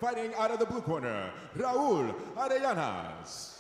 Fighting out of the blue corner, Raul Arellanas.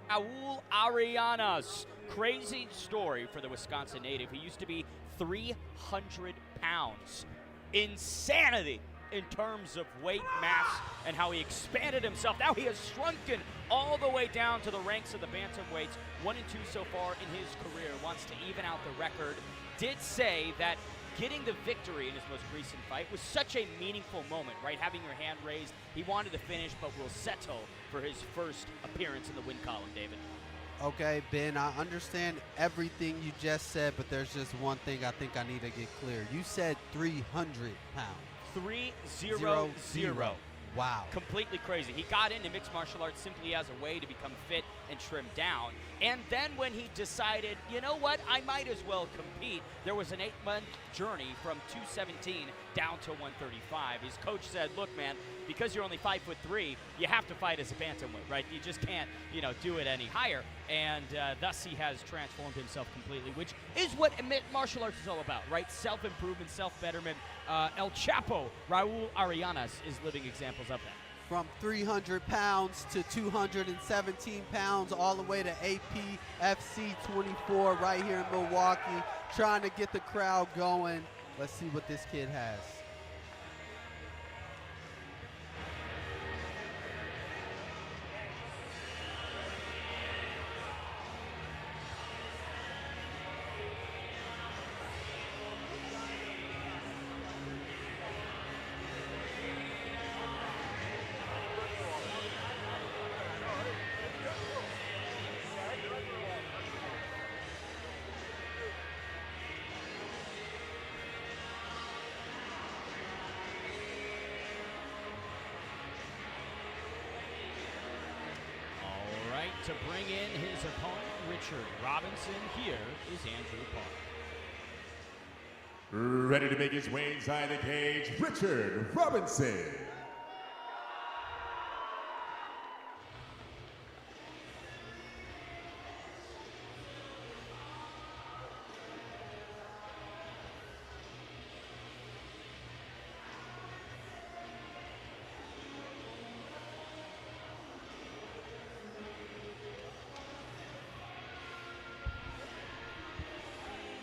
Raul Arellanas, crazy story for the Wisconsin native. He used to be 300 pounds. Insanity in terms of weight, mass, and how he expanded himself. Now he has shrunken all the way down to the ranks of the bantamweights. 1-2 so far in his career. Wants to even out the record. Did say that getting the victory in his most recent fight was such a meaningful moment, right? Having your hand raised. He wanted to finish, but will settle for his first appearance in the win column, David. Okay, Ben, I understand everything you just said, but there's just one thing I think I need to get clear. You said 300 pounds. 300. Wow. Completely crazy. He got into mixed martial arts simply as a way to become fit and trim down. And then when he decided, you know what, I might as well compete, there was an 8-month journey from 217 down to 135. His coach said, look, man, because you're only 5'3", you have to fight as a bantamweight, right? You just can't, do it any higher. And thus he has transformed himself completely, which is what martial arts is all about, right? Self-improvement, self-betterment. El Chapo, Raul Arellanas, is living examples of that. From 300 pounds to 217 pounds, all the way to Apfc 24 right here in Milwaukee, trying to get the crowd going. Let's see what this kid has. To bring in his opponent, Richard Robinson, here is Andrew Park. Ready to make his way inside the cage, Richard Robinson.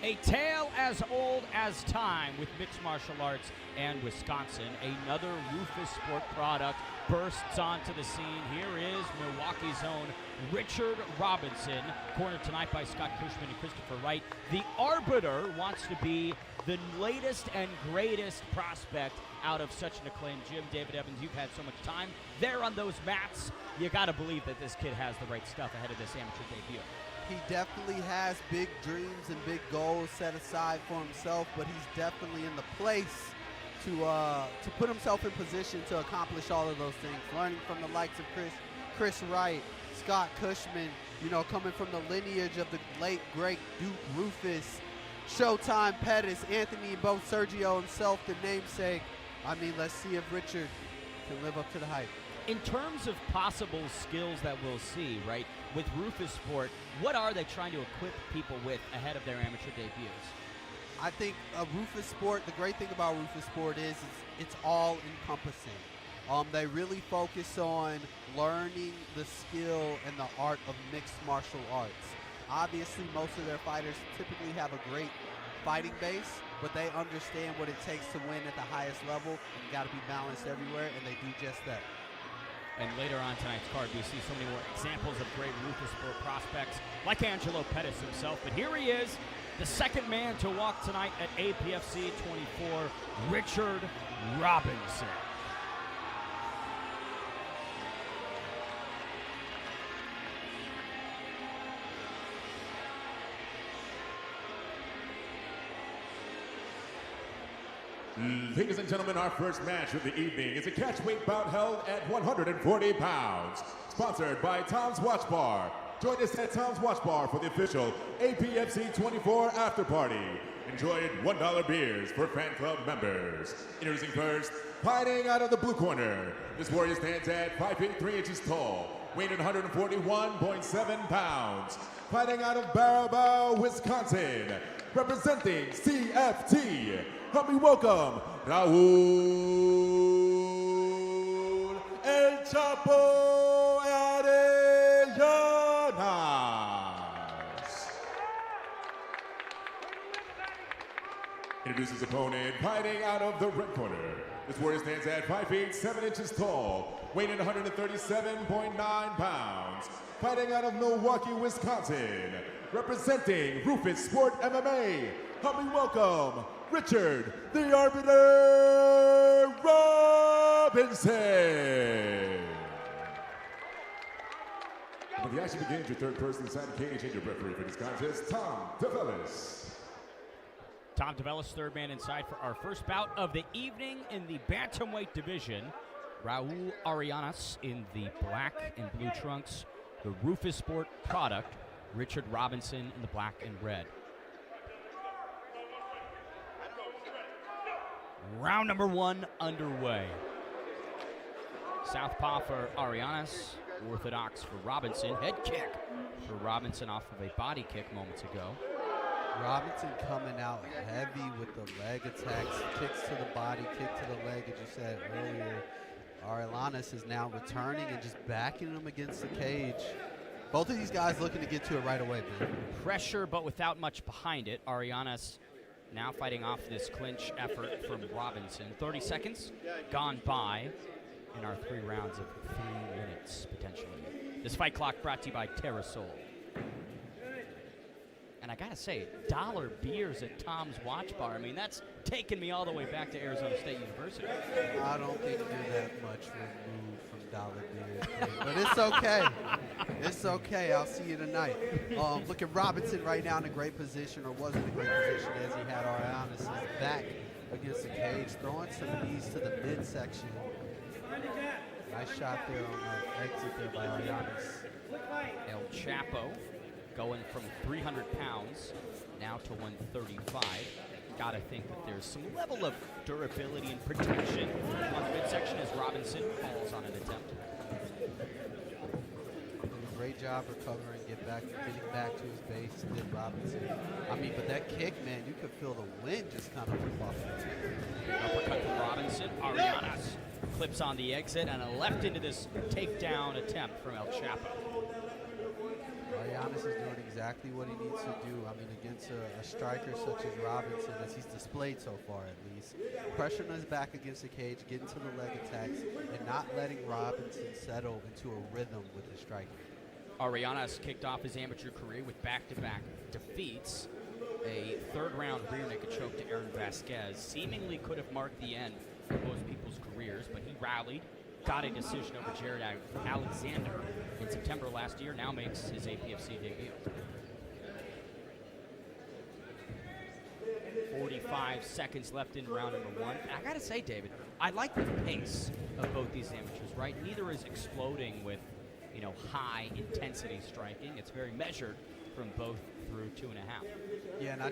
A tale as old as time with mixed martial arts and Wisconsin. Another Rufus Sport product bursts onto the scene. Here is Milwaukee's own Richard Robinson, cornered tonight by Scott Cushman and Christopher Wright. The arbiter wants to be the latest and greatest prospect out of such an acclaimed gym. David Evans, you've had so much time there on those mats. You got to believe that this kid has the right stuff ahead of this amateur debut. He definitely has big dreams and big goals set aside for himself, but he's definitely in the place to put himself in position to accomplish all of those things. Learning from the likes of Chris Wright, Scott Cushman, coming from the lineage of the late, great Duke Rufus, Showtime Pettis, Anthony, both Sergio himself, the namesake. I mean, let's see if Richard can live up to the hype. In terms of possible skills that we'll see, right, with Rufus Sport, what are they trying to equip people with ahead of their amateur debuts? I think Rufus Sport, the great thing about Rufus Sport is it's all encompassing. They really focus on learning the skill and the art of mixed martial arts. Obviously, most of their fighters typically have a great fighting base, but they understand what it takes to win at the highest level. You got to be balanced everywhere, and they do just that. And later on tonight's card, we see so many more examples of great Rufus Sport prospects, like Angelo Pettis himself. But here he is, the second man to walk tonight at APFC 24, Richard Robinson. Ladies and gentlemen, our first match of the evening is a catchweight bout held at 140 pounds. Sponsored by Tom's Watch Bar. Join us at Tom's Watch Bar for the official APFC 24 after party. Enjoy $1 beers for fan club members. Introducing first, fighting out of the blue corner. This warrior stands at 5 feet 3 inches tall, weighing 141.7 pounds. Fighting out of Baraboo, Wisconsin, representing CFT. Help me welcome Raul El Chapo Arellanas. Introduce his opponent, fighting out of the red corner. This warrior stands at 5 feet 7 inches tall, weighing 137.9 pounds. Fighting out of Milwaukee, Wisconsin, representing Rufus Sport MMA. Help me welcome Richard the Arbiter Robinson. When the action begins, your third person inside the cage and your referee for this contest, Tom DeVellis. Tom DeVellis, third man inside for our first bout of the evening in the bantamweight division. Raul Arellanas in the black and blue trunks. The Rufus Sport product, Richard Robinson in the black and red. Round number 1 underway. Southpaw for Arellanas, orthodox for Robinson. Head kick for Robinson off of a body kick moments ago. Robinson coming out heavy with the leg attacks, kicks to the body, kick to the leg, as you said earlier. Arellanas is now returning and just backing him against the cage. Both of these guys looking to get to it right away, man. Pressure, but without much behind it. Arellanas now fighting off this clinch effort from Robinson. 30 seconds gone by in our 3 rounds of 3 minutes, potentially. This fight clock brought to you by Terrasol. And I gotta say, $1 beers at Tom's Watch Bar. I mean, that's taking me all the way back to Arizona State University. I don't think you're that much removed from $1 beers, but it's okay. It's okay. I'll see you tonight. Look at Robinson right now in a great position, or was in a great position as he had Arellanas' back against the cage, throwing some knees to the midsection. Nice shot there on that exit there by Arellanas. El Chapo going from 300 pounds now to 135. Gotta think that there's some level of durability and protection on the midsection as Robinson falls on an attempt. Did a great job recovering, getting back to his base, did Robinson. I mean, but that kick, man, you could feel the wind just kind of rip off of it. Uppercut from Robinson. Arellanas clips on the exit and a left into this takedown attempt from El Chapo. Arellanas is doing exactly what he needs to do. I mean, against a striker such as Robinson, as he's displayed so far at least. Pressuring his back against the cage, getting to the leg attacks, and not letting Robinson settle into a rhythm with his striking. Arellanas kicked off his amateur career with back-to-back defeats. A third-round rear naked choke to Aaron Vasquez seemingly could have marked the end of most people's careers, but he rallied, got a decision over Jared Alexander in September last year, now makes his APFC debut. 45 seconds left in round number 1. I gotta say, David, I like the pace of both these amateurs, right? Neither is exploding with, high intensity striking. It's very measured from both through 2.5. Yeah, and I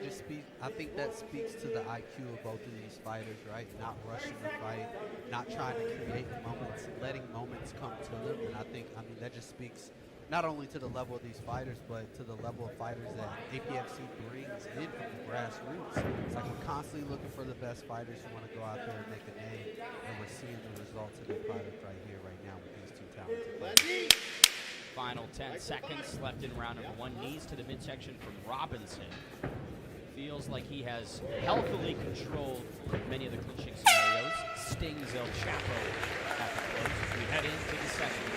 think that speaks to the IQ of both of these fighters, right? Not rushing the fight, not trying to create moments, letting moments come to them. And I mean, that just speaks not only to the level of these fighters, but to the level of fighters that APFC brings in from the grassroots. It's like we're constantly looking for the best fighters who want to go out there and make a name, and we're seeing the results of their product right here, right now with these 2 talented fighters. Final 10 seconds left in round number 1. Knees to the midsection from Robinson. Feels like he has healthily controlled many of the clinching scenarios. Stings El Chapo at the close as we head into the second.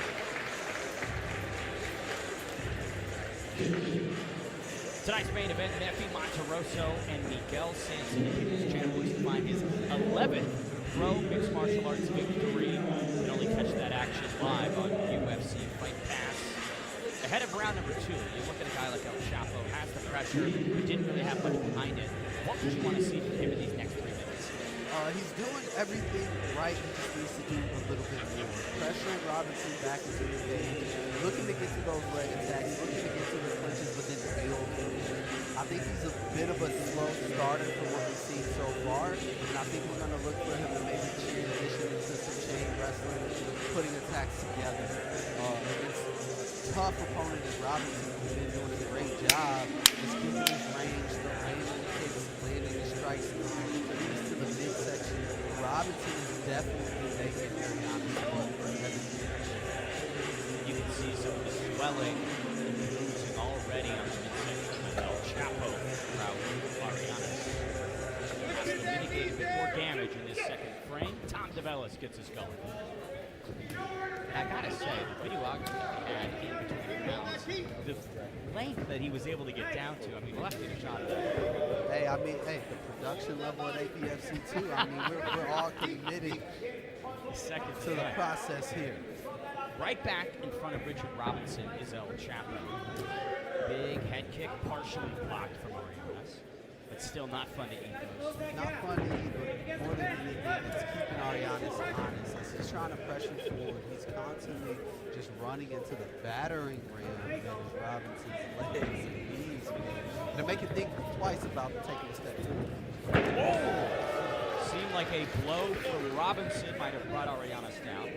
Tonight's main event, Nefi Monteroso and Miguel Sanson, the People's Champions, to find his 11th pro mixed martial arts victory. You can only catch that action live on UFC Fight Pass. Ahead of round number 2, you look at a guy like El Chapo, has the pressure, but didn't really have much behind it. What would you want to see from him in these next 3 minutes? He's doing everything right. He just needs to do a little bit more. Pressuring Robinson back into the game, looking to get to those leg attacks, looking to get to the clinches, but then build. I think he's a bit of a slow starter from what we've seen so far, and I think we're going to look for him to maybe transition into some chain wrestling, putting attacks together. Against tough opponent as Robinson, who's been doing a great job, just keeping his range, landing the kicks, landing the strikes, to the midsection. Robinson is definitely making Ariana's work for everything. You can see some of the swelling and bruising already on the midsection of El Chapo. Arianas has to mitigate a bit more damage in this second frame. Tom DeVellis gets us going. I gotta say, the videography he had in between rounds, the length that he was able to get down to, I mean, we'll have to get a shot of that. Hey, the production level at APFC too. I mean, we're all committed to the process here. Right back in front of Richard Robinson is El Chapo. Big head kick, partially blocked from Arianas, but still not fun to eat those. Not fun to eat, but more than anything, it's keeping Arianas honest. As he's trying to pressure forward, he's constantly just running into the battering ram that is Robinson's legs and knees. And to make you think twice about taking a step forward. Whoa! Seemed like a blow from Robinson might have brought Arianas down.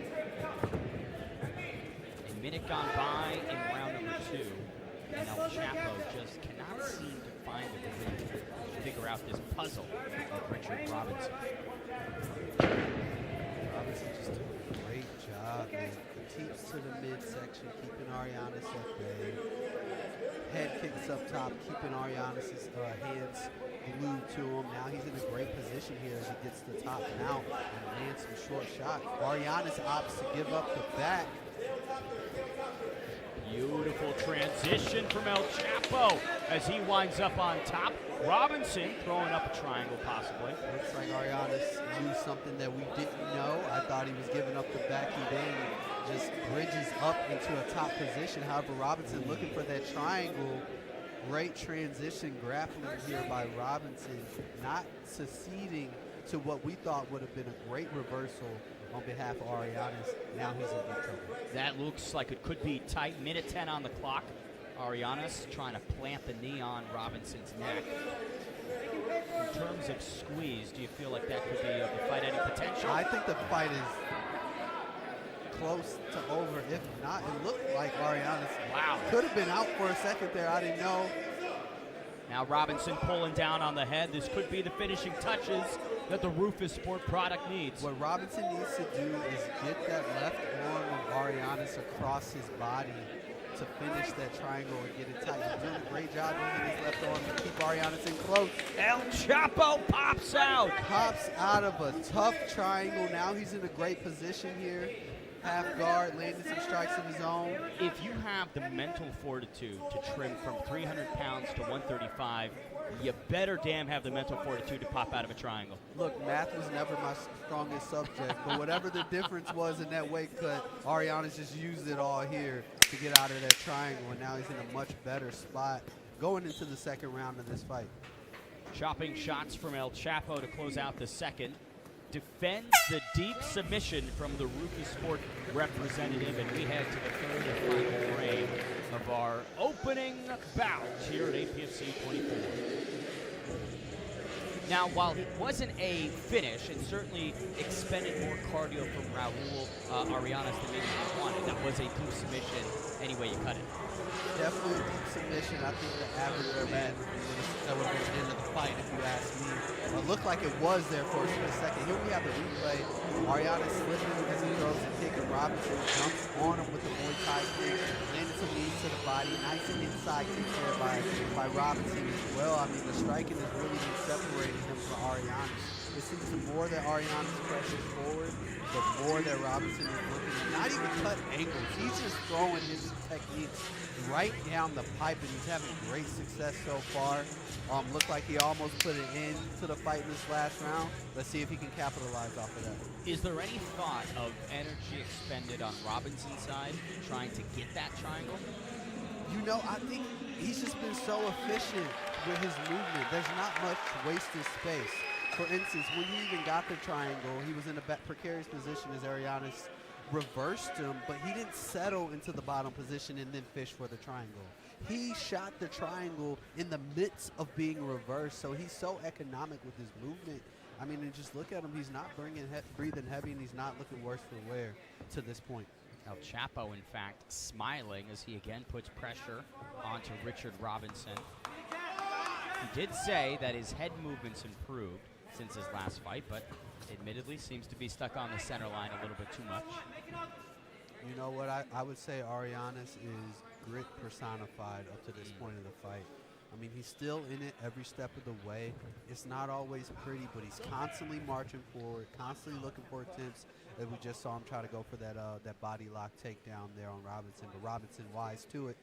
A minute gone by in round number 2, and El Chapo just cannot seem to find a way to figure out this puzzle of Richard Robinson. Robinson just doing a great job, man. Keeps to the midsection, keeping Arianas at bay. Head kicks up top, keeping Arianas' hands glued to him. Now he's in a great position here as he gets the top mount and lands some short shots. Arianas opts to give up the back. Beautiful transition from El Chapo as he winds up on top. Robinson throwing up a triangle possibly. Looks like Arianas knew something that we didn't know. I thought he was giving up the back. He then just bridges up into a top position. However, Robinson looking for that triangle. Great transition grappling here by Robinson, not succeeding to what we thought would have been a great reversal on behalf of Arianas. Now he's in big trouble. That looks like it could be tight. Minute 10 on the clock. Arianas trying to plant the knee on Robinson's neck. In terms of squeeze, do you feel like that could be the fight any potential? I think the fight is close to over. If not, it looked like Arianas could have been out for a second there. I didn't know. Now Robinson pulling down on the head. This could be the finishing touches that the Rufus Sport product needs. What Robinson needs to do is get that left arm of Arianas across his body to finish that triangle and get it tight. He's doing a great job using his left arm to keep Arianas in close. El Chapo pops out. Pops out of a tough triangle. Now he's in a great position here. Half guard, landing some strikes of his own. If you have the mental fortitude to trim from 300 pounds to 135, you better damn have the mental fortitude to pop out of a triangle. Look, math was never my strongest subject, but whatever the difference was in that weight cut, Arianas just used it all here to get out of that triangle, and now he's in a much better spot going into the second round of this fight. Chopping shots from El Chapo to close out the second. Defends the deep submission from the Rufus Sport representative, and we head to the third and final frame of our opening bout here at APFC 24. Now, while it wasn't a finish, and certainly expended more cardio from Raul Arianas than maybe he wanted, that was a deep submission any way you cut it. Definitely a deep submission. I think the average man that would have been the end of the fight, if you ask me. It looked like it was there for a split second. Here we have the replay. Ariana slipping as he throws the kick, and Robinson jumps on him with the Muay Thai kick, landing some knees to the body. Nice and inside kick there by Robinson as well. I mean, the striking has really been separating him from Ariana. It seems the more that Ariana's pressures forward, the more that Robinson is looking at not even cut angles. He's just throwing his techniques right down the pipe, and he's having great success so far. Looked like he almost put an end to the fight in this last round. Let's see if he can capitalize off of that. Is there any thought of energy expended on Robinson's side trying to get that triangle? You know, I think he's just been so efficient with his movement. There's not much wasted space. For instance, when he even got the triangle, he was in a precarious position as Arianes reversed him, but he didn't settle into the bottom position and then fish for the triangle. He shot the triangle in the midst of being reversed, so he's so economic with his movement. I mean, and just look at him. He's not breathing heavy, and he's not looking worse for wear to this point. El Chapo, in fact, smiling as he again puts pressure onto Richard Robinson. He did say that his head movement's improved since his last fight, but admittedly seems to be stuck on the center line a little bit too much. You know what? I would say Arianes is grit personified up to this point in the fight. I mean, he's still in it every step of the way. It's not always pretty, but he's constantly marching forward, constantly looking for attempts. As we just saw him try to go for that body lock takedown there on Robinson, but Robinson wise to it.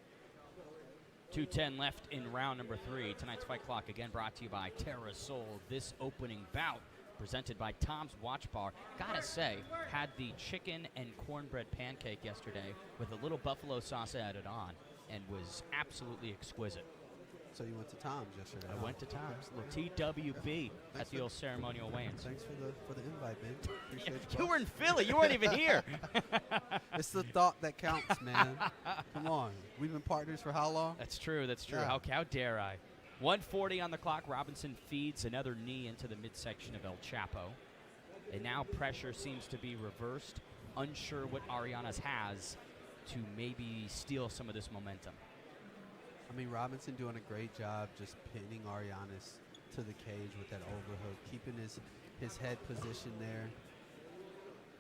2:10 left in round number 3. Tonight's Fight Clock again brought to you by Terra Sol. This opening bout presented by Tom's Watch Bar. Gotta say, had the chicken and cornbread pancake yesterday with a little buffalo sauce added on and was absolutely exquisite. So you went to Tom's yesterday? I went to Tom's, little TWB at the old ceremonial weigh-ins. Thanks for the invite, man. Appreciate You were in Philly. You weren't even here. It's the thought that counts, man. Come on. We've been partners for how long? That's true. That's true. Yeah. How dare I? 1:40 on the clock. Robinson feeds another knee into the midsection of El Chapo. And now pressure seems to be reversed. Unsure what Arianes has to maybe steal some of this momentum. I mean, Robinson doing a great job just pinning Arianes to the cage with that overhook, keeping his head position there.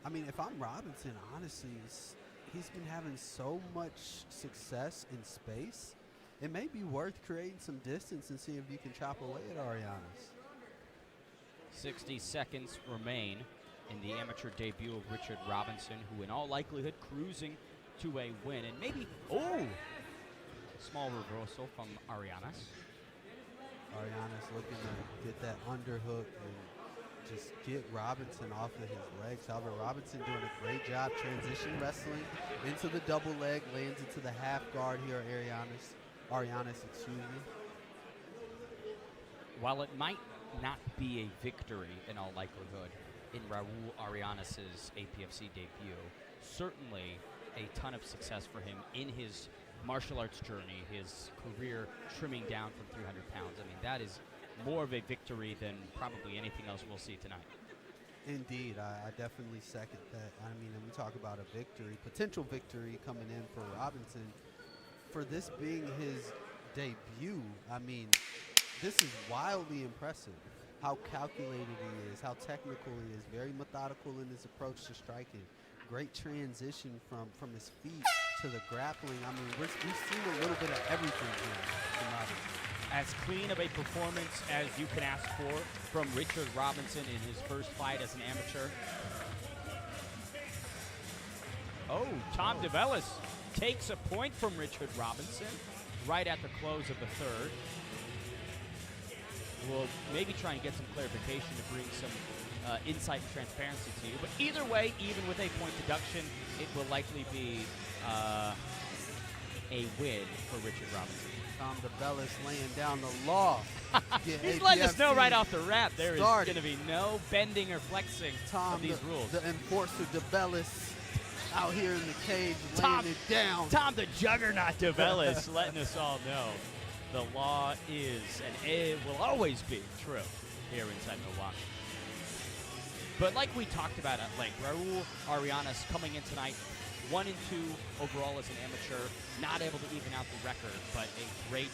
I mean, if I'm Robinson, honestly, he's been having so much success in space. It may be worth creating some distance and see if you can chop away at Arianes. 60 seconds remain in the amateur debut of Richard Robinson, who in all likelihood cruising to a win. And maybe, small reversal from Arianes. Arianes looking to get that underhook and just get Robinson off of his legs. However, Robinson doing a great job transition wrestling into the double leg, lands into the half guard here, Arianes, excuse me. While it might not be a victory in all likelihood in Raul Arianes' APFC debut, certainly a ton of success for him in his martial arts journey, his career trimming down from 300 pounds. I mean, that is more of a victory than probably anything else we'll see tonight. Indeed, I definitely second that. I mean, and we talk about a victory, potential victory coming in for Robinson. For this being his debut, I mean, this is wildly impressive. How calculated he is, how technical he is, very methodical in his approach to striking. Great transition from his feet to the grappling. I mean, we've seen a little bit of everything here from Robinson. As clean of a performance as you can ask for from Richard Robinson in his first fight as an amateur. Tom DeVellis takes a point from Richard Robinson right at the close of the third. We'll maybe try and get some clarification to bring some insight and transparency to you. But either way, even with a point deduction, it will likely be a win for Richard Robinson. Tom DeVellis laying down the law. He's letting us know right off the rap there is started. going to be no bending or flexing of these rules. The enforcer DeVellis out here in the cage laying it down. Tom the Juggernaut DeVellis letting us all know the law is and it will always be true here inside Milwaukee. But like we talked about at length, Raul Arianes coming in tonight 1-2 overall as an amateur, not able to even out the record, but a great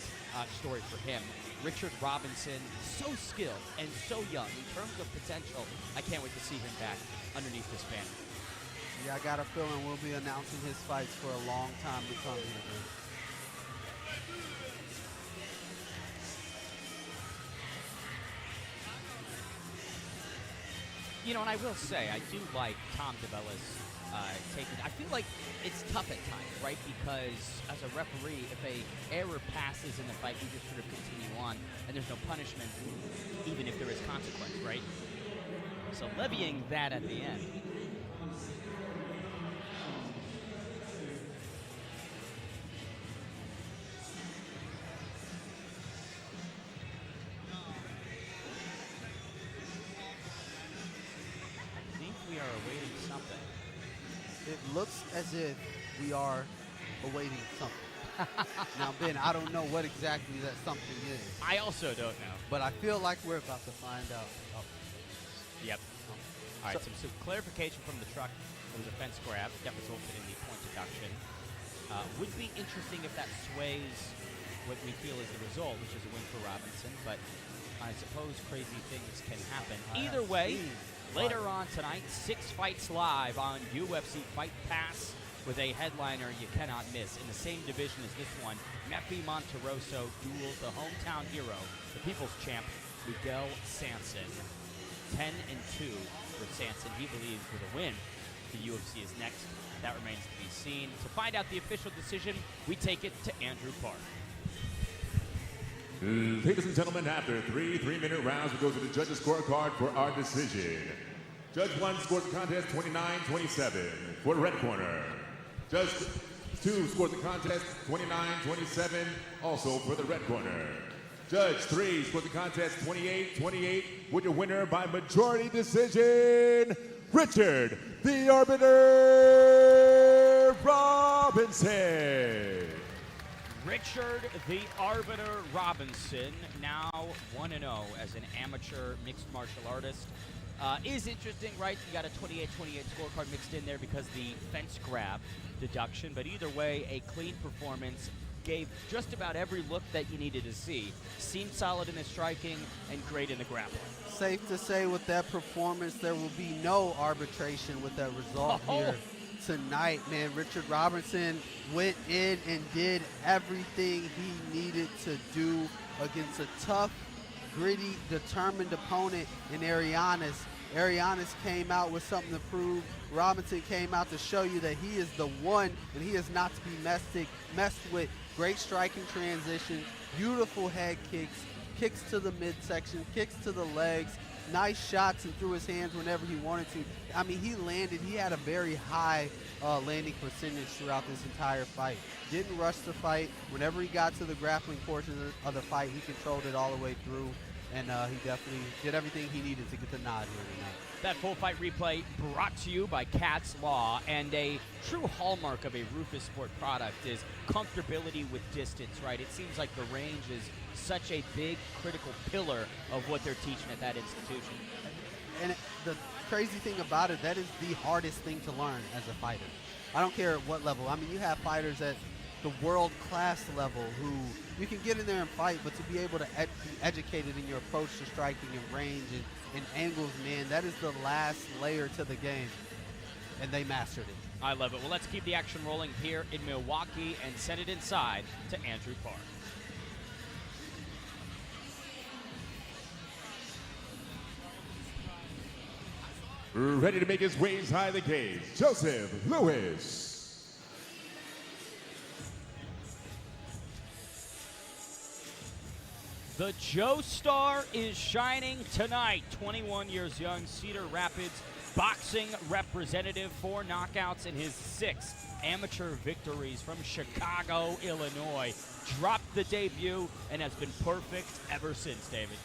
story for him. Richard Robinson, so skilled and so young in terms of potential. I can't wait to see him back underneath this banner. Yeah, I got a feeling we'll be announcing his fights for a long time to come here, man. You know, and I will say, I do like Tom DeVellis taking. I feel like it's tough at times, right? Because as a referee, if a error passes in the fight, you just sort of continue on, and there's no punishment, even if there is consequence, right? So levying that at the end. as if we are awaiting something. Now, Ben, I don't know what exactly that something is. I also don't know. But I feel like we're about to find out. Yep. All right, some clarification from the truck. There was a fence grab that resulted in the point deduction. Would be interesting if that sways what we feel is the result, which is a win for Robinson, but I suppose crazy things can happen. Either way, later on tonight, 6 fights live on UFC Fight Pass with a headliner you cannot miss. In the same division as this one, Mefi Monteroso duels the hometown hero, the people's champ, Miguel Sanson. 10-2 for Sanson. He believes with a win, the UFC is next. That remains to be seen. To find out the official decision, we take it to Andrew Park. Ladies and gentlemen, after 3 3-minute rounds, we go to the judges' scorecard for our decision. Judge 1 scores the contest 29-27 for the red corner. Judge 2 scores the contest 29-27, also for the red corner. Judge 3 scores the contest 28-28 with the winner by majority decision, Richard the Arbiter Robinson. Richard the Arbiter Robinson, now 1-0 as an amateur mixed martial artist. Is interesting, right? You got a 28-28 scorecard mixed in there because the fence grab deduction, but either way, a clean performance. Gave just about every look that you needed to see. Seemed solid in the striking and great in the grappling. Safe to say with that performance, there will be no arbitration with that result here tonight, man. Richard Robinson went in and did everything he needed to do against a tough, gritty, determined opponent in Arianes. Arianes came out with something to prove. Robinson came out to show you that he is the one and he is not to be messed with. Great striking transition, beautiful head kicks, kicks to the midsection, kicks to the legs, nice shots and threw his hands whenever he wanted to. I mean, he had a very high landing percentage throughout this entire fight. Didn't rush the fight. Whenever he got to the grappling portion of the fight, he controlled it all the way through. And he definitely did everything he needed to get the nod here tonight. That full fight replay brought to you by Cat's Law, and a true hallmark of a Rufus Sport product is comfortability with distance, right? It seems like the range is such a big, critical pillar of what they're teaching at that institution. And the crazy thing about it, that is the hardest thing to learn as a fighter. I don't care at what level. I mean, you have fighters at the world-class level who you can get in there and fight, but to be able to be educated in your approach to striking and range and angles, man, that is the last layer to the game, and they mastered it. I love it. Well, let's keep the action rolling here in Milwaukee and send it inside to Andrew Park. Ready to make his way inside the cage, Joseph Lewis. The Joe Star is shining tonight. 21 years young, Cedar Rapids boxing representative, 4 knockouts in his 6 amateur victories from Chicago, Illinois. Dropped the debut and has been perfect ever since, David.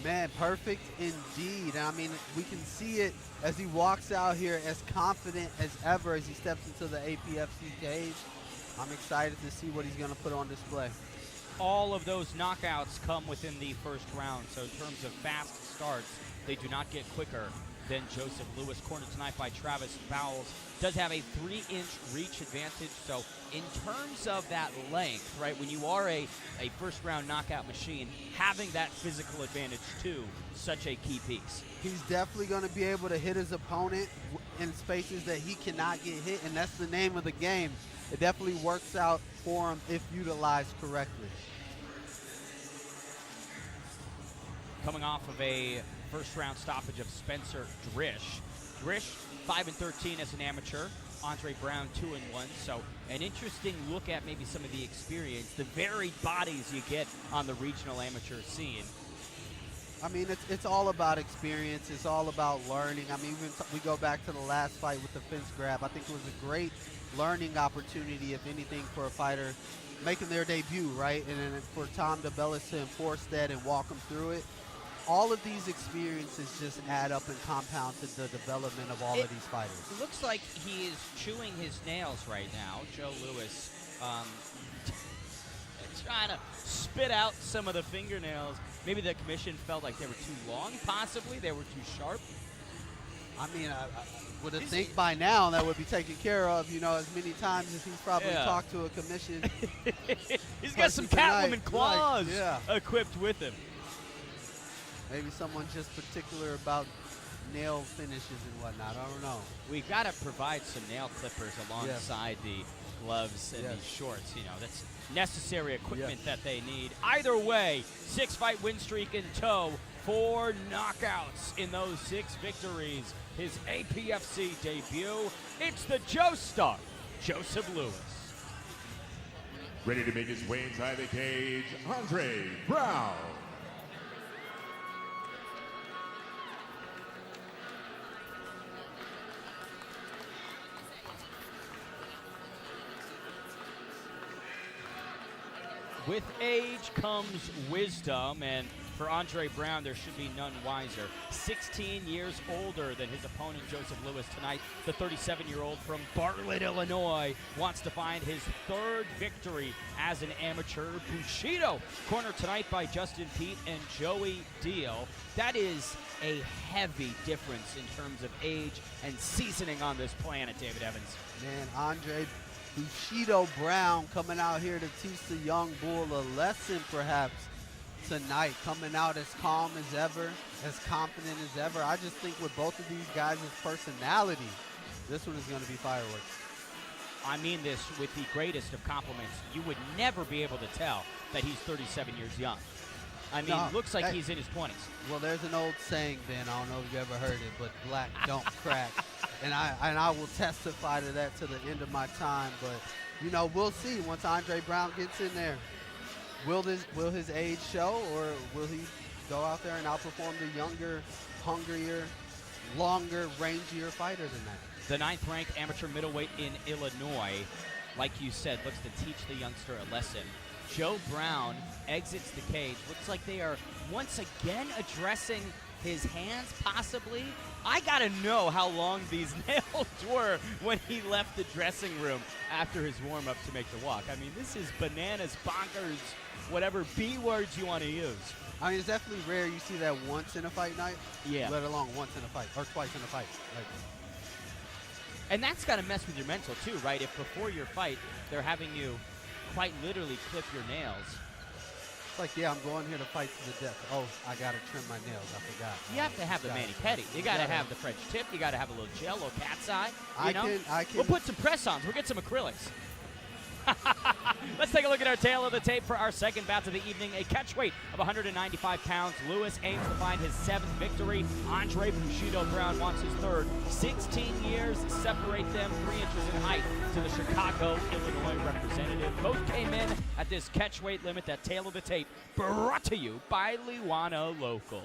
Man, perfect indeed. I mean, we can see it as he walks out here as confident as ever as he steps into the APFC cage. I'm excited to see what he's going to put on display. All of those knockouts come within the first round, so in terms of fast starts, they do not get quicker than Joseph Lewis. Cornered tonight by Travis Bowles. Does have a 3-inch reach advantage, so in terms of that length, right, when you are a first-round knockout machine, having that physical advantage, too, such a key piece. He's definitely going to be able to hit his opponent in spaces that he cannot get hit, and that's the name of the game. It definitely works out for him if utilized correctly. Coming off of a first-round stoppage of Spencer Drish. Drish, 5-13 as an amateur. Andre Brown, 2-1. So an interesting look at maybe some of the experience, the varied bodies you get on the regional amateur scene. I mean, it's all about experience. It's all about learning. I mean, we go back to the last fight with the fence grab. I think it was a great learning opportunity, if anything, for a fighter making their debut, right? And then for Tom DeBellis to enforce that and walk him through it. all of these experiences just add up and compound to the development of all of these fighters. It looks like he is chewing his nails right now. Joe Louis trying to spit out some of the fingernails. Maybe the commission felt like they were too long, possibly. They were too sharp. I mean, I would have think by now that would be taken care of, you know, as many times as he's probably talked to a commission. He's got some Catwoman claws like, equipped with him. Maybe someone's just particular about nail finishes and whatnot. I don't know. We've got to provide some nail clippers alongside the gloves and the shorts. You know, that's necessary equipment that they need. Either way, 6-fight win streak in tow, 4 knockouts in those 6 victories. His APFC debut. It's the Joe Star, Joseph Louis. Ready to make his way inside the cage, Andre Brown. With age comes wisdom, and for Andre Brown, there should be none wiser. 16 years older than his opponent, Joseph Louis, tonight. The 37-year-old from Bartlett, Illinois, wants to find his 3rd victory as an amateur. Bushido, cornered tonight by Justin Pete and Joey Deal. That is a heavy difference in terms of age and seasoning on this planet, David Evans. Man, Andre Bushido Brown coming out here to teach the young bull a lesson, perhaps, tonight. Coming out as calm as ever, as confident as ever. I just think with both of these guys' personality, this one is going to be fireworks. I mean this with the greatest of compliments. You would never be able to tell that he's 37 years young. I mean, looks like he's in his 20s. Well, there's an old saying, Ben, I don't know if you ever heard it, but black don't crack. And I will testify to that to the end of my time. But, you know, we'll see once Andre Brown gets in there. Will his age show, or will he go out there and outperform the younger, hungrier, longer, rangier fighter than that? The 9th-ranked amateur middleweight in Illinois, like you said, looks to teach the youngster a lesson. Joe Brown exits the cage. Looks like they are once again addressing his hands, possibly. I got to know how long these nails were when he left the dressing room after his warm-up to make the walk. I mean, this is bananas, bonkers, whatever B words you want to use. I mean, it's definitely rare you see that once in a fight night, let alone once in a fight, or twice in a fight. Like, and that's got to mess with your mental, too, right? If before your fight, they're having you quite literally clip your nails. It's like, yeah, I'm going here to fight to the death. Oh, I got to trim my nails. I forgot. You have to have the mani-pedi. You got to have the French tip. You got to have a little gel, a little cat's eye. I can. We'll put some press-ons. We'll get some acrylics. Let's take a look at our tail of the tape for our second bout of the evening. A catch weight of 195 pounds. Louis aims to find his 7th victory. Andre Bushido Brown wants his 3rd. 16 years separate them, 3 inches in height to the Chicago, Illinois representative. Both came in at this catch weight limit. That tail of the tape brought to you by Liwana Local.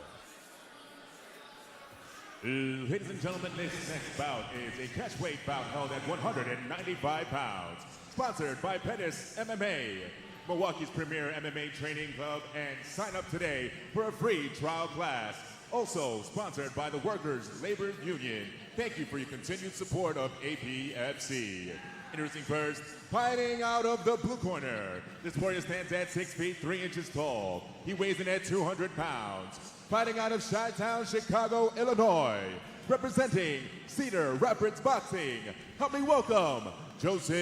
Ladies and gentlemen, this next bout is a catchweight bout held at 195 pounds. Sponsored by Pettis MMA, Milwaukee's premier MMA training club, and sign up today for a free trial class. Also sponsored by the Workers' Labor Union. Thank you for your continued support of APFC. Introducing first, fighting out of the blue corner. This warrior stands at 6 feet 3 inches tall. He weighs in at 200 pounds. Fighting out of Chi-Town, Chicago, Illinois. Representing Cedar Rapids Boxing. Help me welcome Joseph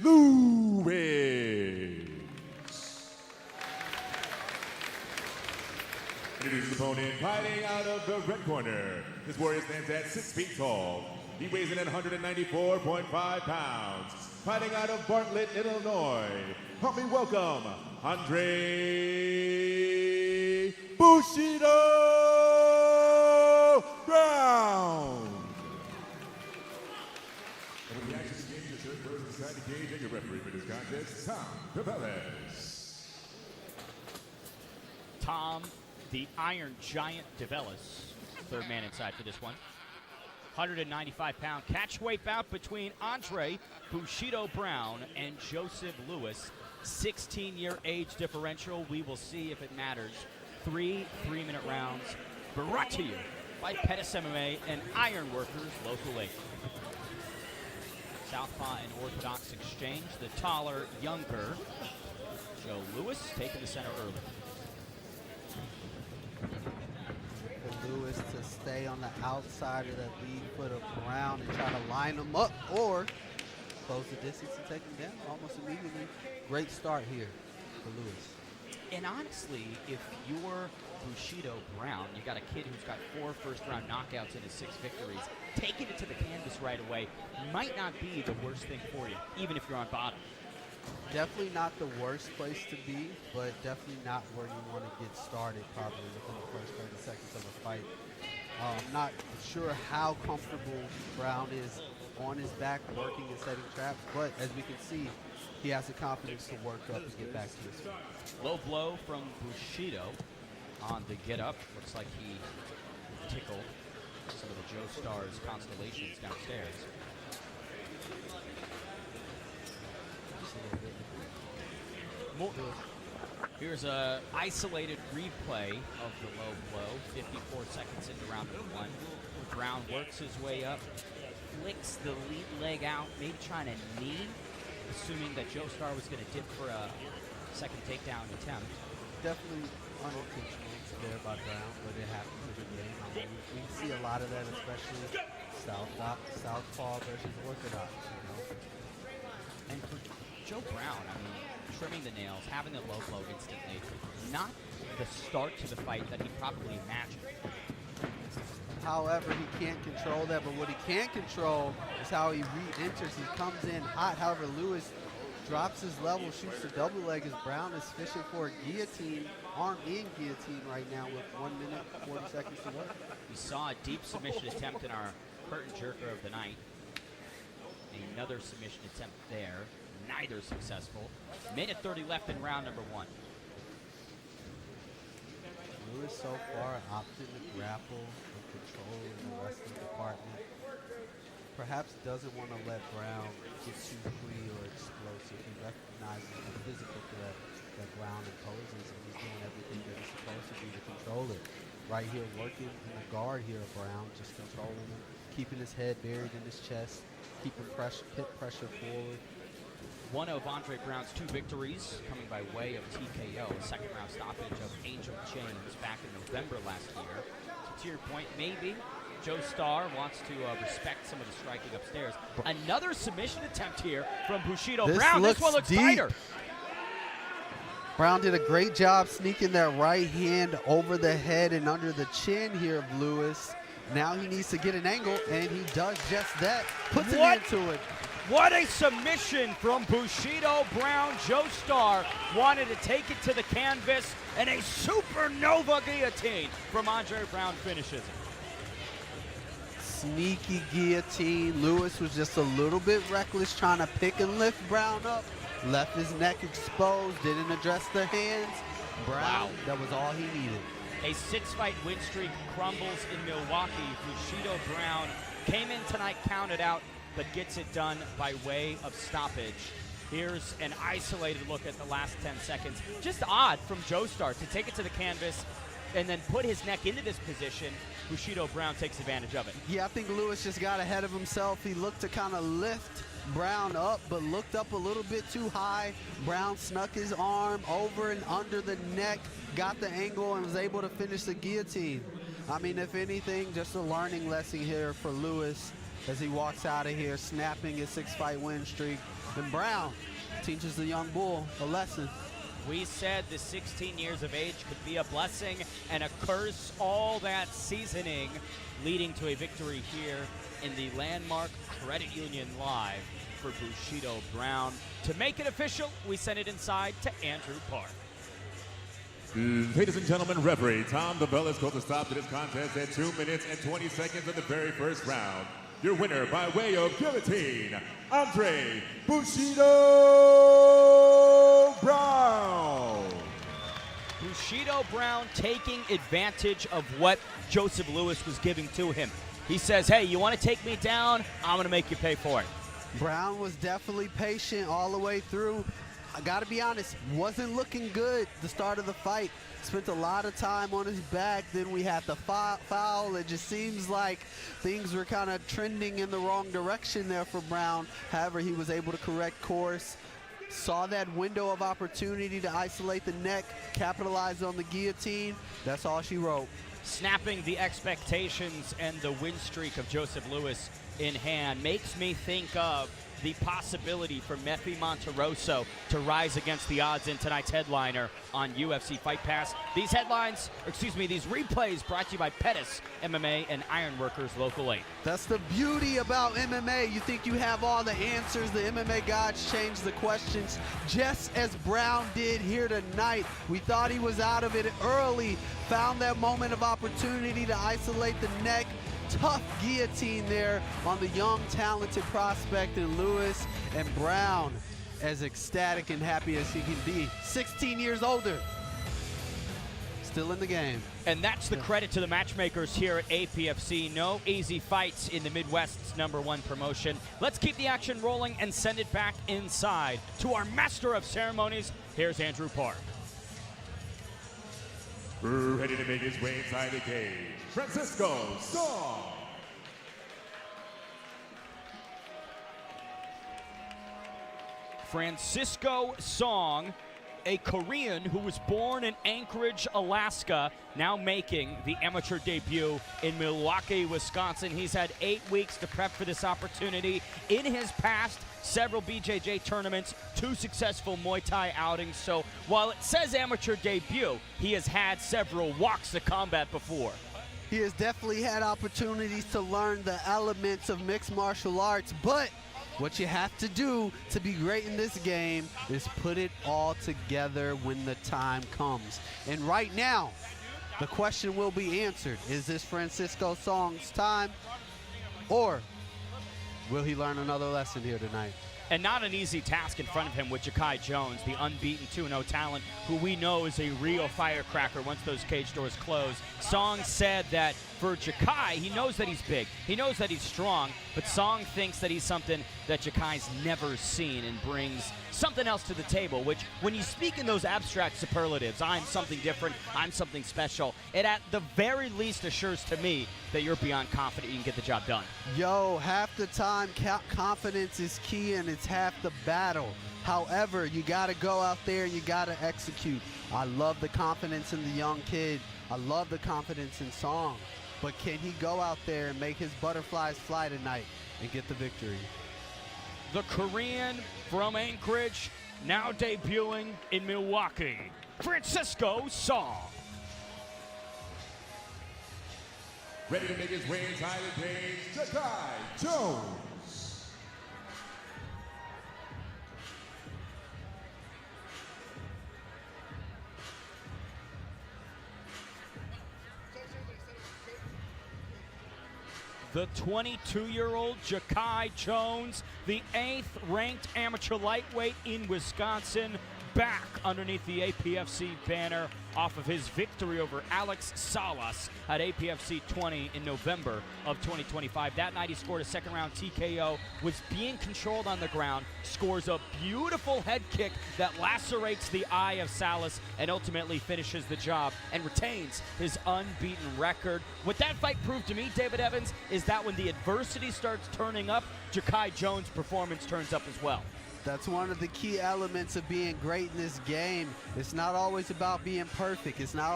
Louis. Introduce his opponent, fighting out of the red corner. This warrior stands at 6 feet tall. He weighs in at 194.5 pounds. Fighting out of Bartlett, Illinois. Help me welcome Andre Bushido Brown. And with the action begins, your third person inside the cage and your referee for this contest, Tom DeVellis. Tom, the Iron Giant DeVellis, 3rd man inside for this one. 195-pound catchweight bout between Andre Bushido Brown and Joseph Louis. 16-year age differential. We will see if it matters 3 3-minute rounds brought to you by Pettis MMA and Ironworkers Local 8. Southpaw and Orthodox exchange. The taller, younger Joe Lewis taking the center early. For Lewis to stay on the outside of that lead foot of Brown and try to line him up or close the distance and take him down almost immediately. Great start here for Lewis. And honestly, if you're Bushido Brown, you got a kid who's got 4 first-round knockouts in his 6 victories, taking it to the canvas right away might not be the worst thing for you, even if you're on bottom. Definitely not the worst place to be, but definitely not where you want to get started probably within the first 30 seconds of a fight. I'm not sure how comfortable Brown is on his back working and setting traps, but as we can see, he has the confidence to work up and get back to his feet. Low blow from Bushido on the get up. Looks like he tickled some of the Joe Star's constellations downstairs. Here's a isolated replay of the low blow. 54 seconds into round number 1. Brown works his way up, flicks the lead leg out, maybe trying to knee, assuming that Joe Star was going to dip for a second takedown attempt. Definitely unintentional there by Brown, but it happens in the game. I mean, we see a lot of that, especially Southpaw versus Orthodox, you know. And for Joe Brown, I mean, trimming the nails, having the low blow instantly, not the start to the fight that he probably imagined. However, he can't control that, but what he can control is how he re-enters. He comes in hot. However, Lewis drops his level, shoots the double leg as Brown is fishing for a guillotine, arm-in guillotine right now with 1 minute, 40 seconds to work. We saw a deep submission attempt in our curtain jerker of the night. Another submission attempt there, neither successful. Minute 30 left in round number 1. Lewis so far opted to grapple and control in the wrestling department. Perhaps doesn't want to let Brown get too free or explosive. He recognizes the physical threat that Brown imposes, and he's doing everything that he's supposed to do to control it. Right here, working in the guard here of Brown, just controlling him, keeping his head buried in his chest, keeping hip pressure forward. One of Andre Brown's 2 victories coming by way of TKO, a second-round stoppage of Angel James back in November last year. So to your point, maybe Joe Star wants to respect some of the striking upstairs. Another submission attempt here from Bushido Brown. This one looks deep. tighter. Brown did a great job sneaking that right hand over the head and under the chin here of Lewis. Now he needs to get an angle, and he does just that. Puts it into it. What a submission from Bushido Brown. Joe Star wanted to take it to the canvas, and a supernova guillotine from Andre Brown finishes it. Sneaky guillotine. Lewis was just a little bit reckless trying to pick and lift Brown up. Left his neck exposed, didn't address the hands. Brown, that was all he needed. A 6-fight win streak crumbles in Milwaukee. Bushido Brown came in tonight, counted out, but gets it done by way of stoppage. Here's an isolated look at the last 10 seconds. Just odd from Joe Star to take it to the canvas and then put his neck into this position. Bushido Brown takes advantage of it. Yeah, I think Lewis just got ahead of himself. He looked to kind of lift Brown up, but looked up a little bit too high. Brown snuck his arm over and under the neck, got the angle, and was able to finish the guillotine. I mean, if anything, just a learning lesson here for Lewis as he walks out of here, snapping his 6-fight win streak. And Brown teaches the young bull a lesson. We said the 16 years of age could be a blessing and a curse, all that seasoning leading to a victory here in the landmark Credit Union Live for Bushido Brown. To make it official, we send it inside to Andrew Park. Ladies and gentlemen, referee Tom DeBell has called a stop to this contest at 2 minutes and 20 seconds of the very first round. Your winner by way of guillotine, Andre Bushido Brown. Bushido Brown taking advantage of what Joseph Lewis was giving to him. He says, hey, you want to take me down? I'm going to make you pay for it. Brown was definitely patient all the way through. I got to be honest, wasn't looking good the start of the fight. Spent a lot of time on his back. Then we had the foul. It just seems like things were kind of trending in the wrong direction there for Brown. However, he was able to correct course. Saw that window of opportunity to isolate the neck, capitalize on the guillotine. That's all she wrote. Snapping the expectations and the win streak of Joseph Lewis in hand makes me think of the possibility for Meffi Monterosso to rise against the odds in tonight's headliner on UFC Fight Pass. These replays brought to you by Pettis MMA and Ironworkers Local 8. That's the beauty about MMA. You think you have all the answers. The MMA gods change the questions, just as Brown did here tonight. We thought he was out of it early, found that moment of opportunity to isolate the neck. Tough guillotine there on the young, talented prospect in Lewis, and Brown as ecstatic and happy as he can be. 16 years older, still in the game. And that's the credit to the matchmakers here at APFC. No easy fights in the Midwest's #1 promotion. Let's keep the action rolling and send it back inside to our master of ceremonies. Here's Andrew Park. Ready to make his way inside the cage, Francisco Song. Francisco Song, a Korean who was born in Anchorage, Alaska, now making the amateur debut in Milwaukee, Wisconsin. He's had 8 weeks to prep for this opportunity. In his past, several BJJ tournaments, 2 successful Muay Thai outings. So while it says amateur debut, he has had several walks of combat before. He has definitely had opportunities to learn the elements of mixed martial arts, but what you have to do to be great in this game is put it all together when the time comes. And right now, the question will be answered. Is this Francisco Song's time, or will he learn another lesson here tonight? And not an easy task in front of him with Jakai Jones, the unbeaten 2-0 talent, who we know is a real firecracker once those cage doors close. Song said that for Jakai, he knows that he's big, he knows that he's strong, but Song thinks that he's something that Jakai's never seen and brings something else to the table, which when you speak in those abstract superlatives, I'm something different, I'm something special, it at the very least assures to me that you're beyond confident you can get the job done. Yo, half the time confidence is key and it's half the battle. However, you got to go out there and you got to execute. I love the confidence in the young kid. I love the confidence in Song. But can he go out there and make his butterflies fly tonight and get the victory? The Korean from Anchorage, now debuting in Milwaukee, Francisco Song. Ready to make his way inside the cage, Jakai Jones. The 22-year-old Jakai Jones, the 8th ranked amateur lightweight in Wisconsin, back underneath the APFC banner off of his victory over Alex Salas at APFC 20 in November of 2025. That night he scored a second-round TKO, was being controlled on the ground, scores a beautiful head kick that lacerates the eye of Salas and ultimately finishes the job and retains his unbeaten record. What that fight proved to me, David Evans, is that when the adversity starts turning up, Jakai Jones' performance turns up as well. That's one of the key elements of being great in this game. It's not always about being perfect. It's not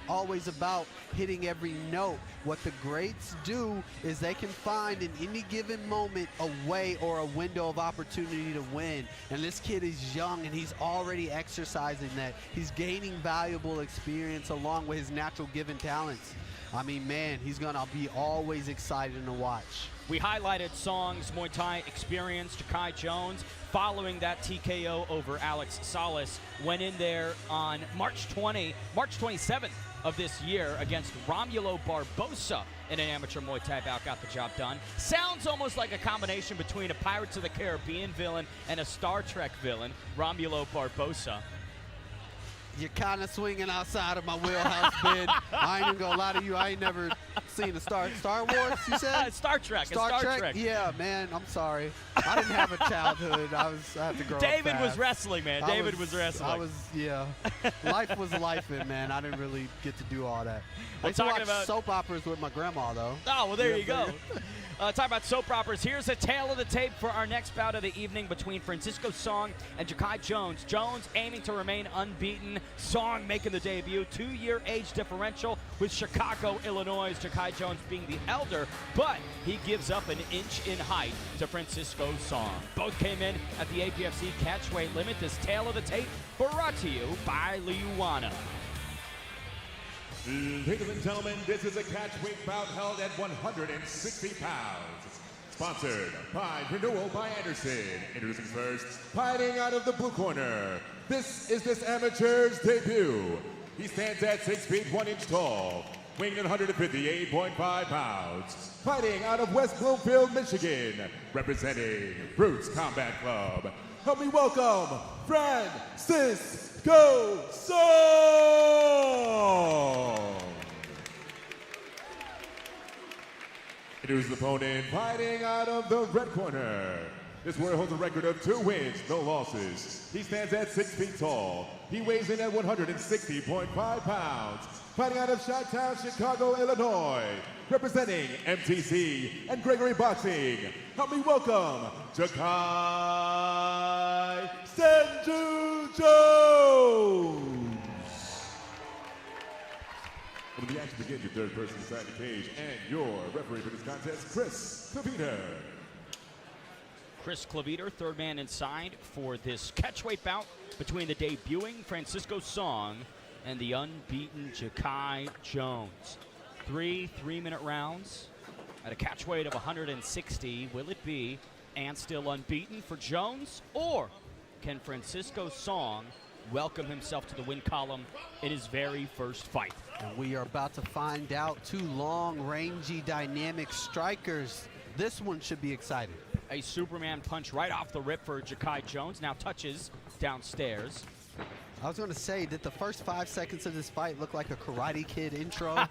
always about hitting every note. What the greats do is they can find in any given moment a way or a window of opportunity to win. And this kid is young and he's already exercising that. He's gaining valuable experience along with his natural given talents. I mean, man, he's gonna be always exciting to watch. We highlighted Song's Muay Thai experience. Jakai Jones, following that TKO over Alex Salas, went in there on March 27th of this year against Romulo Barbosa in an amateur Muay Thai bout, got the job done. Sounds almost like a combination between a Pirates of the Caribbean villain and a Star Trek villain, Romulo Barbosa. You're kind of swinging outside of my wheelhouse, Ben. I ain't even gonna lie to you. I ain't never seen the Star Wars, you said? Star Trek. Star Trek? Yeah, man, I'm sorry. I didn't have a childhood. I had to grow up David was fast. wrestling, man. David was wrestling. Yeah. Life was lifing, man. I didn't really get to do all that. I Well, used to talking watch about soap operas with my grandma, though. Oh, well, there you go. Yeah. Talk about soap operas. Here's a tale of the tape for our next bout of the evening between Francisco Song and Ja'Kai Jones. Jones aiming to remain unbeaten. Song making the debut. 2-year age differential with Chicago, Illinois. Ja'Kai Jones being the elder, but he gives up an inch in height to Francisco Song. Both came in at the APFC catchweight limit. This tale of the tape brought to you by Liuana. Ladies and gentlemen, this is a catchweight bout held at 160 pounds. Sponsored by Renewal by Anderson. Introducing first, fighting out of the blue corner. This is this amateur's debut. He stands at 6 feet 1 inch tall, weighing in 158.5 pounds. Fighting out of West Bloomfield, Michigan, representing Roots Combat Club. Help me welcome Francisco Song! Introduce his opponent, fighting out of the red corner. This warrior holds a record of 2 wins, no losses. He stands at 6 feet tall. He weighs in at 160.5 pounds. Fighting out of Chi-Town, Chicago, Illinois. Representing MTC and Gregory Boxing. Help me welcome Ja'Kai Senju Jones. When the action begins, your third person inside the cage and your referee for this contest, Chris Kavita. Chris Claviter, third man inside for this catchweight bout between the debuting Francisco Song and the unbeaten Ja'Kai Jones. 3 3-minute rounds at a catchweight of 160. Will it be and still unbeaten for Jones, or can Francisco Song welcome himself to the win column in his very first fight? And we are about to find out. 2 long, rangy, dynamic strikers. This one should be exciting. A Superman punch right off the rip for Ja'Kai Jones. Now touches downstairs. I was going to say, did the first 5 seconds of this fight look like a Karate Kid intro?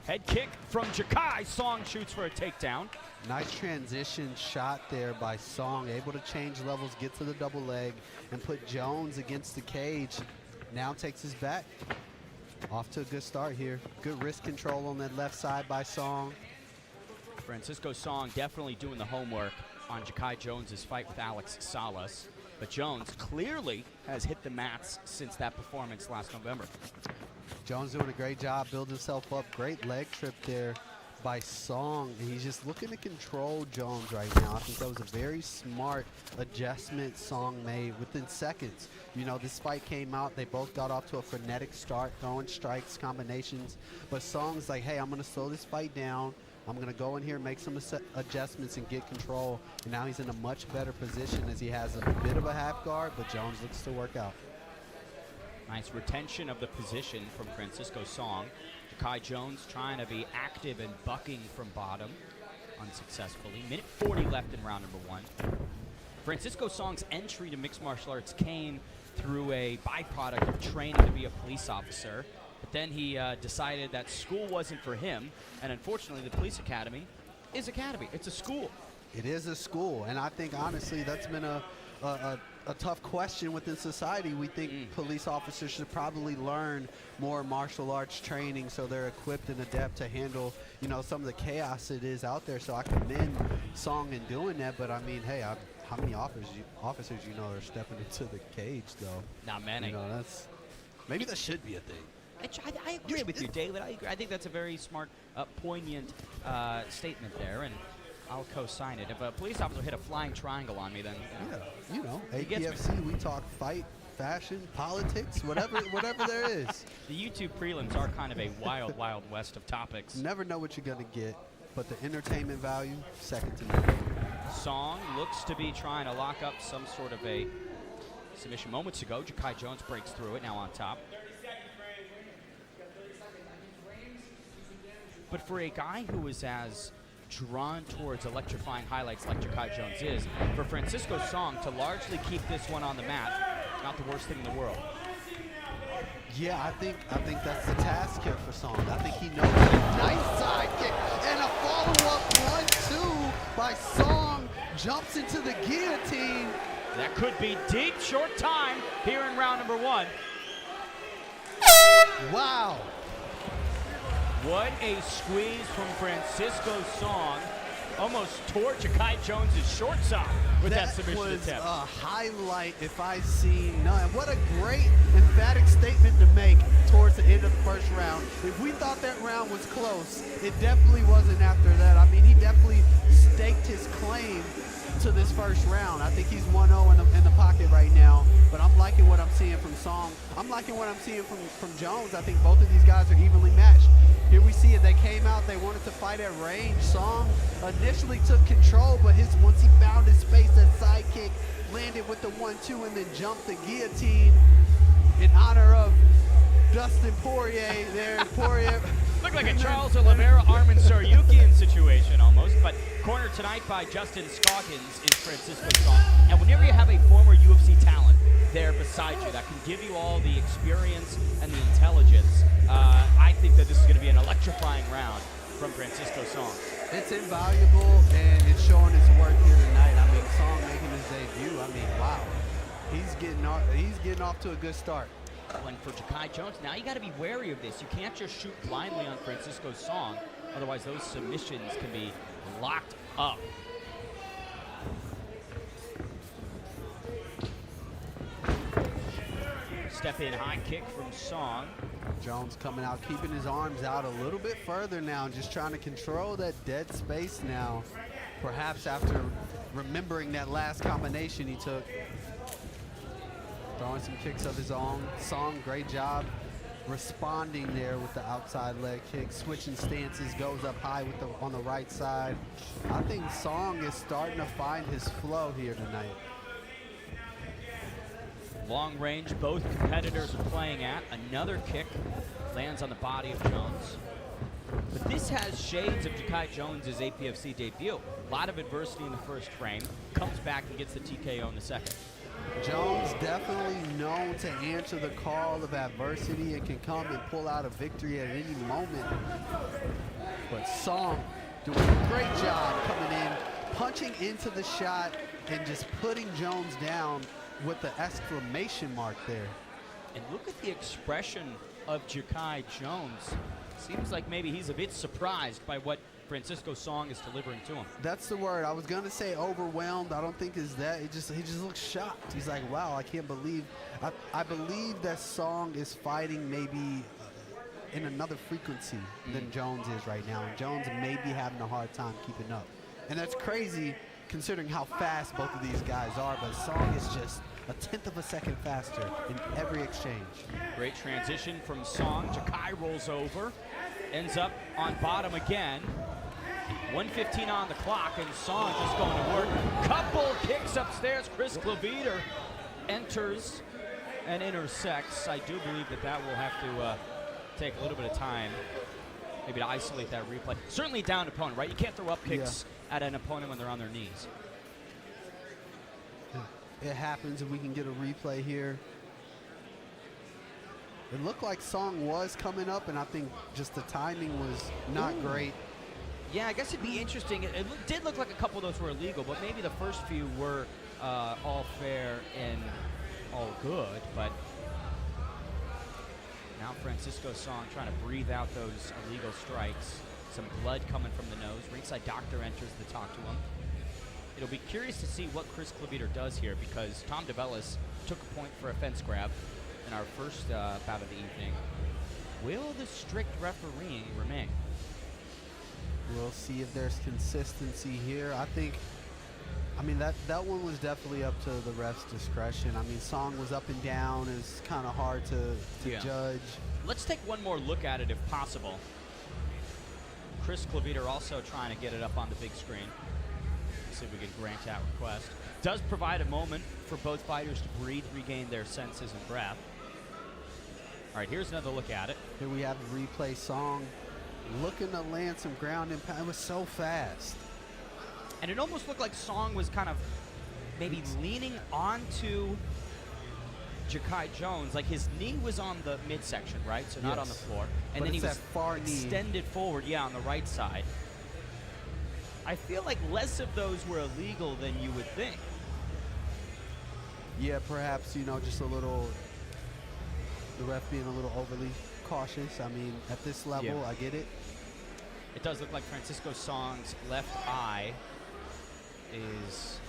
Head kick from Ja'Kai. Song shoots for a takedown. Nice transition shot there by Song. Able to change levels, get to the double leg, and put Jones against the cage. Now takes his back. Off to a good start here. Good wrist control on that left side by Song. Francisco Song definitely doing the homework on Ja'Kai Jones' fight with Alex Salas. But Jones clearly has hit the mats since that performance last November. Jones doing a great job, building himself up. Great leg trip there by Song. And he's just looking to control Jones right now. I think that was a very smart adjustment Song made within seconds. You know, this fight came out. They both got off to a frenetic start, throwing strikes, combinations. But Song's like, hey, I'm going to slow this fight down. I'm going to go in here, make some adjustments, and get control. And now he's in a much better position as he has a bit of a half guard, but Jones looks to work out. Nice retention of the position from Francisco Song. Ja'Kai Jones trying to be active and bucking from bottom unsuccessfully. Minute 40 left in round number 1. Francisco Song's entry to mixed martial arts came through a byproduct of training to be a police officer. But then he decided that school wasn't for him, and unfortunately the police academy is academy. It's a school. It is a school, and I think honestly that's been a tough question within society. We think police officers should probably learn more martial arts training so they're equipped and adept to handle, you know, some of the chaos it is out there. So I commend Song in doing that, but I mean, hey, how many officers you know are stepping into the cage though? Not many. You know, maybe that should be a thing. I agree with you, David. I agree. I think that's a very smart, poignant statement there, and I'll co-sign it. If a police officer hit a flying triangle on me, then you know, APFC, we talk fight, fashion, politics, whatever there is. The YouTube prelims are kind of a wild, wild west of topics. Never know what you're gonna get, but the entertainment value, second to none. Song looks to be trying to lock up some sort of a submission moments ago. Ja'Kai Jones breaks through it, now on top. But for a guy who is as drawn towards electrifying highlights like Ja'Kai Jones is, for Francisco Song to largely keep this one on the mat not the worst thing in the world. Yeah, I think that's the task here for Song. I think he knows it. Nice side kick and a follow-up 1-2 by Song. Jumps into the guillotine. That could be deep, short time here in round number 1. Wow. What a squeeze from Francisco Song. Almost tore Ja'Kai Jones' shorts off with that submission attempt. That was a highlight if I seen none. What a great emphatic statement to make towards the end of the first round. If we thought that round was close, it definitely wasn't after that. I mean, he definitely staked his claim to this first round. I think he's 1-0 in the pocket right now, but I'm liking what I'm seeing from Song. I'm liking what I'm seeing from Jones. I think both of these guys are evenly matched. Here we see it. They came out. They wanted to fight at range. Song initially took control, but once he found his space, that side kick landed with the 1-2 and then jumped the guillotine in honor of Dustin Poirier there. Poirier. Looked like a Charles Oliveira, Armin Saryukian situation almost, but cornered tonight by Justin Scoggins is Francisco Song. And whenever you have a former UFC talent there beside you that can give you all the experience and the intelligence, I think that this is going to be an electrifying round from Francisco Song. It's invaluable, and it's showing its worth here tonight. I mean, Song making his debut. I mean, wow. He's getting off to a good start. And for Ja'Kai Jones, now you got to be wary of this. You can't just shoot blindly on Francisco Song, otherwise those submissions can be locked up. Step in high kick from Song. Jones coming out, keeping his arms out a little bit further now, just trying to control that dead space now. Perhaps after remembering that last combination he took. Throwing some kicks of his own. Song, great job responding there with the outside leg kick. Switching stances, goes up high with on the right side. I think Song is starting to find his flow here tonight. Long range, both competitors are playing at. Another kick lands on the body of Jones. But this has shades of Ja'Kai Jones' APFC debut. A lot of adversity in the first frame. Comes back and gets the TKO in the second. Jones definitely known to answer the call of adversity and can come and pull out a victory at any moment. But Song doing a great job coming in, punching into the shot, and just putting Jones down with the exclamation mark there. And look at the expression of Ja'Kai Jones. Seems like maybe he's a bit surprised by what Francisco Song is delivering to him. That's the word. I was gonna say overwhelmed. I don't think is that. He just looks shocked. He's like, wow, I can't believe. I believe that Song is fighting maybe in another frequency than Jones is right now. And Jones may be having a hard time keeping up. And that's crazy considering how fast both of these guys are, but Song is just a 1/10 of a second faster in every exchange. Great transition from Song. Ja'Kai rolls over, ends up on bottom again. 1:15 on the clock, and Song just going to work. Couple kicks upstairs. Chris Claviter enters and intersects. I do believe that will have to take a little bit of time, maybe to isolate that replay. Certainly down opponent, right? You can't throw up kicks at an opponent when they're on their knees. It happens, and we can get a replay here. It looked like Song was coming up, and I think just the timing was not great. Yeah, I guess it'd be interesting. It did look like a couple of those were illegal, but maybe the first few were all fair and all good. But now Francisco Song trying to breathe out those illegal strikes. Some blood coming from the nose. Ringside doctor enters to talk to him. It'll be curious to see what Chris Claviter does here, because Tom DeBellis took a point for a fence grab in our first bout of the evening. Will the strict refereeing remain? We'll see if there's consistency here. I mean, that one was definitely up to the ref's discretion. I mean, Song was up and down. It's kind of hard to judge. Let's take one more look at it if possible. Chris Claviter also trying to get it up on the big screen. See if we can grant that request. Does provide a moment for both fighters to breathe, regain their senses and breath. All right, here's another look at it. Here we have the replay. Song looking to land some ground and pound. It was so fast. And it almost looked like Song was kind of maybe leaning onto Ja'Kai Jones, like his knee was on the midsection, right? So not on the floor. And But then he it's was that far knee. extended forward, on the right side. I feel like less of those were illegal than you would think. Yeah, perhaps, just a little, the ref being a little overly cautious. I mean, at this level, I get it. It does look like Francisco Song's left eye is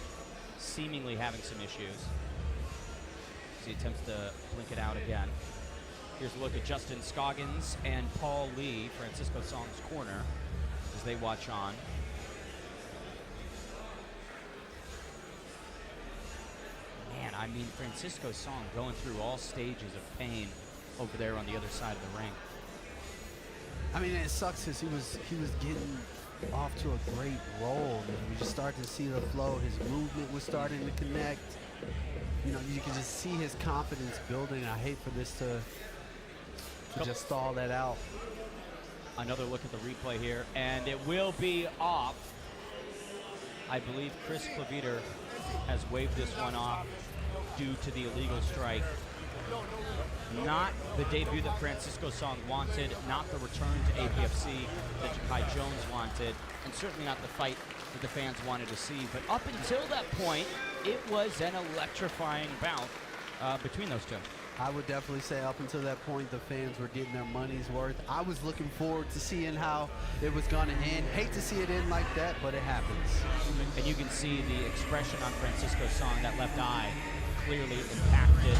seemingly having some issues. As he attempts to blink it out again. Here's a look at Justin Scoggins and Paul Lee, Francisco Song's corner, as they watch on. Man, I mean, Francisco Song going through all stages of pain over there on the other side of the ring. I mean, it sucks because he was getting off to a great roll. We just started to see the flow. His movement was starting to connect. You can just see his confidence building. I hate for this to just stall that out. Another look at the replay here, and it will be off. I believe Chris Claviter has waved this one off due to the illegal strike. Not the debut that Francisco Song wanted, not the return to APFC that Ja'Kai Jones wanted, and certainly not the fight that the fans wanted to see. But up until that point, it was an electrifying bout between those two. I would definitely say up until that point, the fans were getting their money's worth. I was looking forward to seeing how it was going to end. Hate to see it end like that, but it happens. And you can see the expression on Francisco Song, that left eye clearly impacted.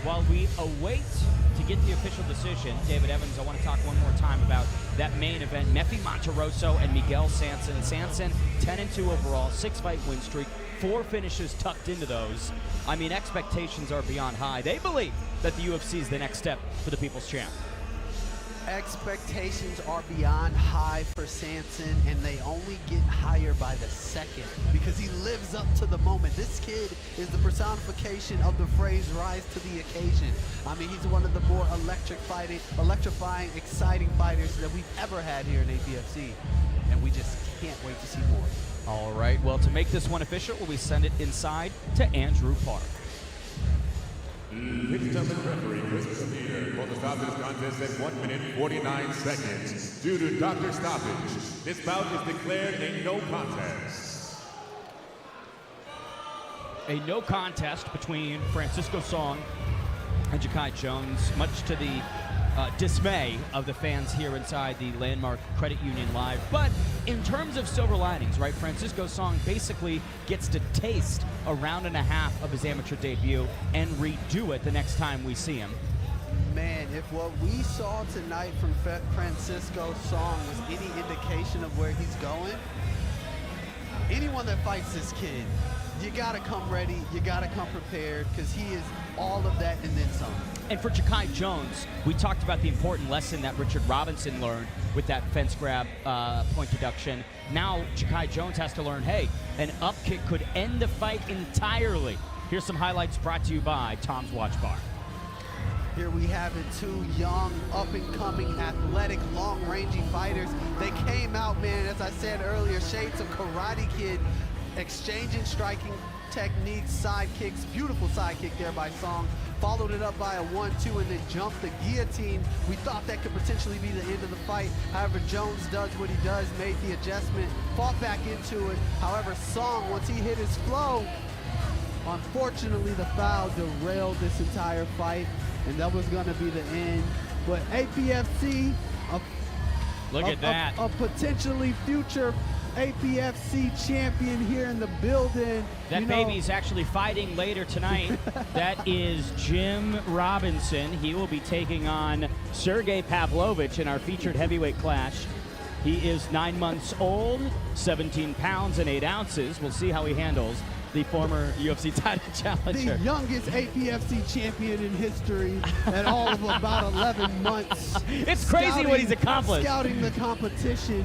While we await to get the official decision, David Evans, I want to talk one more time about that main event. Meffy Monteroso and Miguel Sanson. Sanson, 10-2 overall, 6-fight win streak, 4 finishes tucked into those. I mean, expectations are beyond high. They believe that the UFC is the next step for the People's Champ. Expectations are beyond high for Sanson, and they only get higher by the second because he lives up to the moment. This kid is the personification of the phrase rise to the occasion. I mean, he's one of the more electrifying, exciting fighters that we've ever had here in APFC, and we just can't wait to see more. All right, well, to make this one official, we send it inside to Andrew Park. Ladies and gentlemen, referee Chris Claviter called the stop to this contest at 1 minute 49 seconds. Due to doctor stoppage, this bout is declared a no contest. A no contest between Francisco Song and Ja'Kai Jones, much to the dismay of the fans here inside the Landmark Credit Union Live. But in terms of silver linings, right, Francisco Song basically gets to taste a round and a half of his amateur debut and redo it the next time we see him. Man, if what we saw tonight from Francisco Song was any indication of where he's going, anyone that fights this kid, you gotta come ready, you gotta come prepared, because he is all of that and then some. And for Ja'Kai Jones, we talked about the important lesson that Richard Robinson learned with that fence grab point deduction. Now Ja'Kai Jones has to learn, hey, an up kick could end the fight entirely. Here's some highlights brought to you by Tom's Watch Bar. Here we have it, 2 young, up-and-coming, athletic, long-ranging fighters. They came out, man, as I said earlier, shades of Karate Kid, exchanging striking techniques, side kicks, beautiful side kick there by Song. Followed it up by a 1-2 and then jumped the guillotine. We thought that could potentially be the end of the fight. However, Jones does what he does, made the adjustment, fought back into it. However, Song, once he hit his flow, unfortunately the foul derailed this entire fight, and that was going to be the end. But APFC, Look at that. A potentially future APFC champion here in the building. That baby's actually fighting later tonight. That is Jim Robinson. He will be taking on Sergey Pavlovich in our featured heavyweight clash. He is 9 months old, 17 pounds and 8 ounces. We'll see how he handles the former UFC title challenger. The youngest APFC champion in history at all of about 11 months. It's crazy what he's accomplished. Scouting the competition.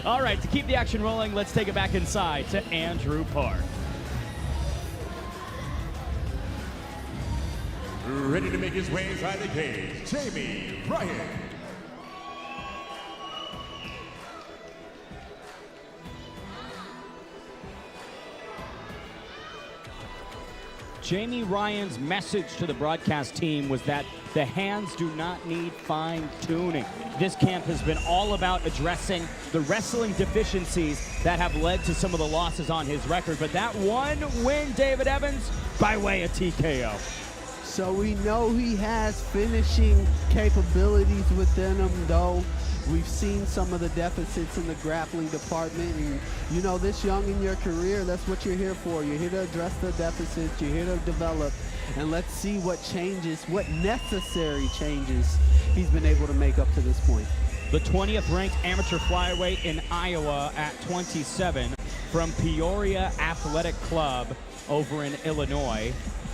All right, to keep the action rolling, let's take it back inside to Andrew Park. Ready to make his way inside the cage, Jamie Ryan. Jamie Ryan's message to the broadcast team was that the hands do not need fine-tuning. This camp has been all about addressing the wrestling deficiencies that have led to some of the losses on his record. But that one win, David Evans, by way of TKO. So we know he has finishing capabilities within him, though. We've seen some of the deficits in the grappling department, and you know, this young in your career, that's what you're here for. You're here to address the deficits, you're here to develop, and let's see what changes, what necessary changes he's been able to make up to this point. The 20th ranked amateur flyweight in Iowa at 27 from Peoria Athletic Club over in Illinois,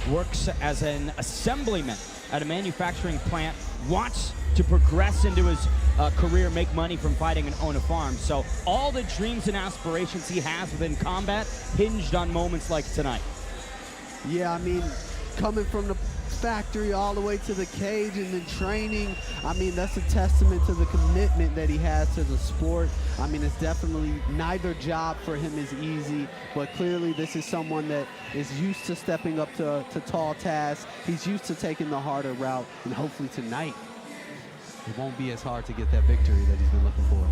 works as an assemblyman at a manufacturing plant, wants to progress into his career, make money from fighting and own a farm. So all the dreams and aspirations he has within combat hinged on moments like tonight. Yeah, I mean, coming from the factory all the way to the cage and then training, I mean, that's a testament to the commitment that he has to the sport. I mean, it's definitely, neither job for him is easy, but clearly this is someone that is used to stepping up to tall tasks. He's used to taking the harder route, and hopefully tonight it won't be as hard to get that victory that he's been looking for.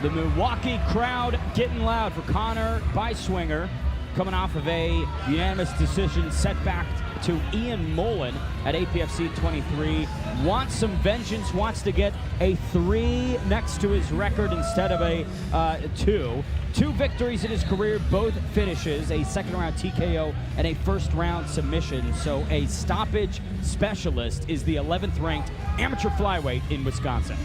The Milwaukee crowd getting loud for Connor Beiswinger, coming off of a unanimous decision setback to Ian Mullen at APFC 23. Wants some vengeance, wants to get a 3 next to his record instead of a 2. 2 victories in his career, both finishes, a second-round TKO and a first-round submission. So a stoppage specialist is the 11th ranked amateur flyweight in Wisconsin.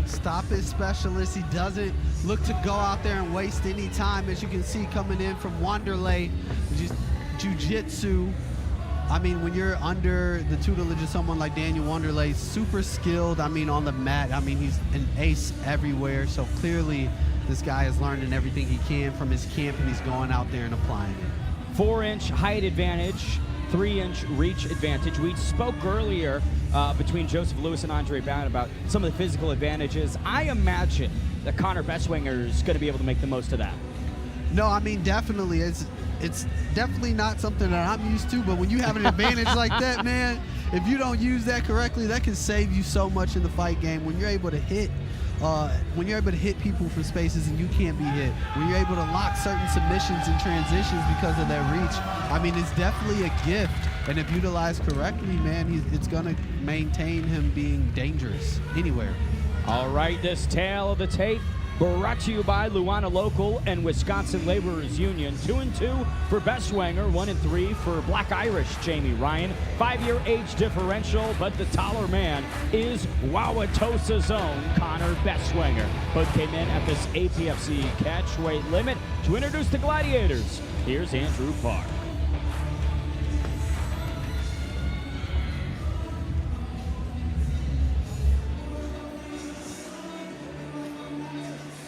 Stoppage specialist. He doesn't look to go out there and waste any time, as you can see coming in from Wanderlei Jiu-Jitsu. I mean, when you're under the tutelage of someone like Daniel Wanderlei, super skilled, I mean, on the mat. I mean, he's an ace everywhere. So clearly this guy has learned in everything he can from his camp, and he's going out there and applying it. 4-inch height advantage, 3-inch reach advantage. We spoke earlier between Joseph Lewis and Andre Bound about some of the physical advantages. I imagine that Connor Beiswinger is going to be able to make the most of that. No, I mean, definitely. It's definitely not something that I'm used to, but when you have an advantage like that, man, if you don't use that correctly, that can save you so much in the fight game. When you're able to hit people from spaces and you can't be hit, when you're able to lock certain submissions and transitions because of that reach, I mean, it's definitely a gift. And if utilized correctly, man, it's going to maintain him being dangerous anywhere. All right, this tale of the tape brought to you by Luana Local and Wisconsin Laborers Union. 2-2 for Beiswinger, 1-3 for Black Irish Jamie Ryan. 5-year age differential, but the taller man is Wauwatosa's own Connor Beiswinger. Both came in at this APFC catchweight limit. To introduce the Gladiators, here's Andrew Park.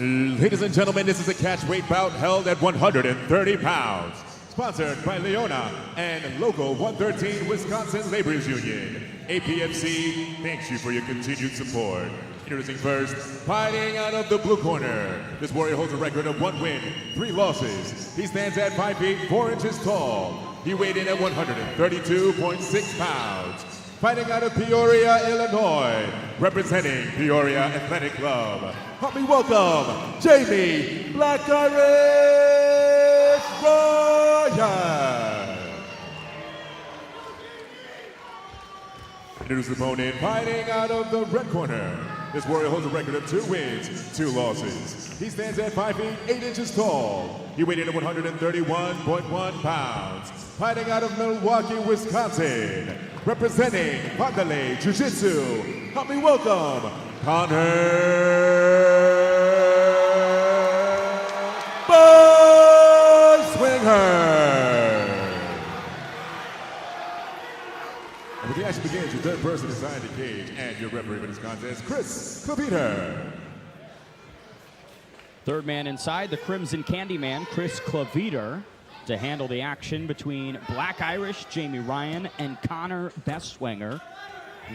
Ladies and gentlemen, this is a catchweight bout held at 130 pounds. Sponsored by Leona and Local 113 Wisconsin Laborers Union. APFC thanks you for your continued support. Introducing first, fighting out of the blue corner. This warrior holds a record of 1 win, 3 losses. He stands at 5 feet 4 inches tall. He weighed in at 132.6 pounds. Fighting out of Peoria, Illinois, representing Peoria Athletic Club. Help me welcome Jamie Black Irish Ryan. Introduce the opponent, fighting out of the red corner. This warrior holds a record of 2 wins, 2 losses. He stands at 5 feet 8 inches tall. He weighed in at 131.1 pounds. Fighting out of Milwaukee, Wisconsin, representing Wanderlei Jiu-Jitsu. Help me welcome Connor Beiswinger. And with the action begins, your third person inside the cage and your referee for this contest, Chris Claviter. Third man inside, the Crimson Candyman, Chris Claviter, to handle the action between Black Irish Jamie Ryan and Connor Beiswinger.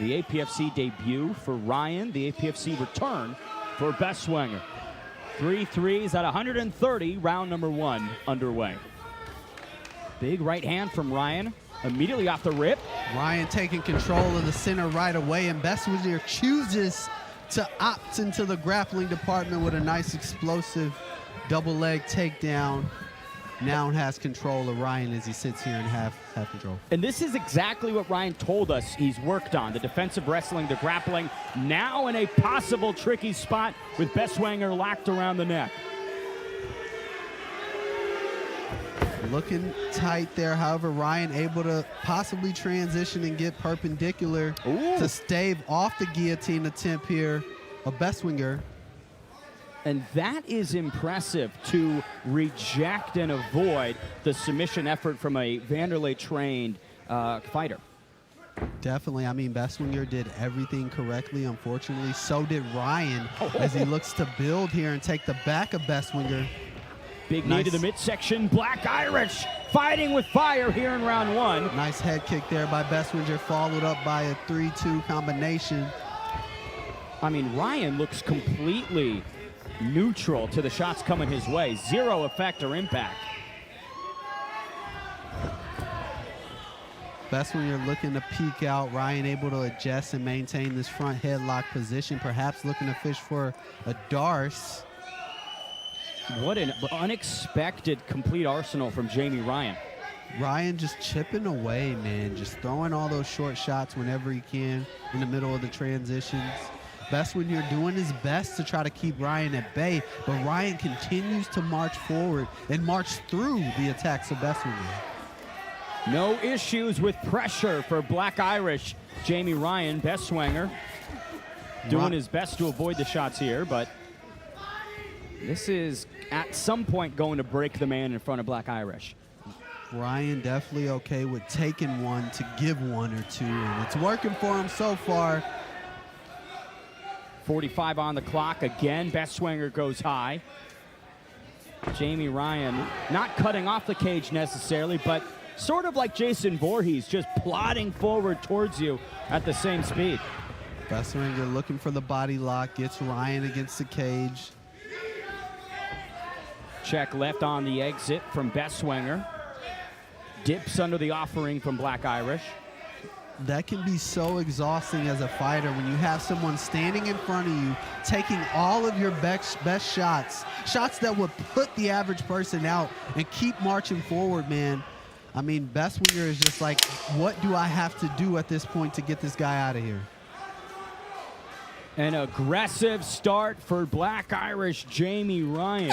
The APFC debut for Ryan, the APFC return for Bestwinger. 3 threes at 130, round number 1 underway. Big right hand from Ryan, immediately off the rip. Ryan taking control of the center right away, and Bestwinger chooses to opt into the grappling department with a nice explosive double leg takedown. Now has control of Ryan as he sits here in half control. And this is exactly what Ryan told us he's worked on, the defensive wrestling, the grappling, now in a possible tricky spot with Bestwinger locked around the neck. Looking tight there, however, Ryan able to possibly transition and get perpendicular to stave off the guillotine attempt here of Bestwinger. And that is impressive to reject and avoid the submission effort from a Vanderlei-trained fighter. Definitely. I mean, Bestwinger did everything correctly. Unfortunately, so did Ryan as he looks to build here and take the back of Bestwinger. Big knee to the midsection. Black Irish fighting with fire here in round 1. Nice head kick there by Bestwinger, followed up by a 3-2 combination. I mean, Ryan looks completely neutral to the shots coming his way. Zero effect or impact. Bestwinger looking to peek out. Ryan able to adjust and maintain this front headlock position, perhaps looking to fish for a Darce. What an unexpected complete arsenal from Jamie Ryan. Ryan just chipping away, man, just throwing all those short shots whenever he can in the middle of the transitions. Bestwinger doing his best to try to keep Ryan at bay, but Ryan continues to march forward and march through the attacks of Bestwinger. No issues with pressure for Black Irish Jamie Ryan. Bestwinger doing his best to avoid the shots here, but this is at some point going to break the man in front of Black Irish. Ryan definitely okay with taking one to give one or two, and it's working for him so far. 45 on the clock again. Bestwinger goes high. Jamie Ryan not cutting off the cage necessarily, but sort of like Jason Voorhees, just plodding forward towards you at the same speed. Bestwinger looking for the body lock, gets Ryan against the cage. Check left on the exit from Bestwinger. Dips under the offering from Black Irish. That can be so exhausting as a fighter when you have someone standing in front of you, taking all of your best shots, shots that would put the average person out, and keep marching forward, man. I mean, Bestwinger is just like, what do I have to do at this point to get this guy out of here? An aggressive start for Black Irish Jamie Ryan.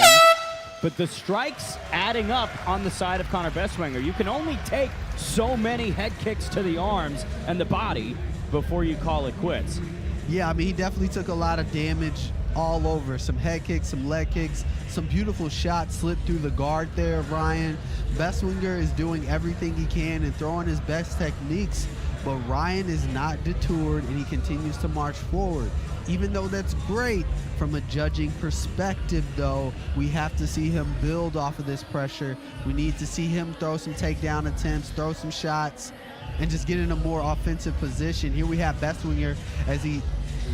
But the strikes adding up on the side of Connor Bestwinger. You can only take so many head kicks to the arms and the body before you call it quits. Yeah, I mean, he definitely took a lot of damage all over. Some head kicks, some leg kicks, some beautiful shots slipped through the guard there of Ryan. Bestwinger is doing everything he can and throwing his best techniques, but Ryan is not detoured and he continues to march forward. Even though that's great, from a judging perspective, though, we have to see him build off of this pressure. We need to see him throw some takedown attempts, throw some shots, and just get in a more offensive position. Here we have Bestwinger as he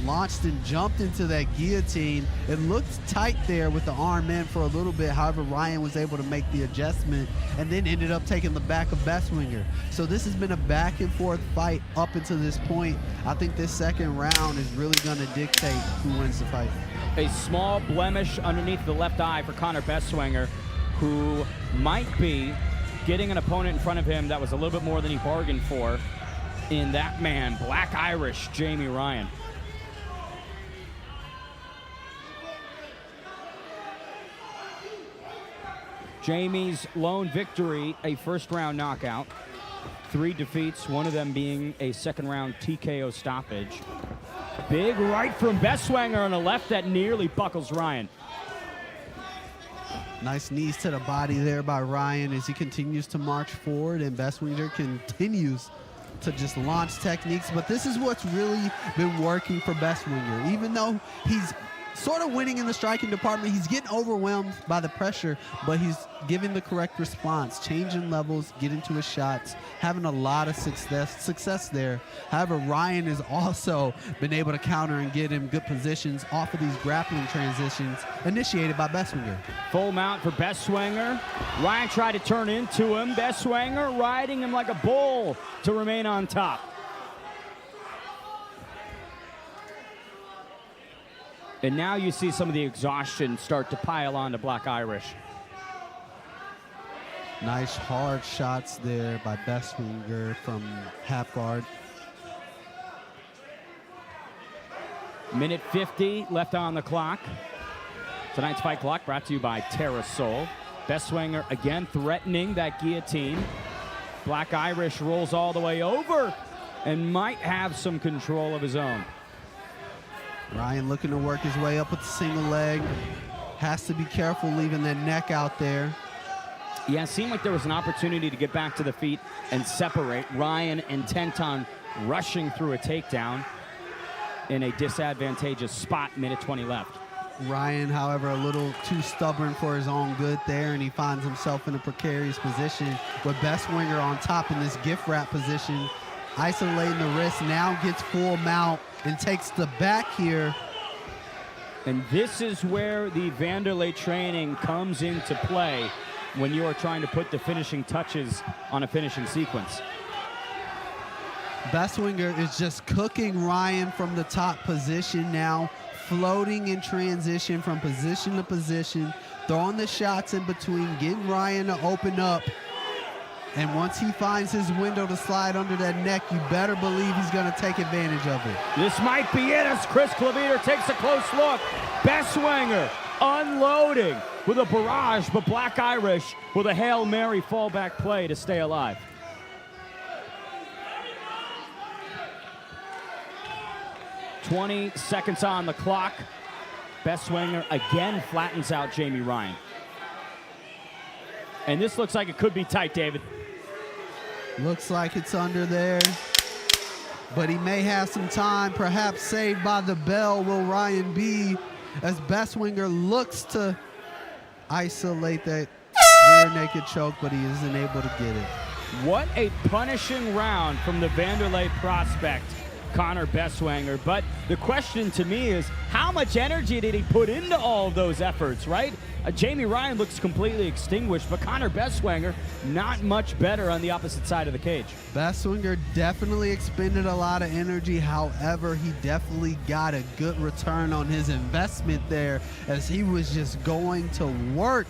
launched and jumped into that guillotine. It looked tight there with the arm in for a little bit. However, Ryan was able to make the adjustment and then ended up taking the back of Bestwinger. So this has been a back and forth fight up until this point. I think this second round is really going to dictate who wins the fight. A small blemish underneath the left eye for Connor Bestwinger, who might be getting an opponent in front of him that was a little bit more than he bargained for in that man, Black Irish Jamie Ryan. Jamie's lone victory, a first-round knockout. 3 defeats, one of them being a second-round TKO stoppage. Big right from Bestwinger on the left that nearly buckles Ryan. Nice knees to the body there by Ryan as he continues to march forward, and Bestwinger continues to just launch techniques. But this is what's really been working for Bestwinger. Even though he's sort of winning in the striking department. He's getting overwhelmed by the pressure, but he's giving the correct response, changing levels, getting to his shots, having a lot of success there. However, Ryan has also been able to counter and get him good positions off of these grappling transitions initiated by Bestwinger. Full mount for Bestwinger. Ryan tried to turn into him. Bestwinger riding him like a bull to remain on top. And now you see some of the exhaustion start to pile on to Black Irish. Nice hard shots there by Bestwinger from half guard. Minute 50 left on the clock. Tonight's fight clock brought to you by Terrasol. Bestwinger again threatening that guillotine. Black Irish rolls all the way over and might have some control of his own. Ryan looking to work his way up with the single leg. Has to be careful leaving that neck out there. Yeah, it seemed like there was an opportunity to get back to the feet and separate. Ryan intent on rushing through a takedown in a disadvantageous spot, minute 20 left. Ryan, however, a little too stubborn for his own good there, and he finds himself in a precarious position with Bestwinger on top in this gift wrap position, isolating the wrist, now gets full mount and takes the back here. And this is where the Vanderlei training comes into play when you are trying to put the finishing touches on a finishing sequence. Bestwinger is just cooking Ryan from the top position now, floating in transition from position to position, throwing the shots in between, getting Ryan to open up. And once he finds his window to slide under that neck, you better believe he's going to take advantage of it. This might be it as Chris Claviter takes a close look. Bestwinger unloading with a barrage, but Black Irish with a Hail Mary fallback play to stay alive. "20 seconds on the clock. Bestwinger again flattens out Jamie Ryan. And this looks like it could be tight, David. Looks like it's under there, but he may have some time. Perhaps saved by the bell will Ryan be, as Bestwinger looks to isolate that rear naked choke, but he isn't able to get it. What a punishing round from the Vanderlei prospect, Connor Bestwinger. But the question to me is, how much energy did he put into all of those efforts, right? Jamie Ryan looks completely extinguished, but Connor Bestwinger not much better on the opposite side of the cage. Bestwinger definitely expended a lot of energy. However, he definitely got a good return on his investment there, as he was just going to work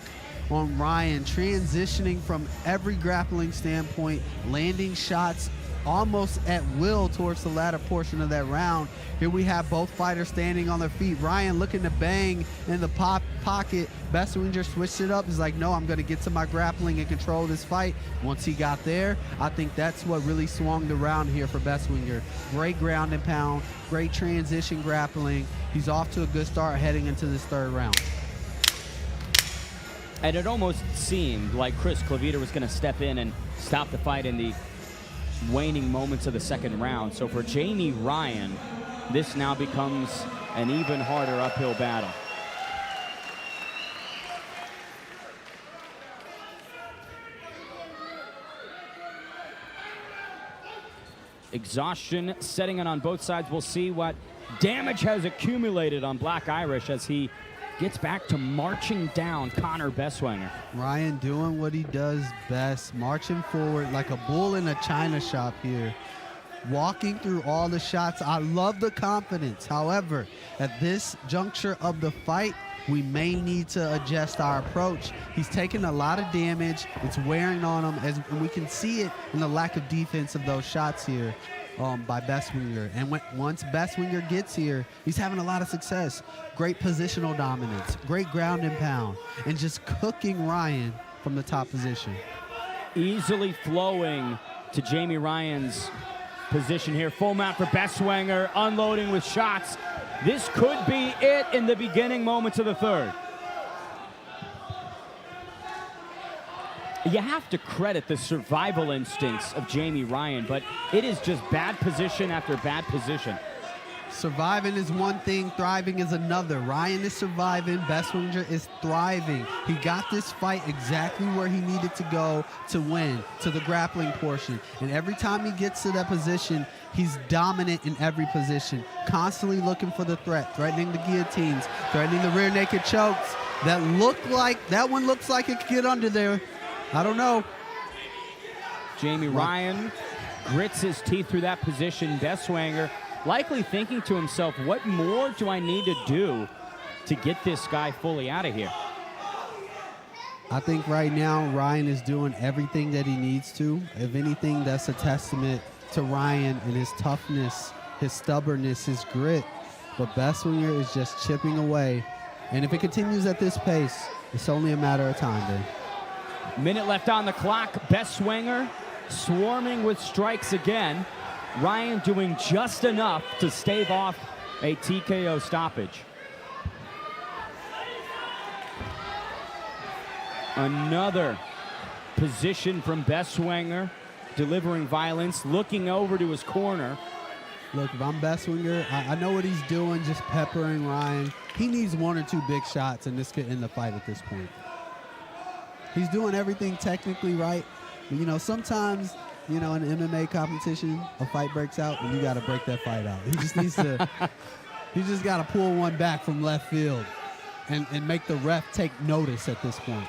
on Ryan, transitioning from every grappling standpoint, landing shots almost at will towards the latter portion of that round. Here we have both fighters standing on their feet. Ryan looking to bang in the pocket. Bestwinger switched it up. He's like, no, I'm going to get to my grappling and control this fight. Once he got there, I think that's what really swung the round here for Bestwinger. Great ground and pound, great transition grappling. He's off to a good start heading into this third round. And it almost seemed like Chris Claviter was going to step in and stop the fight in the waning moments of the second round. So for Jamie Ryan, this now becomes an even harder uphill battle. Exhaustion setting in on both sides. We'll see what damage has accumulated on Black Irish as he gets back to marching down Connor Bestwinger. Ryan doing what he does best, marching forward like a bull in a china shop here, walking through all the shots. I love the confidence. However, at this juncture of the fight, we may need to adjust our approach. He's taking a lot of damage. It's wearing on him, and we can see it in the lack of defense of those shots here by Bestwinger. And once Bestwinger gets here, he's having a lot of success. Great positional dominance, great ground and pound, and just cooking Ryan from the top position. Easily flowing to Jamie Ryan's position here. Full mount for Bestwinger, unloading with shots. This could be it in the beginning moments of the third. You have to credit the survival instincts of Jamie Ryan, but it is just bad position after bad position. Surviving is one thing, thriving is another. Ryan is surviving, Bestwinger is thriving. He got this fight exactly where he needed to go to win, to the grappling portion. And every time he gets to that position, he's dominant in every position, constantly looking for the threat, threatening the guillotines, threatening the rear naked chokes. That one looks like it could get under there. I don't know. Jamie Ryan grits his teeth through that position. Bestwinger likely thinking to himself, what more do I need to do to get this guy fully out of here? I think right now Ryan is doing everything that he needs to. If anything, that's a testament to Ryan and his toughness, his stubbornness, his grit. But Bestwinger is just chipping away. And if it continues at this pace, it's only a matter of time then. Minute left on the clock. Bestwinger swarming with strikes again. Ryan doing just enough to stave off a TKO stoppage. Another position from Bestwinger, delivering violence, looking over to his corner. Look, if I'm Bestwinger, I know what he's doing, just peppering Ryan. He needs 1 or 2 big shots, and this could end the fight at this point. He's doing everything technically right. But, you know, sometimes, you know, in an MMA competition, a fight breaks out, and you got to break that fight out. He just needs to, he just got to pull one back from left field and make the ref take notice at this point.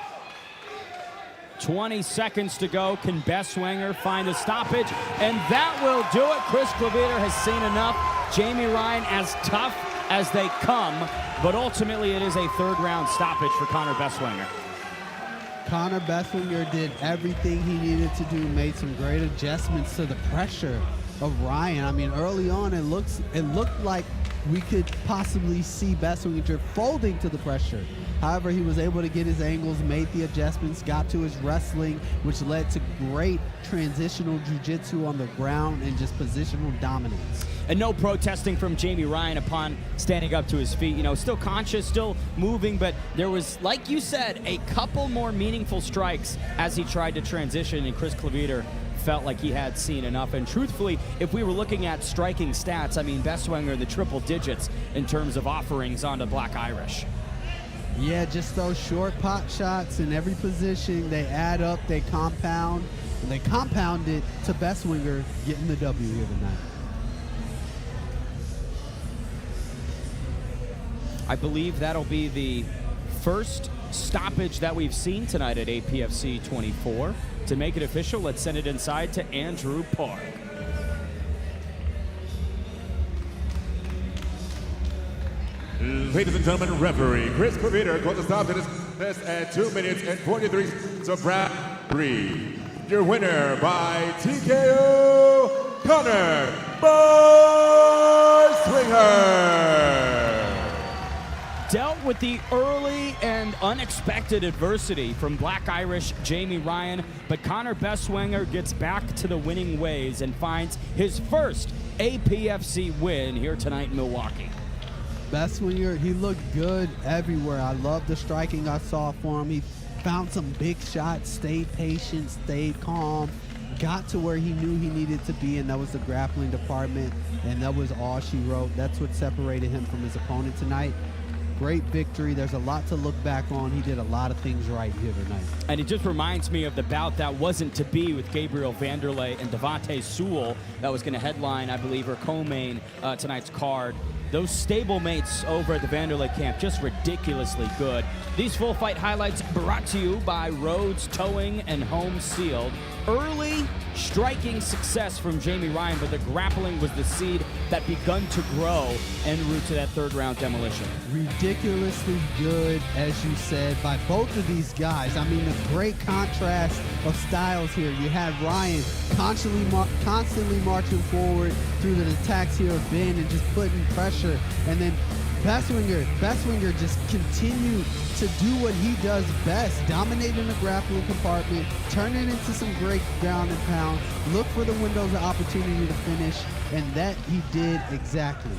20 seconds to go. Can Bestwinger find a stoppage? And that will do it. Chris Claviter has seen enough. Jamie Ryan as tough as they come, but ultimately it is a 3rd round stoppage for Connor Bestwinger. Connor Bestwinger did everything he needed to do, made some great adjustments to the pressure of Ryan. I mean, early on, it looked like we could possibly see Bestwinger folding to the pressure. However, he was able to get his angles, made the adjustments, got to his wrestling, which led to great transitional jiu-jitsu on the ground and just positional dominance. And no protesting from Jamie Ryan upon standing up to his feet. You know, still conscious, still moving, but there was, like you said, a couple more meaningful strikes as he tried to transition, and Chris Claviter felt like he had seen enough. And truthfully, if we were looking at striking stats, I mean, Bestwinger in the triple digits in terms of offerings onto Black Irish. Yeah, just those short pot shots in every position, they add up, they compound, and they compounded to Bestwinger getting the W here tonight. I believe that'll be the first stoppage that we've seen tonight at APFC 24. To make it official, let's send it inside to Andrew Park. Ladies and gentlemen, referee Chris Claviter calls a stop to this contest at 2 minutes and 43 seconds of round 3. Your winner by TKO, Connor Bestwinger. Dealt with the early and unexpected adversity from Black Irish Jamie Ryan, but Connor Bestwinger gets back to the winning ways and finds his first APFC win here tonight in Milwaukee. Bestwinger, he looked good everywhere. I love the striking I saw for him. He found some big shots, stayed patient, stayed calm, got to where he knew he needed to be, and that was the grappling department, and that was all she wrote. That's what separated him from his opponent tonight. Great victory. There's a lot to look back on. He did a lot of things right here tonight. And it just reminds me of the bout that wasn't to be with Gabriel Vanderlei and Devontae Sewell that was going to headline, I believe, or co-main tonight's card. Those stablemates over at the Vanderlei camp, just ridiculously good. These full fight highlights brought to you by Rhodes Towing and Home Sealed. Early striking success from Jamie Ryan, but the grappling was the seed that begun to grow en route to that 3rd round demolition. Ridiculously good, as you said, by both of these guys. I mean, the great contrast of styles here. You had Ryan constantly marching forward through the attacks here of Ben and just putting pressure, and then Bestwinger just continued to do what he does best, dominating the grappling compartment, turning into some great ground and pound, look for the windows of opportunity to finish, and that he did exactly.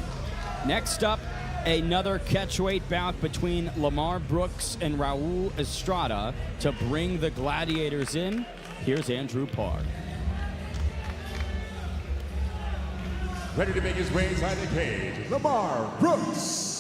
Next up, another catchweight bout between Lamar Brooks and Raul Estrada to bring the Gladiators in. Here's Andrew Park. Ready to make his way inside the cage, Lamar Brooks.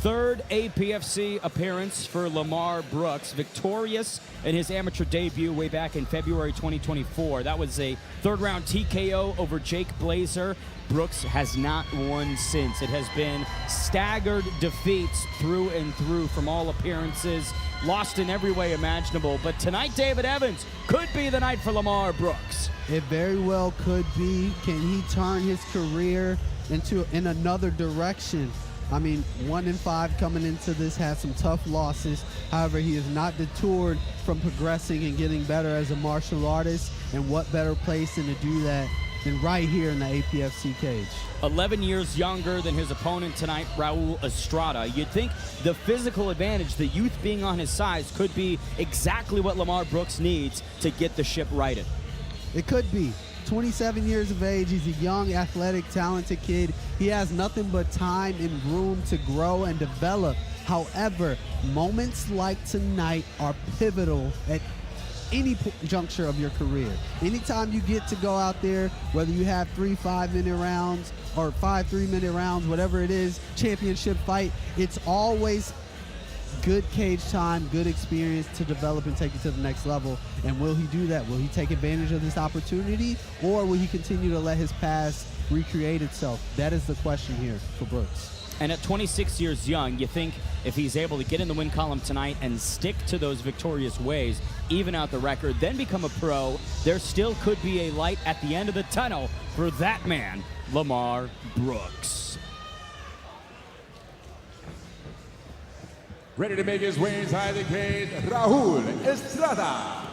Third APFC appearance for Lamar Brooks, victorious in his amateur debut way back in February 2024. That was a third-round TKO over Jake Blazer. Brooks has not won since. It has been staggered defeats through and through from all appearances, lost in every way imaginable. But tonight, David Evans, could be the night for Lamar Brooks. It very well could be. Can he turn his career in another direction? I mean, 1-5 coming into this, had some tough losses. However, he is not detoured from progressing and getting better as a martial artist. And what better place than to do that than right here in the APFC cage. 11 years younger than his opponent tonight, Raul Estrada. You'd think the physical advantage, the youth being on his side, could be exactly what Lamar Brooks needs to get the ship righted. It could be. 27 years of age, he's a young, athletic, talented kid. He has nothing but time and room to grow and develop. However, moments like tonight are pivotal at any juncture of your career. Anytime you get to go out there, whether you have 3 5-minute rounds or 5 3-minute rounds, whatever it is, championship fight, it's always good cage time, good experience to develop and take it to the next level. And will he do that? Will he take advantage of this opportunity, or will he continue to let his past recreate itself? That is the question here for Brooks. And at 26 years young, you think if he's able to get in the win column tonight and stick to those victorious ways, even out the record, then become a pro, there still could be a light at the end of the tunnel for that man, Lamar Brooks. Ready to make his way inside the cage, Raul Estrada.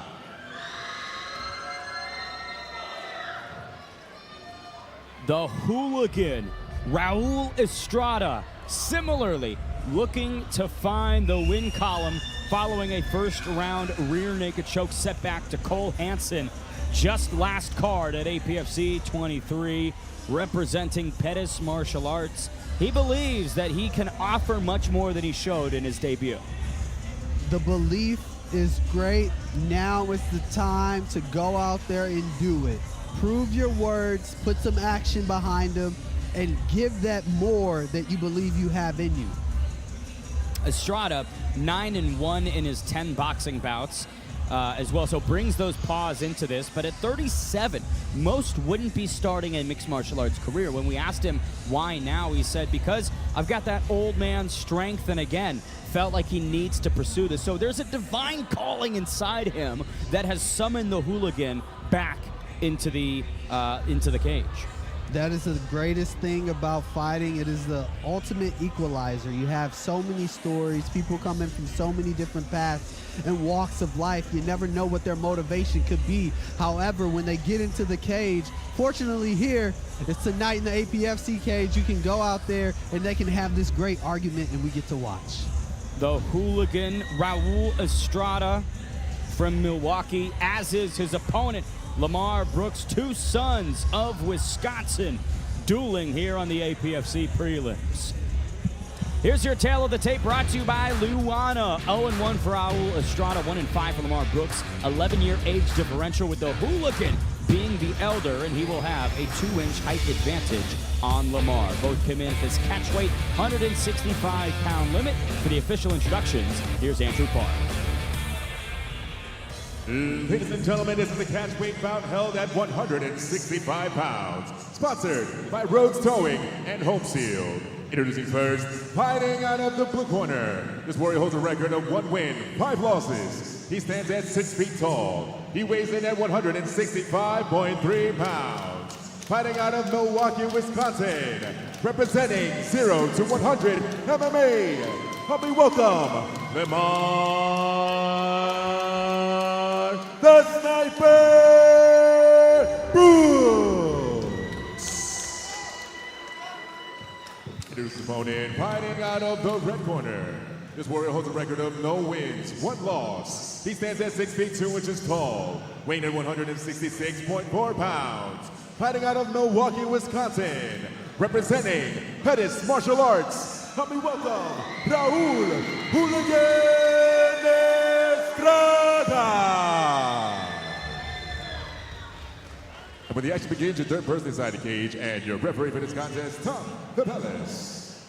The hooligan, Raul Estrada, similarly looking to find the win column following a first-round rear naked choke setback to Cole Hansen just last card at APFC 23, representing Pettis Martial Arts. He believes that he can offer much more than he showed in his debut. The belief is great. Now is the time to go out there and do it. Prove your words, put some action behind them, and give that more that you believe you have in you. Estrada, 9-1 in his 10 boxing bouts. As well, so brings those paws into this. But at 37, most wouldn't be starting a mixed martial arts career. When we asked him why now, he said, because I've got that old man strength, and again, felt like he needs to pursue this. So there's a divine calling inside him that has summoned the hooligan back into the cage. That is the greatest thing about fighting. It is the ultimate equalizer. You have so many stories, people coming from so many different paths and walks of life. You never know what their motivation could be. However, when they get into the cage, fortunately here, it's tonight in the APFC cage, you can go out there and they can have this great argument and we get to watch. The hooligan, Raul Estrada from Milwaukee, as is his opponent, Lamar Brooks, two sons of Wisconsin, dueling here on the APFC Prelims. Here's your tale of the tape brought to you by Luana. 0-1 for Raul Estrada, 1-5 for Lamar Brooks. 11-year age differential, with the hooligan being the elder, and he will have a 2-inch height advantage on Lamar. Both come in at this catch weight, 165-pound limit. For the official introductions, here's Andrew Park. Ladies and gentlemen, this is the catch weight bout held at 165 pounds. Sponsored by Rhodes Towing and Home Seal. Introducing first, fighting out of the blue corner. This warrior holds a record of 1 win, 5 losses. He stands at 6 feet tall. He weighs in at 165.3 pounds. Fighting out of Milwaukee, Wisconsin. Representing 0 to 100 MMA. Help me welcome Lamar the Sniper Brooks. Introduced opponent, fighting out of the red corner. This warrior holds a record of no wins, 1 loss. He stands at 6 feet 2 inches tall, weighing in 166.4 pounds. Fighting out of Milwaukee, Wisconsin, representing Pettis Martial Arts, help me welcome Raul Hooligan Estrada. And when the action begins, your third person inside the cage and your referee for this contest, Tom DeBellis.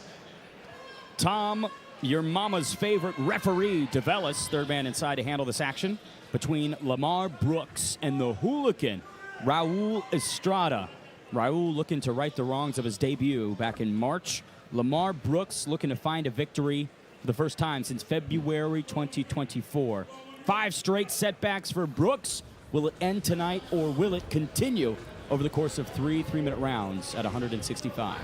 Tom, your mama's favorite referee, DeVellis, third man inside to handle this action between Lamar Brooks and the hooligan, Raul Estrada. Raul looking to right the wrongs of his debut back in March. Lamar Brooks looking to find a victory for the first time since February 2024. 5 straight setbacks for Brooks. Will it end tonight or will it continue over the course of 3 3-minute rounds at 165?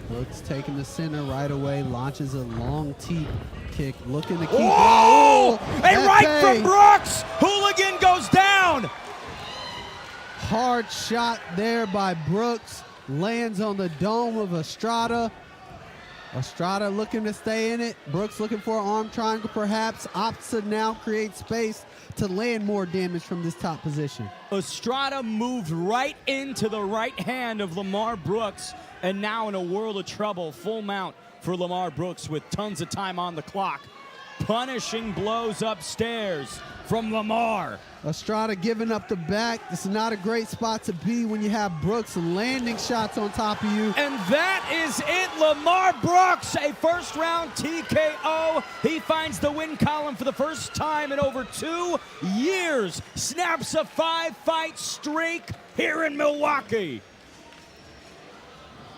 Brooks taking the center right away, launches a long T kick, looking to keep. Oh! A right Pepe. from Brooks! Hooligan goes down! Hard shot there by Brooks, lands on the dome of Estrada. Estrada looking to stay in it. Brooks looking for an arm triangle perhaps. Opts to now create space to land more damage from this top position. Estrada moved right into the right hand of Lamar Brooks, and now in a world of trouble. Full mount for Lamar Brooks with tons of time on the clock. Punishing blows upstairs from Lamar. Estrada giving up the back. This is not a great spot to be when you have Brooks landing shots on top of you. And that is it. Lamar Brooks, a first-round TKO. He finds the win column for the first time in over 2 years. Snaps a 5-fight streak here in Milwaukee.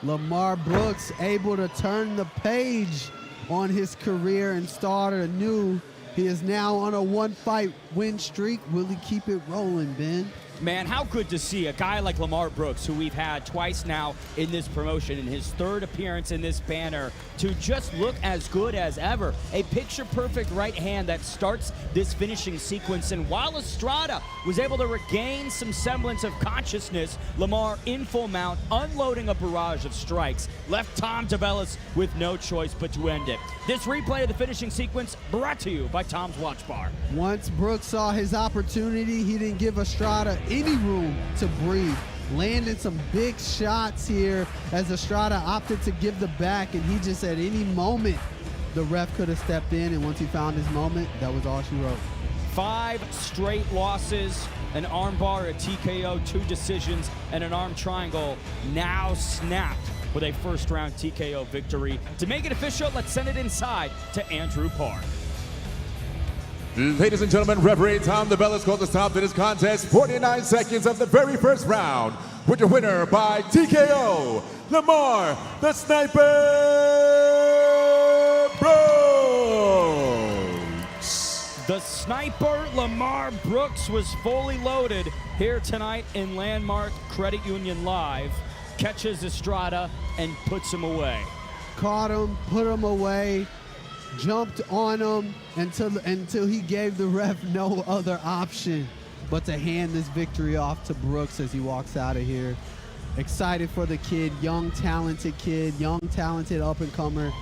Lamar Brooks able to turn the page on his career and start anew. He is now on a 1-fight win streak. Will he keep it rolling, Ben? Man, how good to see a guy like Lamar Brooks, who we've had twice now in this promotion, in his 3rd appearance in this banner, to just look as good as ever. A picture-perfect right hand that starts this finishing sequence. And while Estrada was able to regain some semblance of consciousness, Lamar in full mount, unloading a barrage of strikes, left Tom DeBellis with no choice but to end it. This replay of the finishing sequence brought to you by Tom's Watch Bar. Once Brooks saw his opportunity, he didn't give Estrada any room to breathe. Landed some big shots here as Estrada opted to give the back, and he just at any moment the ref could have stepped in, and once he found his moment, that was all she wrote. 5 straight losses, an armbar, a TKO, 2 decisions, and an arm triangle now snapped with a first-round TKO victory. To make it official, let's send it inside to Andrew Park. Ladies and gentlemen, referee Tom DeBellis called the stop to this contest. 49 seconds of the very first round. With your winner by TKO, Lamar the Sniper Brooks. The Sniper Lamar Brooks was fully loaded here tonight in Landmark Credit Union Live. Catches Estrada and puts him away. Caught him, put him away, jumped on him until he gave the ref no other option but to hand this victory off to Brooks as he walks out of here. Excited for the kid, young, talented up-and-comer.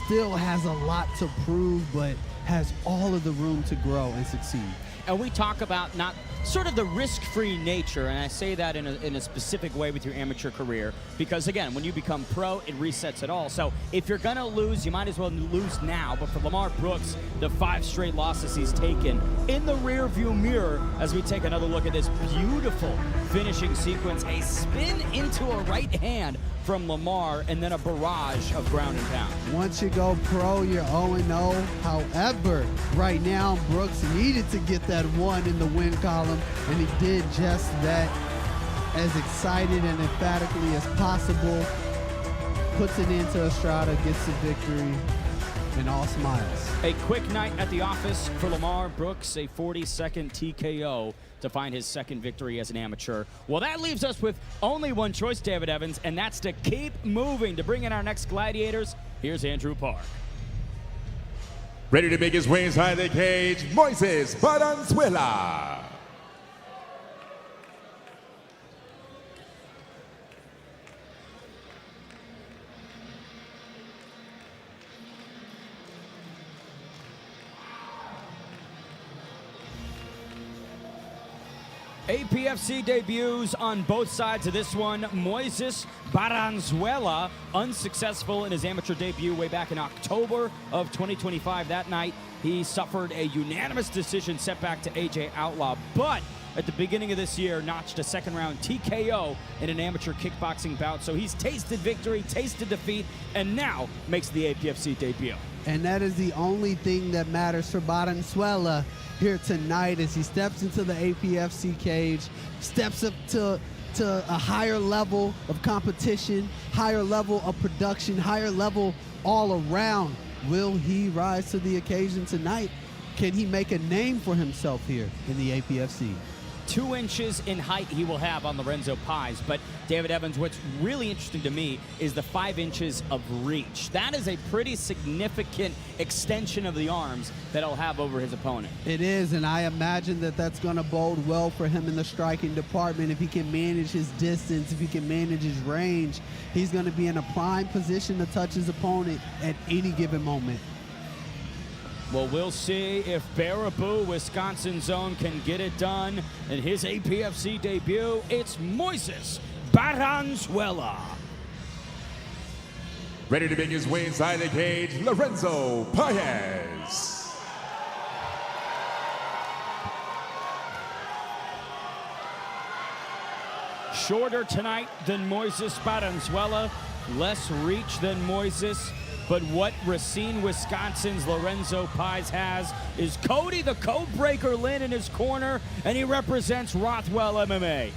Still has a lot to prove, but has all of the room to grow and succeed. And we talk about not sort of the risk-free nature, and I say that in a specific way with your amateur career, because again, when you become pro, it resets it all. So if you're gonna lose, you might as well lose now. But for Lamar Brooks, the 5 straight losses he's taken in the rear-view mirror as we take another look at this beautiful finishing sequence, a spin into a right hand from Lamar, and then a barrage of ground and pound. Once you go pro, you're 0-0. However, right now, Brooks needed to get that 1 in the win column, and he did just that. As excited and emphatically as possible, puts it into Estrada, gets the victory, and all smiles. A quick night at the office for Lamar Brooks, a 40-second TKO to find his 2nd victory as an amateur. Well, that leaves us with only one choice, David Evans, and that's to keep moving. To bring in our next gladiators, here's Andrew Park. Ready to make his way inside the cage, Moises Valenzuela. APFC debuts on both sides of this one. Moises Baranzuela, unsuccessful in his amateur debut way back in October of 2025. That night, he suffered a unanimous decision setback to AJ Outlaw, but at the beginning of this year, notched a second-round TKO in an amateur kickboxing bout. So he's tasted victory, tasted defeat, and now makes the APFC debut. And that is the only thing that matters for Baranzuela here tonight as he steps into the APFC cage, steps up to a higher level of competition, higher level of production, higher level all around. Will he rise to the occasion tonight? Can he make a name for himself here in the APFC? 2 inches in height he will have on Lorenzo Pais, but David Evans, what's really interesting to me is the 5 inches of reach. That is a pretty significant extension of the arms that he'll have over his opponent. It is, and I imagine that that's going to bode well for him in the striking department. If he can manage his distance, if he can manage his range, he's going to be in a prime position to touch his opponent at any given moment. Well, we'll see if Baraboo, Wisconsin's own, can get it done in his APFC debut. It's Moises Baranzuela. Ready to make his way inside the cage, Lorenzo Pais. Shorter tonight than Moises Baranzuela, less reach than Moises. But what Racine, Wisconsin's Lorenzo Pais has is Cody the Codebreaker Lynn in his corner, and he represents Rothwell MMA.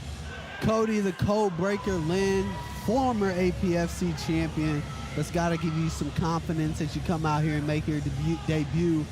Cody the Codebreaker Lynn, former APFC champion. That's got to give you some confidence as you come out here and make your debut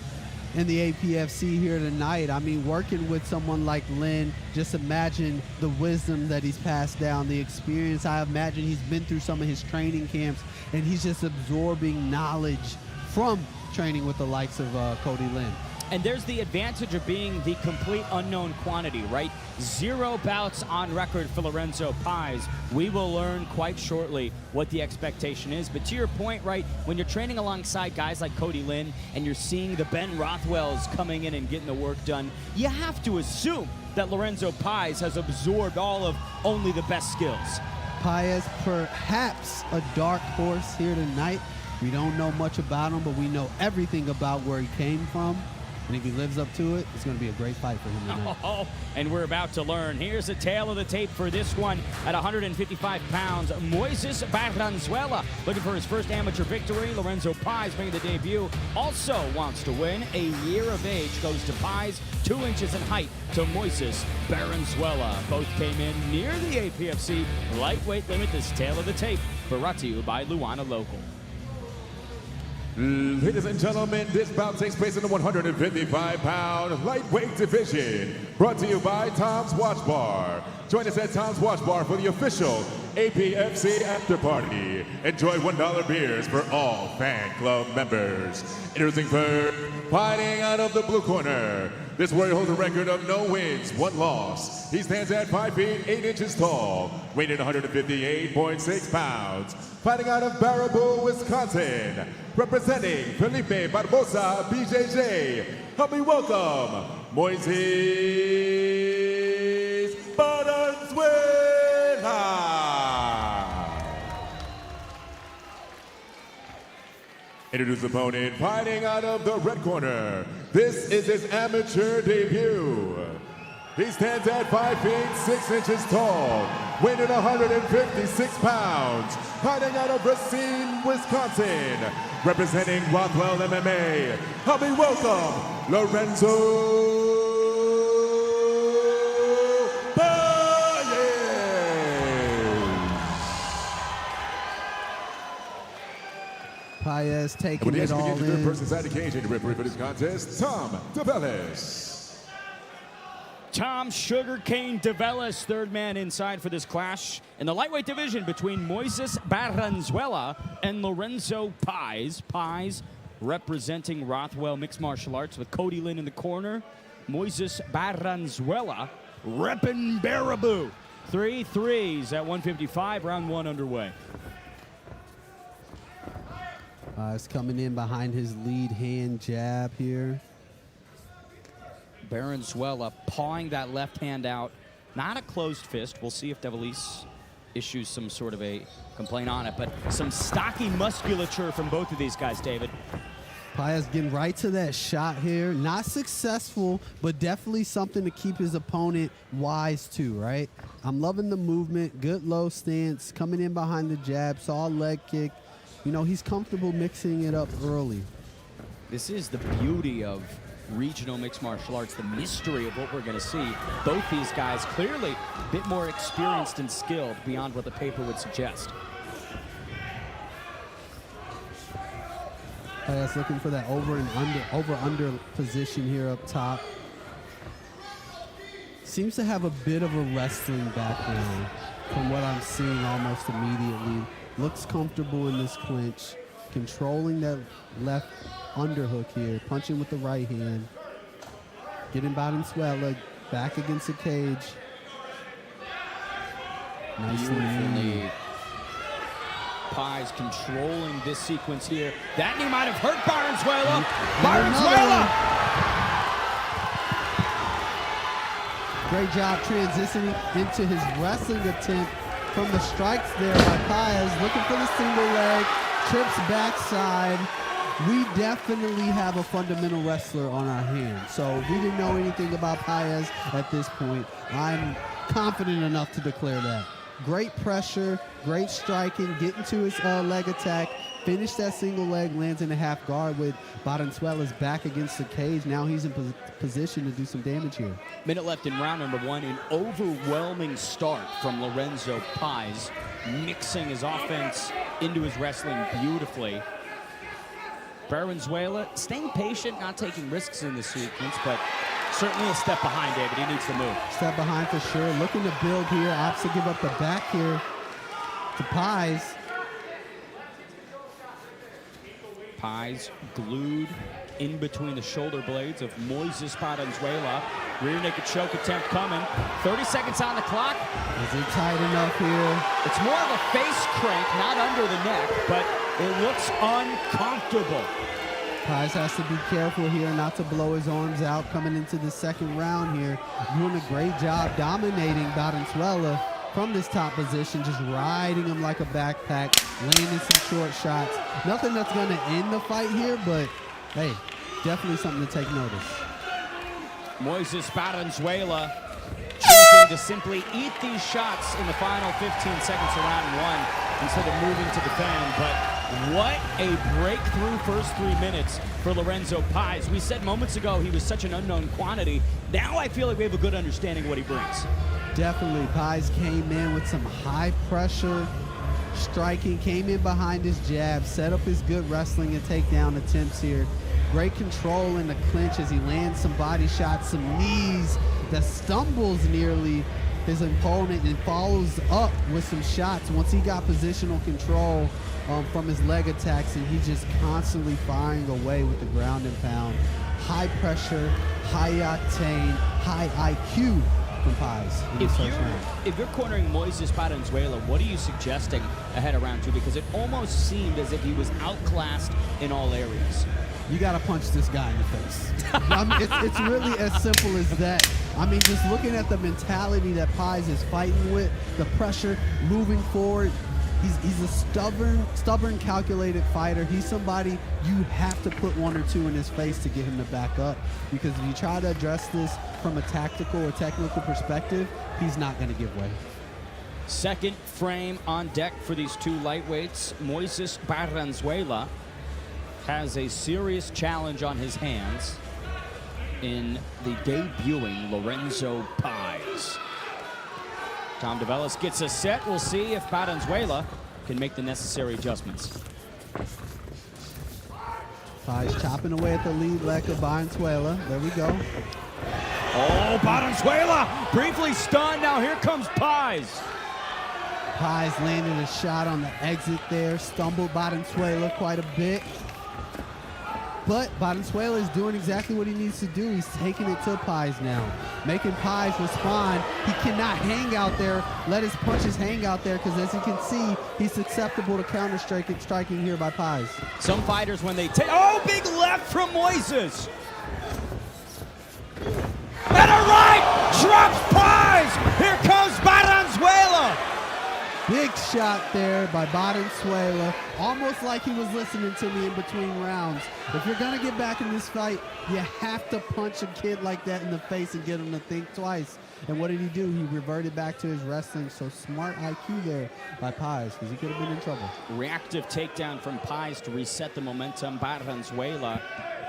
in the APFC here tonight. I mean, working with someone like Lynn, just imagine the wisdom that he's passed down, the experience. I imagine he's been through some of his training camps, and he's just absorbing knowledge from training with the likes of Cody Lynn. And there's the advantage of being the complete unknown quantity, right? 0 bouts on record for Lorenzo Pais. We will learn quite shortly what the expectation is. But to your point, right, when you're training alongside guys like Cody Lynn and you're seeing the Ben Rothwells coming in and getting the work done, you have to assume that Lorenzo Pais has absorbed all of only the best skills. Pais, perhaps a dark horse here tonight. We don't know much about him, but we know everything about where he came from. And if he lives up to it, it's going to be a great fight for him tonight. Oh, and we're about to learn. Here's a tail of the tape for this one at 155 pounds. Moises Baranzuela looking for his first amateur victory. Lorenzo Pais making the debut. Also wants to win. A year of age goes to Pais. 2 inches in height to Moises Baranzuela. Both came in near the APFC lightweight limit. This tail of the tape brought to you by Luana Local. Ladies and gentlemen, this bout takes place in the 155-pound lightweight division. Brought to you by Tom's Watch Bar. Join us at Tom's Watch Bar for the official APFC after party. Enjoy $1 beers for all fan club members. Introducing first, fighting out of the blue corner. This warrior holds a record of no wins, 1 loss. He stands at 5 feet 8 inches tall, weighing in 158.6 pounds. Fighting out of Baraboo, Wisconsin, representing Felipe Barbosa, BJJ. Help me welcome Moises Baranzuela. Introduce opponent, fighting out of the red corner. This is his amateur debut. He stands at 5 feet 6 inches tall, weighing in 156 pounds. Fighting out of Racine, Wisconsin, representing Rothwell MMA. Help me welcome Lorenzo Pais taking it all the third in. person inside the cage and referee for this contest, Tom DeVellis. Tom Sugarcane DeVellis, third man inside for this clash in the lightweight division between Moises Baranzuela and Lorenzo Pais. Pais representing Rothwell Mixed Martial Arts with Cody Lynn in the corner. Moises Baranzuela reppin' Baraboo. 3 threes at 155, round 1 underway. It's coming in behind his lead hand jab here. Baranzuela pawing that left hand out. Not a closed fist. We'll see if DeVellis issues some sort of a complaint on it, but some stocky musculature from both of these guys, David. Paez getting right to that shot here. Not successful, but definitely something to keep his opponent wise to, right? I'm loving the movement, good low stance, coming in behind the jab, saw a leg kick. You know, he's comfortable mixing it up early. This is the beauty of regional mixed martial arts, the mystery of what we're going to see. Both these guys clearly a bit more experienced and skilled beyond what the paper would suggest. Paez looking for that over-under position here up top. Seems to have a bit of a wrestling background from what I'm seeing almost immediately. Looks comfortable in this clinch, controlling that left underhook here, punching with the right hand, getting Valenzuela back against the cage. Nicely made. Paez controlling this sequence here. That knee might have hurt Valenzuela. Valenzuela! Great job transitioning into his wrestling attempt from the strikes there by Paez. Looking for the single leg, trips backside. We definitely have a fundamental wrestler on our hands. So if we didn't know anything about Paez at this point, I'm confident enough to declare that. Great pressure, great striking, getting to his leg attack, finish that single leg, lands in a half guard with Valenzuela's back against the cage. Now he's in position to do some damage here. Minute left in round number one. An overwhelming start from Lorenzo Paez, mixing his offense into his wrestling beautifully. Valenzuela staying patient, not taking risks in the sequence, but certainly a step behind, David. He needs to move. Step behind for sure. Looking to build here. Apfc give up the back here to Paez. Paez glued in between the shoulder blades of Moises Valenzuela. Rear naked choke attempt coming. 30 seconds on the clock. Is it tight enough here? It's more of a face crank, not under the neck, but it looks uncomfortable. Paez has to be careful here not to blow his arms out coming into the second round here. Doing a great job dominating Valenzuela from this top position, just riding him like a backpack, landing some short shots. Nothing that's going to end the fight here, but hey, definitely something to take notice. Moises Valenzuela choosing to simply eat these shots in the final 15 seconds of round one instead of moving to defend, but what a breakthrough first 3 minutes for Lorenzo Paez. We said moments ago he was such an unknown quantity. Now I feel like we have a good understanding of what he brings. Definitely, Paez came in with some high pressure striking, came in behind his jab, set up his good wrestling and takedown attempts here. Great control in the clinch as he lands some body shots, some knees that stumbles nearly his opponent and follows up with some shots once he got positional control from his leg attacks, and he's just constantly firing away with the ground and pound. High pressure, high octane, high IQ from Paez in the first round. If you're cornering Moises Valenzuela, what are you suggesting ahead of round two? Because it almost seemed as if he was outclassed in all areas. You got to punch this guy in the face. I mean, it's really as simple as that. I mean, just looking at the mentality that Paez is fighting with, the pressure, moving forward. He's a stubborn, calculated fighter. He's somebody you have to put one or two in his face to get him to back up. Because if you try to address this from a tactical or technical perspective, he's not going to give way. Second frame on deck for these two lightweights. Moises Valenzuela has a serious challenge on his hands in the debuting Lorenzo Paez. Tom DeVellis gets a set. We'll see if Valenzuela can make the necessary adjustments. Paez chopping away at the lead leg of Valenzuela. There we go. Oh, Valenzuela briefly stunned. Now here comes Paez. Paez landed a shot on the exit there. Stumbled Valenzuela quite a bit. But Valenzuela is doing exactly what he needs to do. He's taking it to Paez now, making Paez respond. He cannot hang out there, let his punches hang out there, because as you can see, he's susceptible to counter striking here by Paez. Some fighters, when they take, oh, big left from Moises. And a right, drops Paez. Here comes Valenzuela. Big shot there by Valenzuela, almost like he was listening to me in between rounds. If you're going to get back in this fight, you have to punch a kid like that in the face and get him to think twice. And what did he do? He reverted back to his wrestling. So smart IQ there by Pais, because he could have been in trouble. Reactive takedown from Pais to reset the momentum. Valenzuela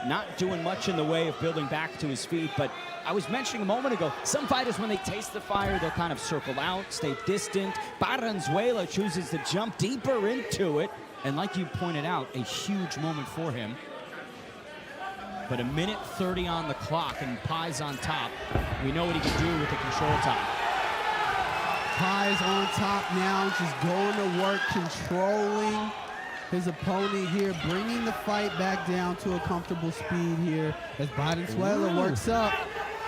not doing much in the way of building back to his feet, but I was mentioning a moment ago, some fighters, when they taste the fire, they'll kind of circle out, stay distant. Valenzuela chooses to jump deeper into it, and like you pointed out, a huge moment for him. But a minute 30 on the clock, and Pais on top. We know what he can do with the control time. Pais on top now, just going to work, controlling his opponent here, bringing the fight back down to a comfortable speed here as Valenzuela works up.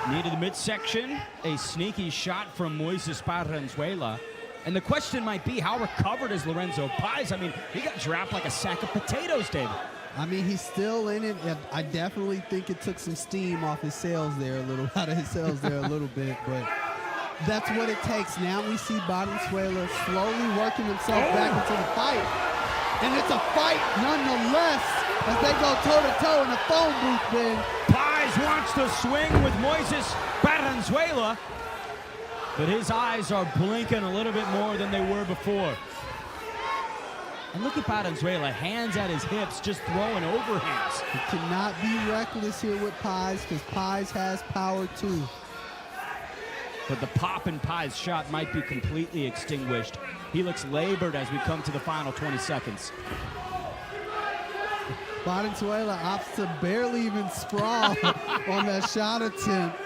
Knee to the midsection, a sneaky shot from Moises Valenzuela. And the question might be, how recovered is Lorenzo Pais? I mean, he got dropped like a sack of potatoes, David. I mean, he's still in it. I definitely think it took some steam off his sails there out of his sails there a little bit, but that's what it takes. Now we see Valenzuela slowly working himself back into the fight. And it's a fight nonetheless as they go toe-to-toe in the phone booth, Ben. Pais wants to swing with Moises Valenzuela, but his eyes are blinking a little bit more than they were before. And look at Valenzuela, hands at his hips, just throwing overhands. You cannot be reckless here with Pais, because Pais has power too. But the pop in Pais' shot might be completely extinguished. He looks labored as we come to the final 20 seconds. Valenzuela opts to barely even sprawl on that shot attempt.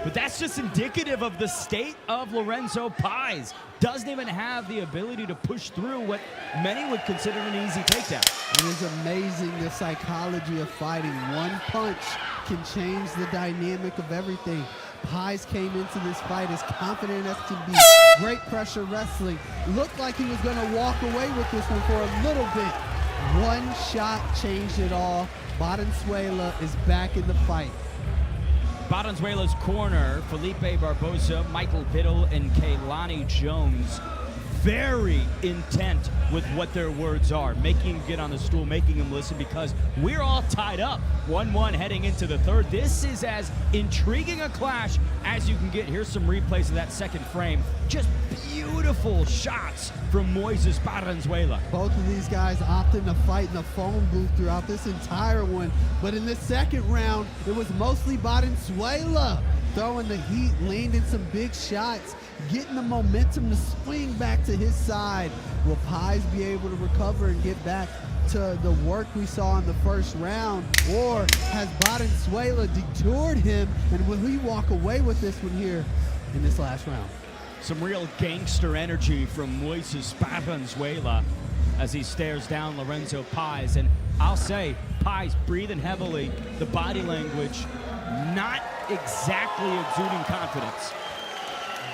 But that's just indicative of the state of Lorenzo Pais. Doesn't even have the ability to push through what many would consider an easy takedown. It is amazing the psychology of fighting. One punch can change the dynamic of everything. Pais came into this fight as confident as can be. Great pressure wrestling. Looked like he was going to walk away with this one for a little bit. One shot changed it all. Valenzuela is back in the fight. Valenzuela's corner, Felipe Barboza, Michael Biddle, and Kaylani Jones, very intent with what their words are, making him get on the stool, making him listen, because we're all tied up 1-1 heading into the third. This is as intriguing a clash as you can get. Here's some replays of that second frame. Just beautiful shots from Moises Valenzuela. Both of these guys opting to fight in the phone booth throughout this entire one, but in this second round, it was mostly Valenzuela throwing the heat, landing some big shots, getting the momentum to swing back to his side. Will Pais be able to recover and get back to the work we saw in the first round, or has Valenzuela detoured him, and will he walk away with this one here in this last round? Some real gangster energy from Moises Valenzuela as he stares down Lorenzo Pais. And I'll say, Pais breathing heavily, the body language not exactly exuding confidence.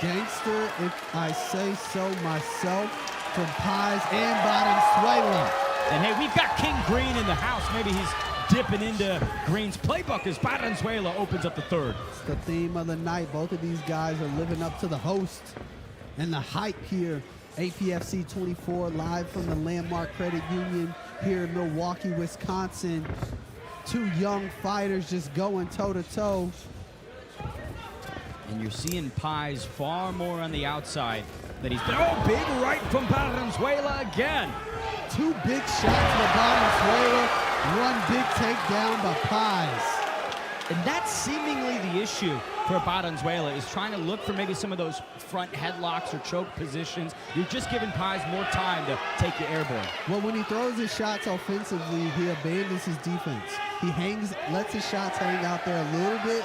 Gangster, if I say so myself, from Pais and Valenzuela. And hey, we've got King Green in the house. Maybe he's dipping into Green's playbook as Valenzuela opens up the third. It's the theme of the night. Both of these guys are living up to the host and the hype here. APFC 24 live from the Landmark Credit Union here in Milwaukee, Wisconsin. Two young fighters just going toe-to-toe. And you're seeing Pais far more on the outside than he's been. Oh, big right from Valenzuela again. Two big shots by Valenzuela, one big takedown by Pais. And that's seemingly the issue for Valenzuela, is trying to look for maybe some of those front headlocks or choke positions. You're just giving Pais more time to take you airborne. Well, when he throws his shots offensively, he abandons his defense. He lets his shots hang out there a little bit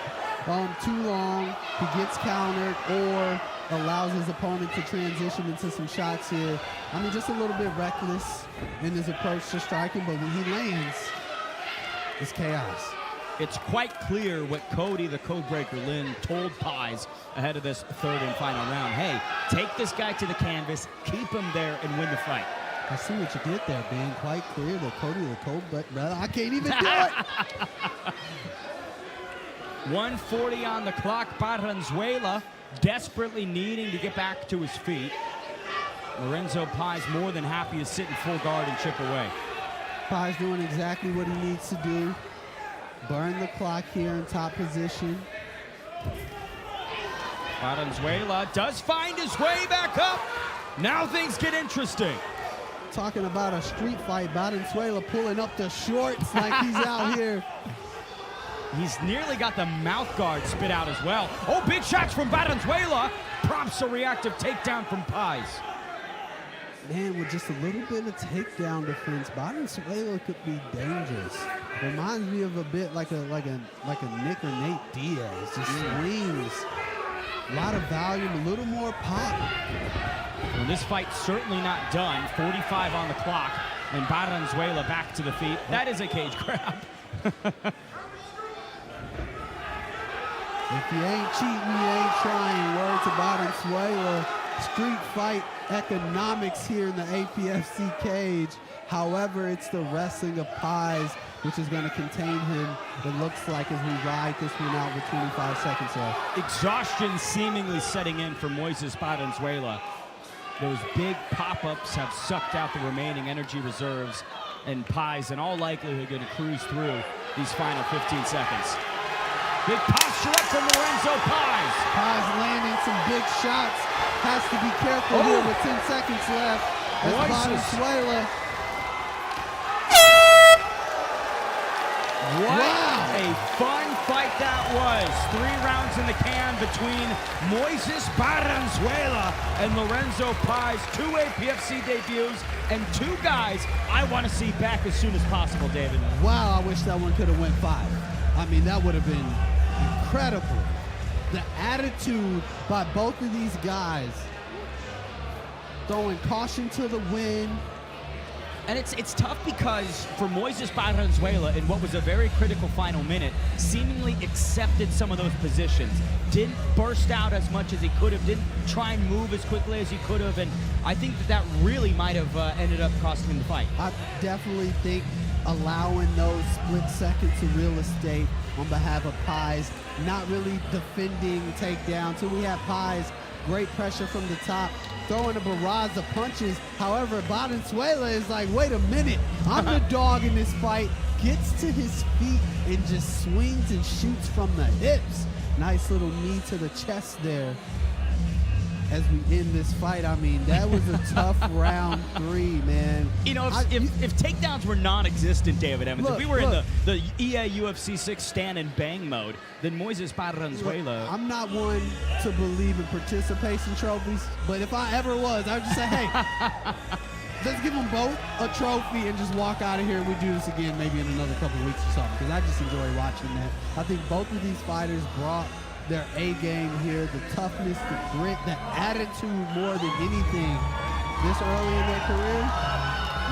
too long. He gets countered or allows his opponent to transition into some shots here. I mean, just a little bit reckless in his approach to striking, but when he lands, it's chaos. It's quite clear what Cody, the codebreaker Lynn, told Pais ahead of this third and final round. Hey, take this guy to the canvas, keep him there, and win the fight. I see what you did there, being quite clear that Cody, the codebreaker, I can't even do it. 1:40 on the clock. Valenzuela desperately needing to get back to his feet. Lorenzo Pai's more than happy to sit in full guard and chip away. Pai's doing exactly what he needs to do. Burn the clock here in top position. Valenzuela does find his way back up. Now things get interesting. Talking about a street fight, Valenzuela pulling up the shorts like he's out here. He's nearly got the mouth guard spit out as well. Oh, big shots from Valenzuela. Prompts a reactive takedown from Pais. Man, with just a little bit of takedown defense, Valenzuela could be dangerous. Reminds me of a bit like a Nick or Nate Diaz. Just swings. A lot of volume, a little more pop. Well, this fight's certainly not done. 45 on the clock, and Valenzuela back to the feet. That is a cage grab. If you ain't cheating, you ain't trying. Word to Valenzuela. Street fight economics here in the APFC cage. However, it's the wrestling of Pais which is going to contain him, it looks like, as we ride this one out with 25 seconds left. Exhaustion seemingly setting in for Moises Valenzuela. Those big pop-ups have sucked out the remaining energy reserves, and Pais, in all likelihood, going to cruise through these final 15 seconds. Big posture up from Lorenzo Pais. Pais landing some big shots. Has to be careful here with 10 seconds left. As Valenzuela. What a fun fight that was. 3 rounds in the can between Moises Valenzuela and Lorenzo Pais. 2 APFC debuts and 2 guys I want to see back as soon as possible, David. Wow, I wish that one could have went 5. I mean, that would have been incredible. The attitude by both of these guys, throwing caution to the wind. And it's tough because for Moises Valenzuela, in what was a very critical final minute, seemingly accepted some of those positions. Didn't burst out as much as he could have, didn't try and move as quickly as he could have, and I think that really might have ended up costing him the fight. I definitely think allowing those split seconds of real estate on behalf of Pais, not really defending takedowns. So we have Pais, great pressure from the top, throwing a barrage of punches. However, Valenzuela is like, wait a minute, I'm the dog in this fight. Gets to his feet and just swings and shoots from the hips. Nice little knee to the chest there as we end this fight. I mean, that was a tough round 3, man. You know, if takedowns were non-existent, David Evans, if we were in the EA UFC 6 stand and bang mode, then Moises Valenzuela. I'm not one to believe in participation trophies, but if I ever was, I would just say, hey, let's give them both a trophy and just walk out of here and we do this again maybe in another couple weeks or something, because I just enjoy watching that. I think both of these fighters brought their A game here, the toughness, the grit, the attitude more than anything this early in their career.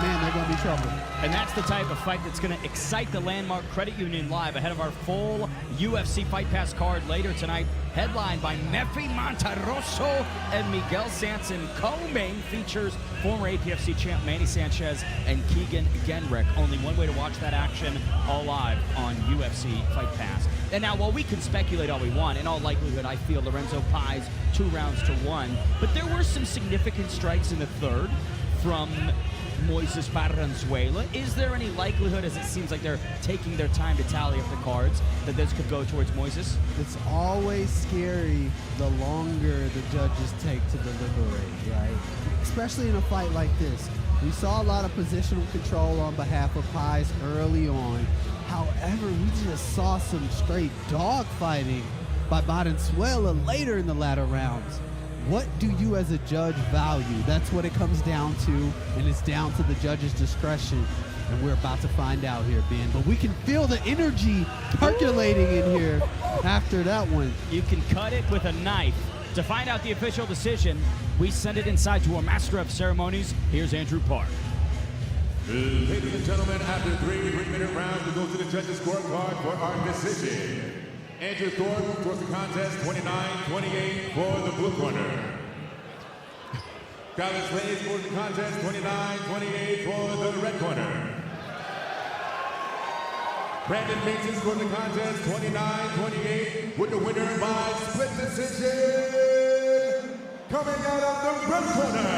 Man, they're going to be trouble. And that's the type of fight that's going to excite the Landmark Credit Union Live ahead of our full UFC Fight Pass card later tonight, headlined by Mefi Monterroso and Miguel Sanson. Co-main features former APFC champ Manny Sanchez and Keegan Genrich. Only one way to watch that action, all live on UFC Fight Pass. And now, while we can speculate all we want, in all likelihood, I feel Lorenzo Pais 2 rounds to 1. But there were some significant strikes in the third from Moises Valenzuela. Is there any likelihood, as it seems like they're taking their time to tally up the cards, that this could go towards Moises? It's always scary the longer the judges take to deliberate, right? Especially in a fight like this. We saw a lot of positional control on behalf of Pais early on. However, we just saw some straight dog fighting by Valenzuela later in the latter rounds. What do you as a judge value? That's what it comes down to, and it's down to the judge's discretion. And we're about to find out here, Ben. But we can feel the energy percolating in here after that one. You can cut it with a knife. To find out the official decision, we send it inside to our master of ceremonies. Here's Andrew Park. Ladies and gentlemen, after 3 3-minute rounds, we go to the judges' scorecard for our decision. Andrew Thorpe throws the contest 29-28 for the blue corner. Carlos Reyes scores the contest 29-28 for the red corner. Brandon Mason scores the contest 29-28 with the winner by split decision. Coming out of the red corner,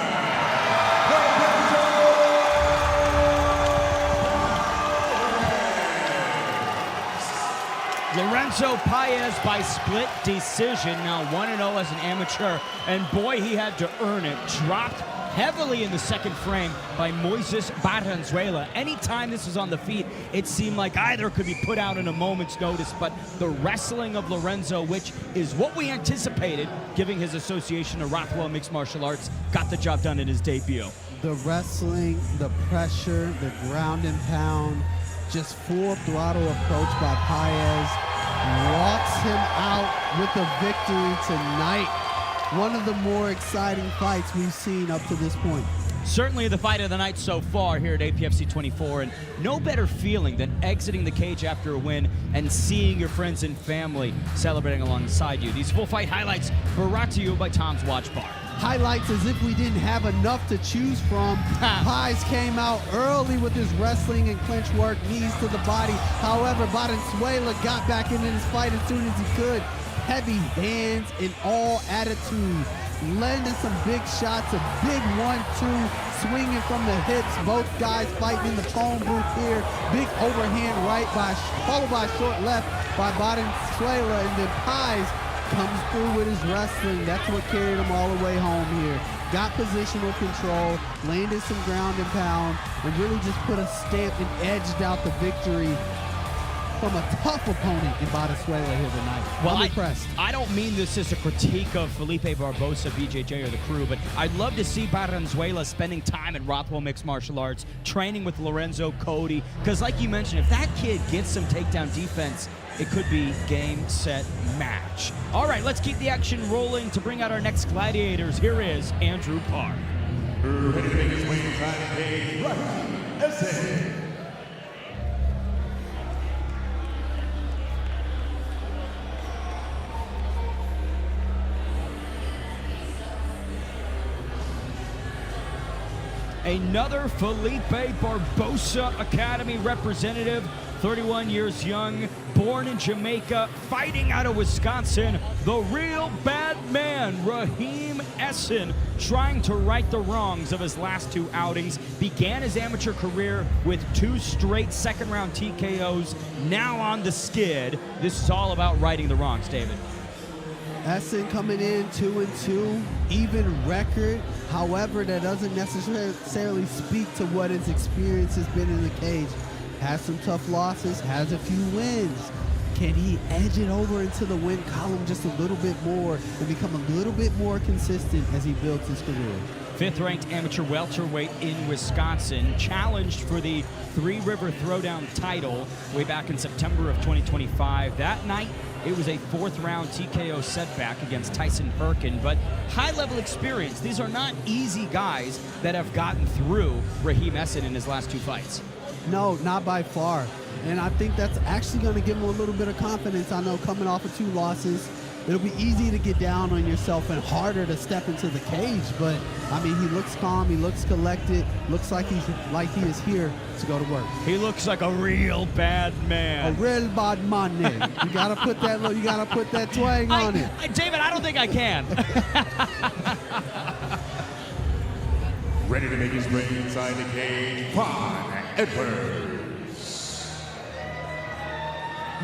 Lorenzo Paez by split decision, now 1-0 as an amateur, and boy, he had to earn it. Dropped heavily in the second frame by Moises Valenzuela. Anytime this was on the feet, it seemed like either could be put out in a moment's notice, but the wrestling of Lorenzo, which is what we anticipated, giving his association to Rothwell Mixed Martial Arts, got the job done in his debut. The wrestling, the pressure, the ground and pound, just full throttle approach by Paez walks him out with a victory tonight. One of the more exciting fights we've seen up to this point. Certainly the fight of the night so far here at APFC 24, and no better feeling than exiting the cage after a win and seeing your friends and family celebrating alongside you. These full fight highlights brought to you by Tom's Watch Bar. Highlights as if we didn't have enough to choose from. Paez came out early with his wrestling and clinch work, knees to the body. However, Valenzuela got back into this fight as soon as he could. Heavy hands in all attitude, landing some big shots, a big 1-2, swinging from the hips. Both guys fighting in the phone booth here. Big overhand right followed by a short left by Valenzuela, and then Paez comes through with his wrestling. That's what carried him all the way home here. Got positional control, landed some ground and pound, and really just put a stamp and edged out the victory from a tough opponent in Valenzuela here tonight. Well, I'm impressed. I don't mean this as a critique of Felipe Barbosa, BJJ, or the crew, but I'd love to see Valenzuela spending time at Rothwell Mixed Martial Arts, training with Lorenzo Cody, because like you mentioned, if that kid gets some takedown defense, it could be game, set, match. All right, let's keep the action rolling. To bring out our next gladiators, here is Andrew Park. Ready to make his way inside the cage, Apfc. Another Felipe Barbosa Academy representative, 31 years young, born in Jamaica, fighting out of Wisconsin, the real bad man, Raheem Essen, trying to right the wrongs of his last two outings. Began his amateur career with 2 straight second-round TKOs, now on the skid. This is all about righting the wrongs, David. Essen coming in 2-2, even record. However, that doesn't necessarily speak to what his experience has been in the cage. Has some tough losses, has a few wins. Can he edge it over into the win column just a little bit more and become a little bit more consistent as he builds his career? 5th-ranked amateur welterweight in Wisconsin, challenged for the Three River Throwdown title way back in September of 2025. That night, it was a 4th-round TKO setback against Tyson Perkin, but high-level experience. These are not easy guys that have gotten through Raheem Essen in his last 2 fights. No, not by far. And I think that's actually going to give him a little bit of confidence. I know coming off of 2 losses, it'll be easy to get down on yourself and harder to step into the cage. But, I mean, he looks calm, he looks collected, looks like he is here to go to work. He looks like a real bad man. A real bad man. You gotta put that twang on it. David, I don't think I can. Ready to make his way inside the cage, Vaughn Edwards.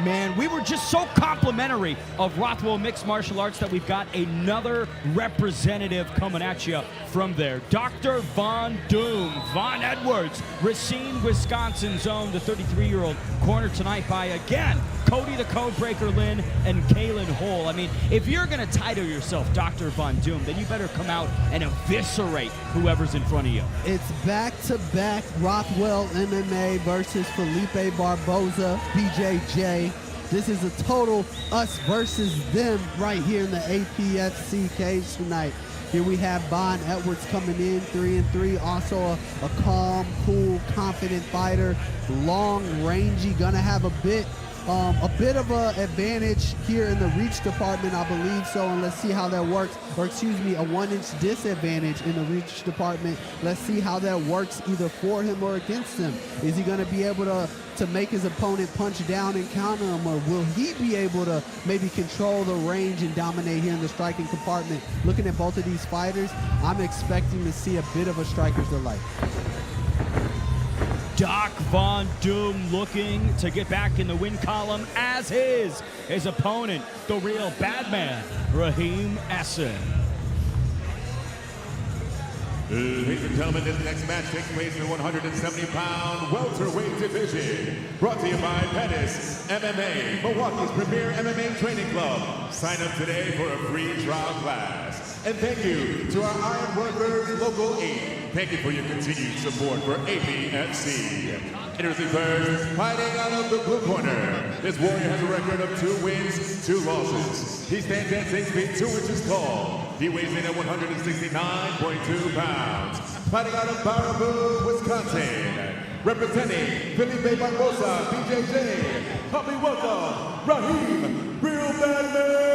Man, we were just so complimentary of Rothwell Mixed Martial Arts that we've got another representative coming at you from there. Dr. Von Doom, Vaughn Edwards, Racine, Wisconsin's own, the 33-year-old, cornered tonight by, again, Cody the Codebreaker Lynn and Kalen Hole. I mean, if you're going to title yourself Dr. Von Doom, then you better come out and eviscerate whoever's in front of you. It's back-to-back Rothwell MMA versus Felipe Barbosa, BJJ. This is a total us versus them right here in the APFC cage tonight. Here we have Vaughn Edwards coming in 3-3, also a calm, cool, confident fighter, long, rangy, gonna have a bit of a advantage here in the reach department, I believe so, and let's see how that works. Or excuse me, a 1-inch disadvantage in the reach department. Let's see how that works either for him or against him. Is he going to be able to make his opponent punch down and counter him, or will he be able to maybe control the range and dominate here in the striking compartment? Looking at both of these fighters, I'm expecting to see a bit of a striker's delight. Doc Von Doom looking to get back in the win column, as is his opponent, the real bad man, Raheem Essen. Ladies and gentlemen, this next match takes place in the 170-pound welterweight division. Brought to you by Pettis MMA, Milwaukee's premier MMA training club. Sign up today for a free trial class. And thank you to our Iron Workers Local 8. Thank you for your continued support for APFC. Introducing first, fighting out of the blue corner. This warrior has a record of 2 wins, 2 losses. He stands at 6 feet 2 inches tall. He weighs in at 169.2 pounds. Fighting out of Baraboo, Wisconsin. Representing Felipe Barbosa, BJJ. Help me welcome Raheem, Real Bad Man.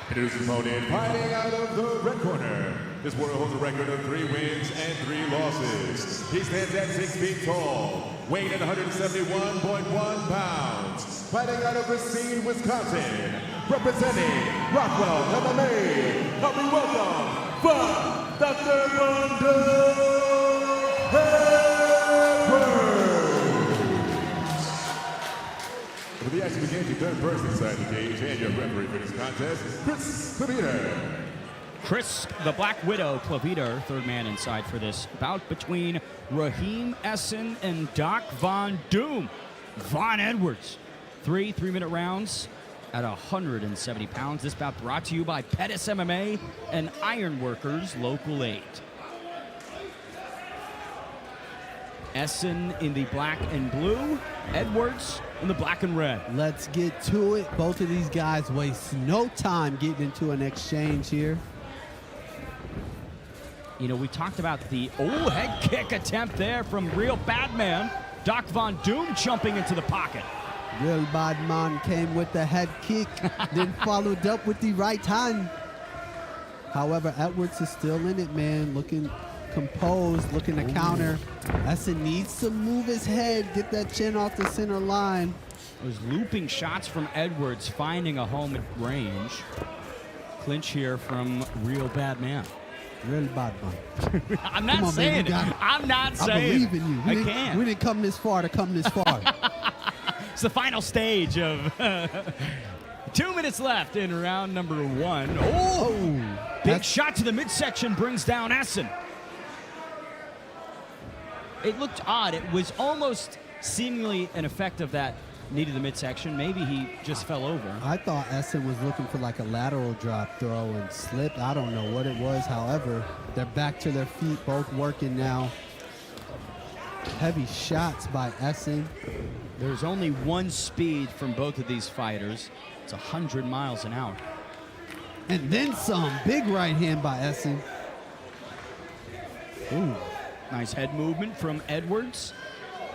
Introducing his opponent, fighting out of the red corner. This warrior holds a record of 3 wins and 3 losses. He stands at 6 feet tall, weighing in 171.1 pounds. Fighting out of Racine, Wisconsin. Representing Rockwell MMA. Help me welcome Dr. Mondo. For the action begins, your third person inside the cage, and your referee for this contest, Chris Claviter. Chris, the Black Widow, Claviter, third man inside for this bout between Raheem Essen and Doc Von Doom. Von Edwards. 3 3-minute rounds at 170 pounds. This bout brought to you by Pettis MMA and Iron Workers Local 8. Essen in the black and blue, Edwards in the black and red. Let's get to it. Both of these guys waste no time getting into an exchange here. You know, we talked about the head kick attempt there from Real Bad Man. Doc Von Doom jumping into the pocket. Real Bad Man came with the head kick, then followed up with the right hand. However, Edwards is still in it, man. Looking composed, looking to counter. Essen needs to move his head, get that chin off the center line. Those looping shots from Edwards finding a home at range. Clinch here from Real Bad Man. Real Bad Man. I'm not saying it. I'm not saying it. I believe in you. I can't. We didn't come this far to come this far. It's the final stage of 2 minutes left in round number 1. Big shot to the midsection brings down Essen. It looked odd. It was almost seemingly an effect of that knee to the midsection. Maybe he just fell over. I thought Essen was looking for like a lateral drop throw and slipped. I don't know what it was. However, they're back to their feet, both working now. Heavy shots by Essen. There's only one speed from both of these fighters. It's 100 miles an hour. And then some. Big right hand by Essen. Ooh. Nice head movement from Edwards.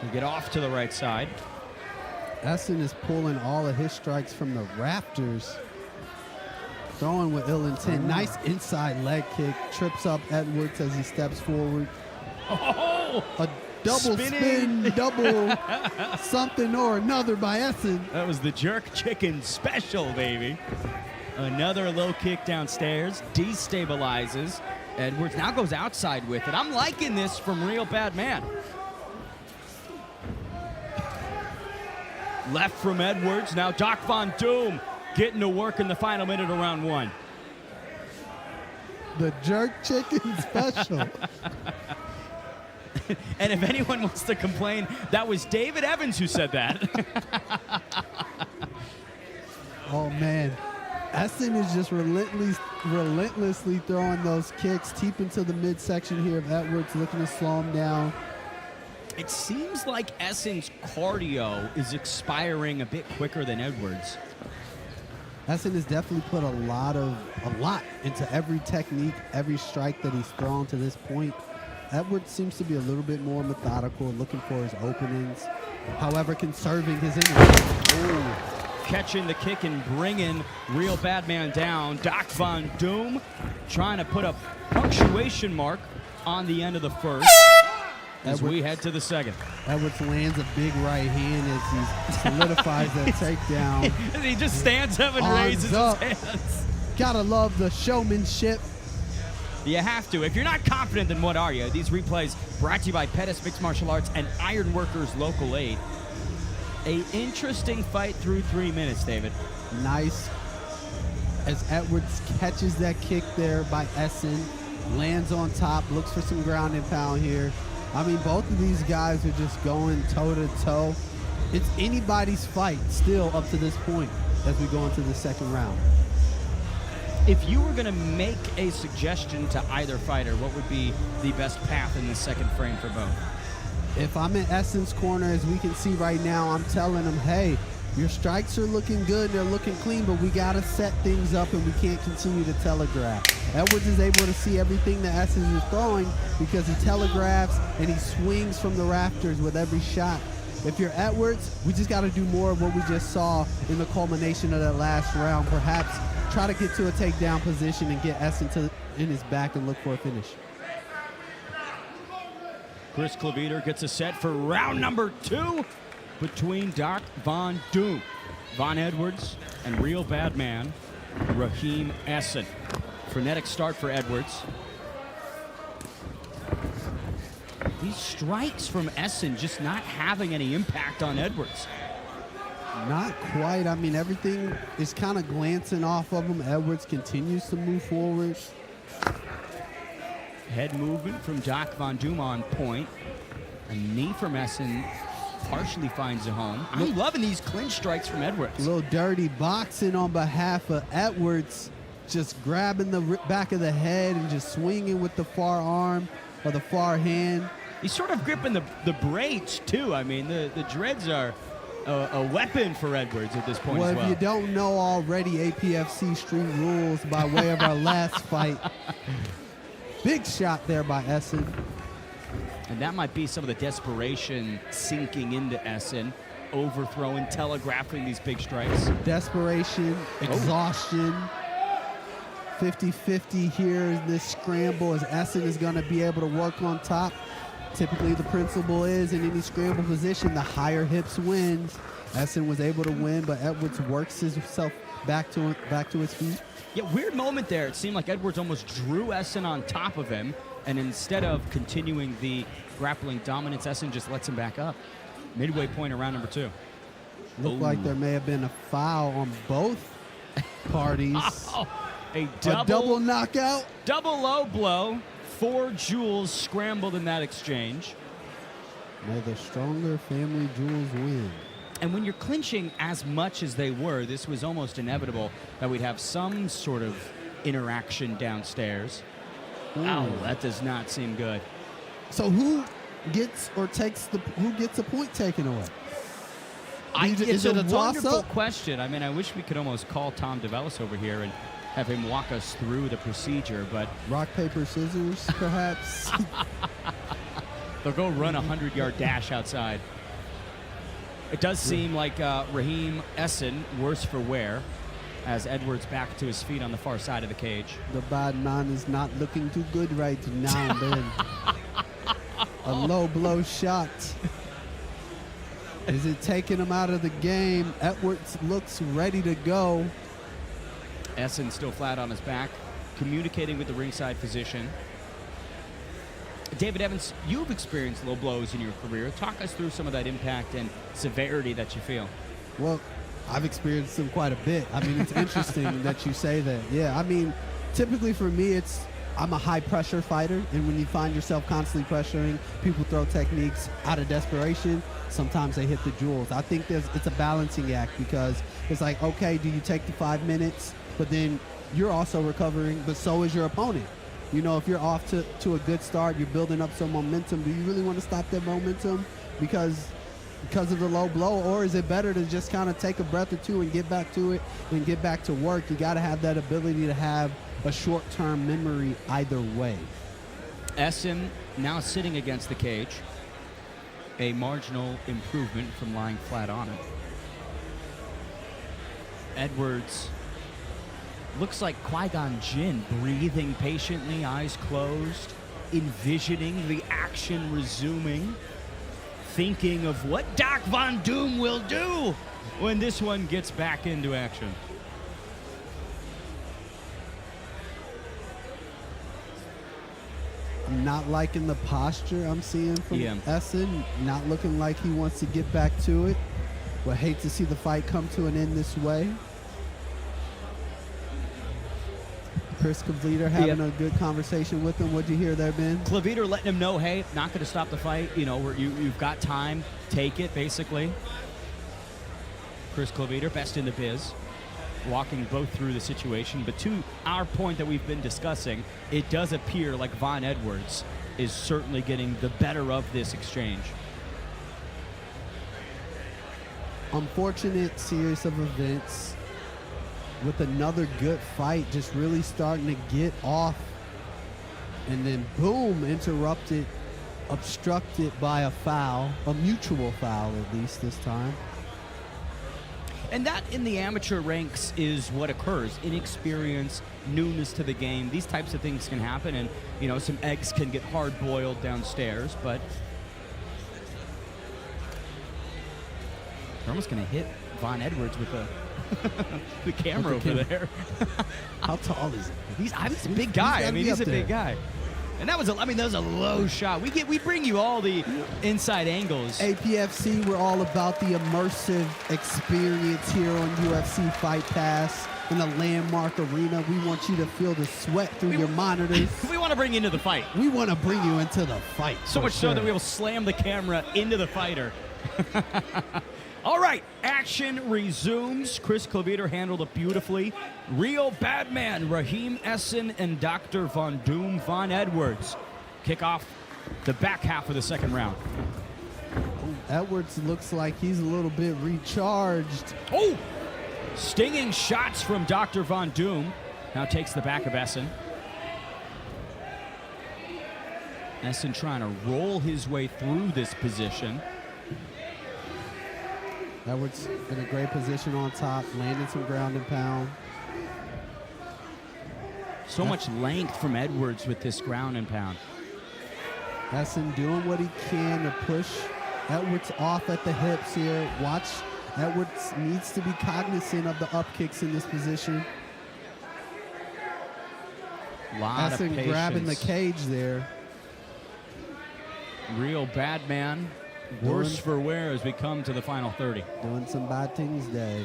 You get off to the right side. Essen is pulling all of his strikes from the rafters. Throwing with ill intent. Nice inside leg kick. Trips up Edwards as he steps forward. Oh! A double spin, double something or another by Essen. That was the jerk chicken special, baby. Another low kick downstairs. Destabilizes Edwards. Now goes outside with it. I'm liking this from Real Bad Man. Left from Edwards. Now Doc Von Doom getting to work in the final minute of round 1. The jerk chicken special. And if anyone wants to complain, that was David Evans who said that. Oh, man. Essen is just relentlessly throwing those kicks deep into the midsection here of Edwards, looking to slow him down. It seems like Essen's cardio is expiring a bit quicker than Edwards. Essen has definitely put a lot into every technique, every strike that he's thrown to this point. Edwards seems to be a little bit more methodical, looking for his openings, however, conserving his energy. Ooh. Catching the kick and bringing Real Bad Man down. Doc Von Doom trying to put a punctuation mark on the end of the first as we head to the second. Edwards lands a big right hand as he solidifies that takedown. He just stands up and raises his hands. Gotta love the showmanship. You have to. If you're not confident, then what are you? These replays brought to you by Pettis Mixed Martial Arts and Ironworkers Local Aid. A interesting fight through 3 minutes, David. Nice. As Edwards catches that kick there by Essen, lands on top, looks for some ground and pound here. I mean, both of these guys are just going toe-to-toe. It's anybody's fight still up to this point as we go into the second round. If you were going to make a suggestion to either fighter, what would be the best path in the second frame for both? If I'm in Essen's corner, as we can see right now, I'm telling him, hey, your strikes are looking good, they're looking clean, but we got to set things up and we can't continue to telegraph. Edwards is able to see everything that Essen is throwing because he telegraphs and he swings from the rafters with every shot. If you're Edwards, we just got to do more of what we just saw in the culmination of that last round. Perhaps try to get to a takedown position and get Essen in his back and look for a finish. Chris Cleveter gets a set for round number 2 between Doc Von Doom, Von Edwards, and real bad man, Raheem Essen. Frenetic start for Edwards. These strikes from Essen just not having any impact on Edwards. Not quite. I mean, everything is kind of glancing off of him. Edwards continues to move forward. Head movement from Doc Von Doom on point. A knee from Essen partially finds a home. I'm loving these clinch strikes from Edwards. A little dirty boxing on behalf of Edwards. Just grabbing the back of the head and just swinging with the far arm or the far hand. He's sort of gripping the braids, too. I mean, the dreads are a weapon for Edwards at this point as well. If you don't know already APFC Street Rules by way of our last fight, big shot there by Essen. And that might be some of the desperation sinking into Essen, overthrowing, telegraphing these big strikes. Desperation, exhaustion. 50-50 here in this scramble as Essen is going to be able to work on top. Typically the principle is in any scramble position, the higher hips wins. Essen was able to win, but Edwards works himself back to his feet. Yeah, weird moment there. It seemed like Edwards almost drew Essen on top of him, and instead of continuing the grappling dominance, Essen just lets him back up. Midway point around number 2. Looked like there may have been a foul on both parties. A double knockout. Double low blow. 4 jewels scrambled in that exchange. May the stronger family jewels win. And when you're clinching as much as they were, this was almost inevitable that we'd have some sort of interaction downstairs. Ow, that does not seem good. So who gets a point taken away? It's a wonderful question. I mean, I wish we could almost call Tom DeVellis over here and have him walk us through the procedure, but... Rock, paper, scissors, perhaps? They'll go run a 100-yard dash outside. It does seem like Raheem Essen worse for wear as Edwards back to his feet on the far side of the cage. The bad man is not looking too good right now, Ben. A low blow shot. Is it taking him out of the game? Edwards looks ready to go. Essen still flat on his back, communicating with the ringside physician. David Evans, you've experienced low blows in your career. Talk us through some of that impact and severity that you feel. Well, I've experienced them quite a bit. I mean, it's interesting that you say that. Yeah, I mean, typically for me, I'm a high-pressure fighter, and when you find yourself constantly pressuring, people throw techniques out of desperation. Sometimes they hit the jewels. I think it's a balancing act because it's like, okay, do you take the 5 minutes, but then you're also recovering, but so is your opponent. You know, if you're off to a good start, you're building up some momentum. Do you really want to stop that momentum because of the low blow, or is it better to just kind of take a breath or two and get back to it and get back to work? You got to have that ability to have a short-term memory either way. Essen now sitting against the cage. A marginal improvement from lying flat on it. Edwards looks like Qui-Gon Jinn, breathing patiently, eyes closed, envisioning the action resuming, thinking of what Doc Von Doom will do when this one gets back into action. I'm not liking the posture I'm seeing from Essen. Not looking like he wants to get back to it. Would hate to see the fight come to an end this way. Chris Kavliter having a good conversation with him. What'd you hear there, Ben? Kavliter letting him know, hey, not going to stop the fight. You know, you've got time. Take it, basically. Chris Kavliter, best in the biz, walking both through the situation. But to our point that we've been discussing, it does appear like Von Edwards is certainly getting the better of this exchange. Unfortunate series of events with another good fight just really starting to get off, and then boom, interrupted, obstructed by a foul, a mutual foul at least this time. And that in the amateur ranks is what occurs. Inexperience, newness to the game. These types of things can happen, and you know, some eggs can get hard boiled downstairs, but they're almost gonna hit Von Edwards with the camera over there. How tall is he? He's a big guy. I mean, he's a big guy. And that was a low shot. We bring you all the inside angles. APFC, we're all about the immersive experience here on UFC Fight Pass in the landmark arena. We want you to feel the sweat through your monitors. We want to bring you into the fight. We want to bring you into the fight. So much so that we will slam the camera into the fighter. All right, action resumes. Chris Kavliter handled it beautifully. Real bad man, Raheem Essen and Dr. Von Doom, Von Edwards kick off the back half of the second round. Edwards looks like he's a little bit recharged. Oh! Stinging shots from Dr. Von Doom. Now takes the back of Essen. Essen trying to roll his way through this position. Edwards in a great position on top, landing some ground and pound. So much length from Edwards with this ground and pound. Essen doing what he can to push Edwards off at the hips here. Watch, Edwards needs to be cognizant of the up kicks in this position. Essen grabbing the cage there. Real bad man. Worse for wear as we come to the final 30. Doing some bad things there.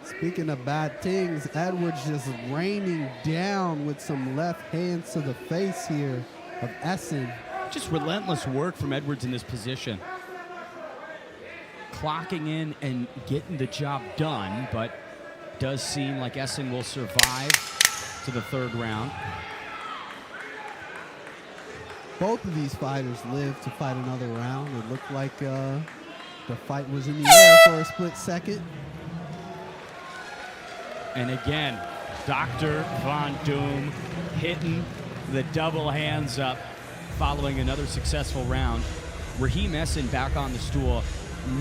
Speaking of bad things, Edwards just raining down with some left hands to the face here of Essen. Just relentless work from Edwards in this position. Clocking in and getting the job done, but does seem like Essen will survive to the third round. Both of these fighters live to fight another round. It looked like the fight was in the air for a split second. And again, Dr. Von Doom hitting the double hands up following another successful round. Raheem Essen back on the stool.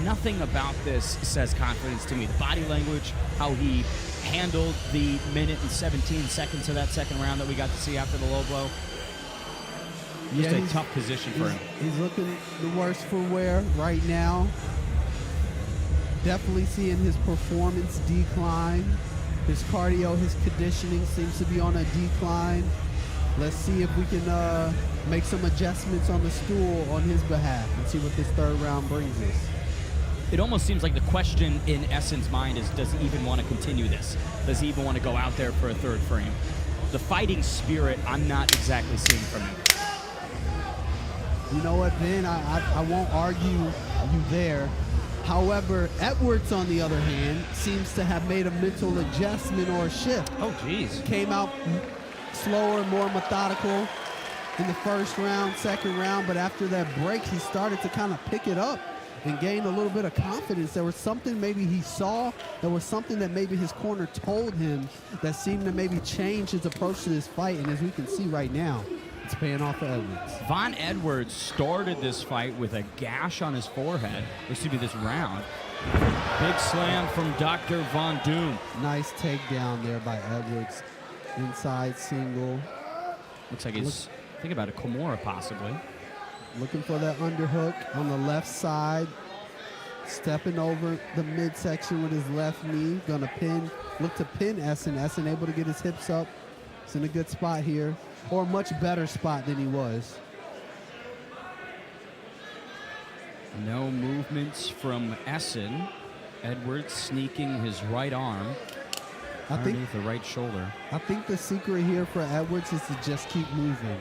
Nothing about this says confidence to me. The body language, how he handled the minute and 17 seconds of that second round that we got to see after the low blow. Just a tough position for him. He's looking the worst for wear right now. Definitely seeing his performance decline. His cardio, his conditioning seems to be on a decline. Let's see if we can make some adjustments on the stool on his behalf and see what this third round brings us. It almost seems like the question in Essen's mind is, does he even want to continue this? Does he even want to go out there for a third frame? The fighting spirit, I'm not exactly seeing from him. You know what, Ben? I won't argue you there. However, Edwards, on the other hand, seems to have made a mental adjustment or a shift. Oh, geez. Came out slower, more methodical in the first round, second round, but after that break, he started to kind of pick it up and gain a little bit of confidence. There was something maybe he saw. There was something that maybe his corner told him that seemed to maybe change his approach to this fight, and as we can see right now, it's paying off for Edwards. Von Edwards started this fight with a gash on his forehead. Excuse me, this round. Big slam from Dr. Von Doom. Nice takedown there by Edwards. Inside single. Looks like he's thinking about a Kimura possibly. Looking for that underhook on the left side. Stepping over the midsection with his left knee. Gonna pin, look to pin Essen. Essen able to get his hips up. He's in a good spot here, or a much better spot than he was. No movements from Essen. Edwards sneaking his right arm underneath the right shoulder. I think the secret here for Edwards is to just keep moving.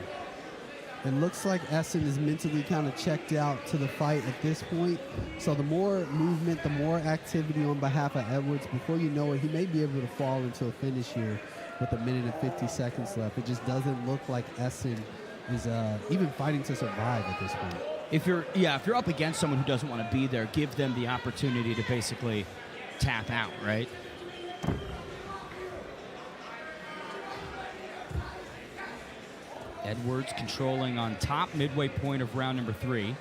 It looks like Essen is mentally kind of checked out to the fight at this point. So the more movement, the more activity on behalf of Edwards, before you know it, he may be able to fall into a finish here with 1:50 left. It just doesn't look like Essen is even fighting to survive at this point. If you're up against someone who doesn't want to be there, give them the opportunity to basically tap out, right? Edwards controlling on top, midway point of round number 3.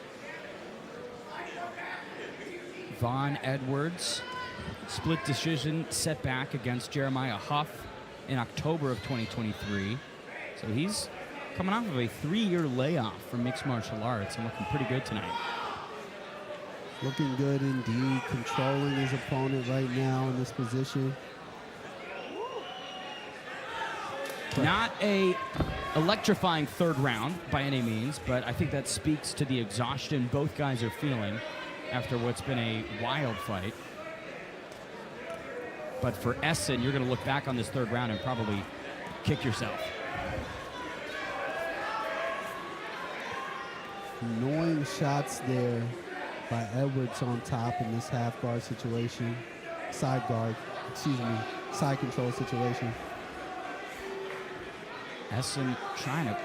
Von Edwards, split decision setback against Jeremiah Huff in October of 2023. So he's coming off of a 3-year layoff from mixed martial arts and looking pretty good tonight. Looking good indeed, controlling his opponent right now in this position. Not a electrifying third round by any means, but I think that speaks to the exhaustion both guys are feeling after what's been a wild fight. But for Essen, you're going to look back on this third round and probably kick yourself. Annoying shots there by Edwards on top in this half guard situation. Side control situation. Essen trying to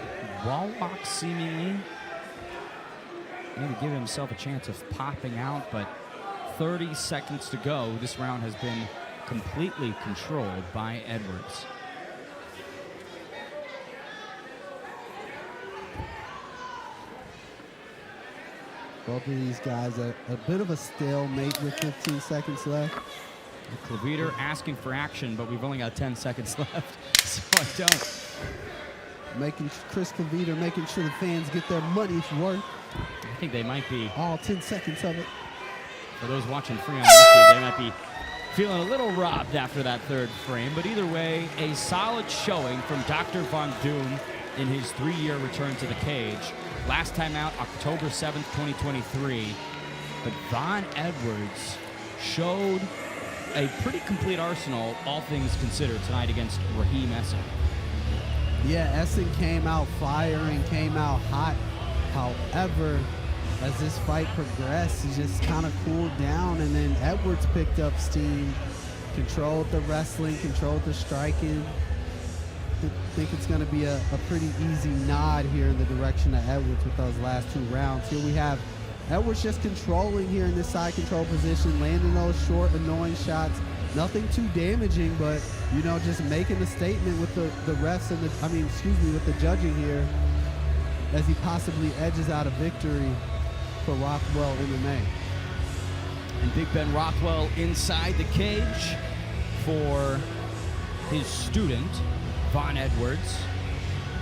wall box seemingly. Maybe give himself a chance of popping out, but 30 seconds to go. This round has been completely controlled by Edwards. Both of these guys a bit of a stalemate with 15 seconds left. Cleveter asking for action, but we've only got 10 seconds left, so I don't. Chris Cleveter making sure the fans get their money's worth. I think they might be. All 10 seconds of it. For those watching free on YouTube, they might be feeling a little robbed after that third frame. But either way, a solid showing from Dr. Von Doom in his 3-year return to the cage. Last time out, October 7th, 2023. But Von Edwards showed a pretty complete arsenal, all things considered, tonight against Raheem Essen. Yeah, Essen came out firing, came out hot. However, as this fight progressed, he just kind of cooled down, and then Edwards picked up steam, controlled the wrestling, controlled the striking. I think it's going to be a pretty easy nod here in the direction of Edwards with those last 2 rounds. Here we have Edwards just controlling here in this side control position, landing those short, annoying shots. Nothing too damaging, but, you know, just making a statement with the refs and with the judging here as he possibly edges out a victory for Rothwell MMA. And Big Ben Rothwell inside the cage for his student, Von Edwards.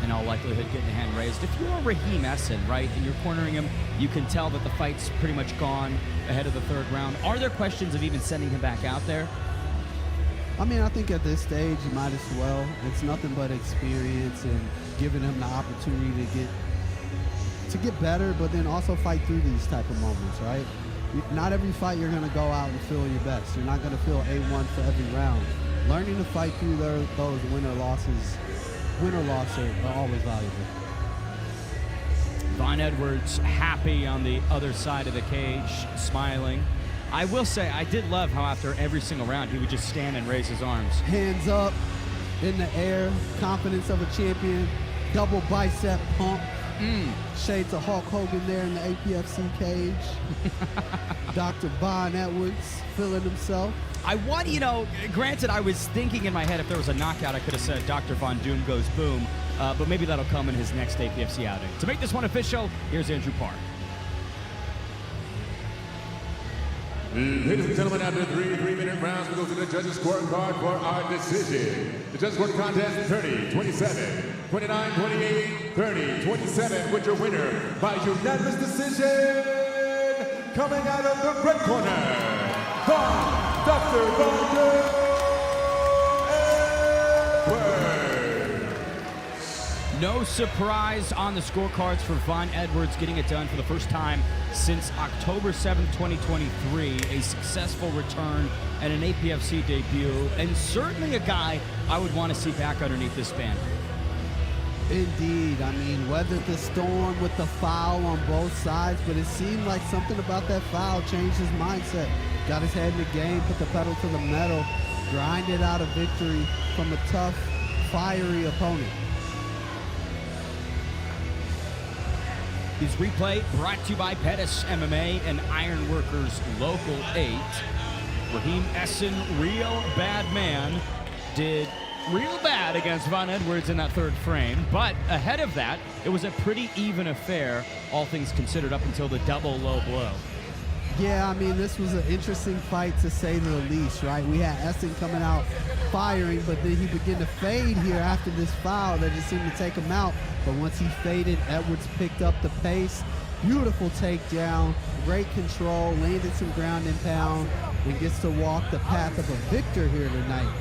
In all likelihood, getting a hand raised. If you're Raheem Essen, right, and you're cornering him, you can tell that the fight's pretty much gone ahead of the third round. Are there questions of even sending him back out there? I mean, I think at this stage, you might as well. It's nothing but experience and giving him the opportunity to get better, but then also fight through these type of moments, right? Not every fight you're going to go out and feel your best. You're not going to feel A1 for every round. Learning to fight through those win or loss are always valuable. Von Edwards happy on the other side of the cage, smiling. I will say, I did love how after every single round, he would just stand and raise his arms. Hands up, in the air, confidence of a champion, double bicep pump. Shades of Hulk Hogan there in the APFC cage. Dr. Von Edwards feeling himself. Granted, I was thinking in my head if there was a knockout, I could have said Dr. Von Doom goes boom, but maybe that'll come in his next APFC outing. To make this one official, here's Andrew Park. Ladies and gentlemen, after 3 3-minute rounds, we go to the judges' scorecard for our decision. The judges' scored contest 30-27, 29-28, 30-27, with your winner by unanimous decision, coming out of the red corner, Dr. Von Edwards. No surprise on the scorecards for Von Edwards getting it done for the first time since October 7th, 2023. A successful return and an APFC debut, and certainly a guy I would want to see back underneath this banner. Indeed. I mean, weathered the storm with the foul on both sides, but it seemed like something about that foul changed his mindset. Got his head in the game, put the pedal to the metal, grinded out a victory from a tough, fiery opponent. This replay brought to you by Pettis MMA and Ironworkers Local 8. Raheem Essen, real bad man, did real bad against Von Edwards in that third frame, but ahead of that, it was a pretty even affair, all things considered, up until the double low blow. Yeah, I mean, this was an interesting fight to say the least, right? We had Essen coming out firing, but then he began to fade here after this foul that just seemed to take him out. But once he faded, Edwards picked up the pace. Beautiful takedown, great control, landed some ground and pound, and gets to walk the path of a victor here tonight.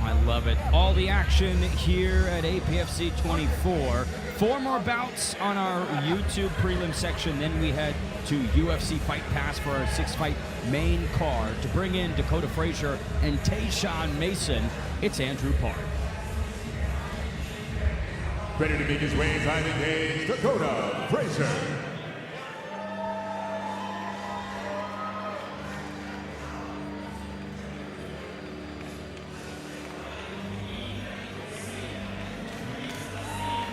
I love it. All the action here at APFC 24. 4 more bouts on our YouTube prelim section. Then we head to UFC Fight Pass for our 6-fight main card. To bring in Dakota Frazier and Tayshawn Mason, it's Andrew Park. Ready to make his way inside the cage, Dakota Frazier.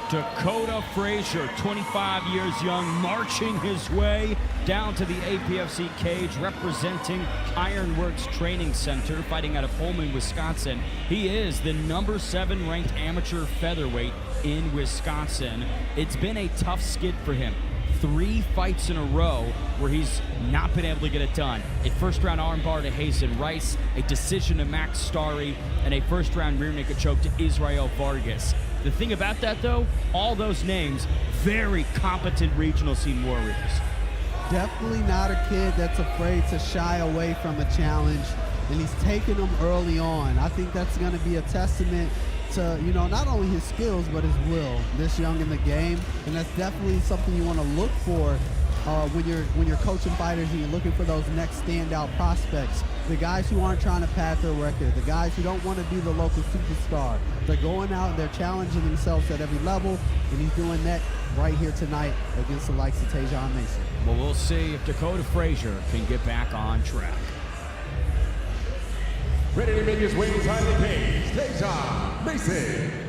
Dakota Frazier, 25 years young, marching his way down to the APFC cage, representing Ironworks Training Center, fighting out of Holman, Wisconsin. He is the number 7 ranked amateur featherweight in Wisconsin. It's been a tough skid for him. 3 fights in a row where he's not been able to get it done. A first-round armbar to Hazen Rice, a decision to Max Starry, and a first-round rear naked choke to Israel Vargas. The thing about that, though, all those names, very competent regional scene warriors. Definitely not a kid that's afraid to shy away from a challenge, and he's taking them early on. I think that's going to be a testament to, you know, not only his skills, but his will this young in the game, and that's definitely something you want to look for when you're coaching fighters and you're looking for those next standout prospects. The guys who aren't trying to pad their record, the guys who don't want to be the local superstar. They're going out and they're challenging themselves at every level, and he's doing that right here tonight against the likes of Tayshawn Mason. Well, we'll see if Dakota Frazier can get back on track. Ready to make his way inside the cage, Tayshawn Mason.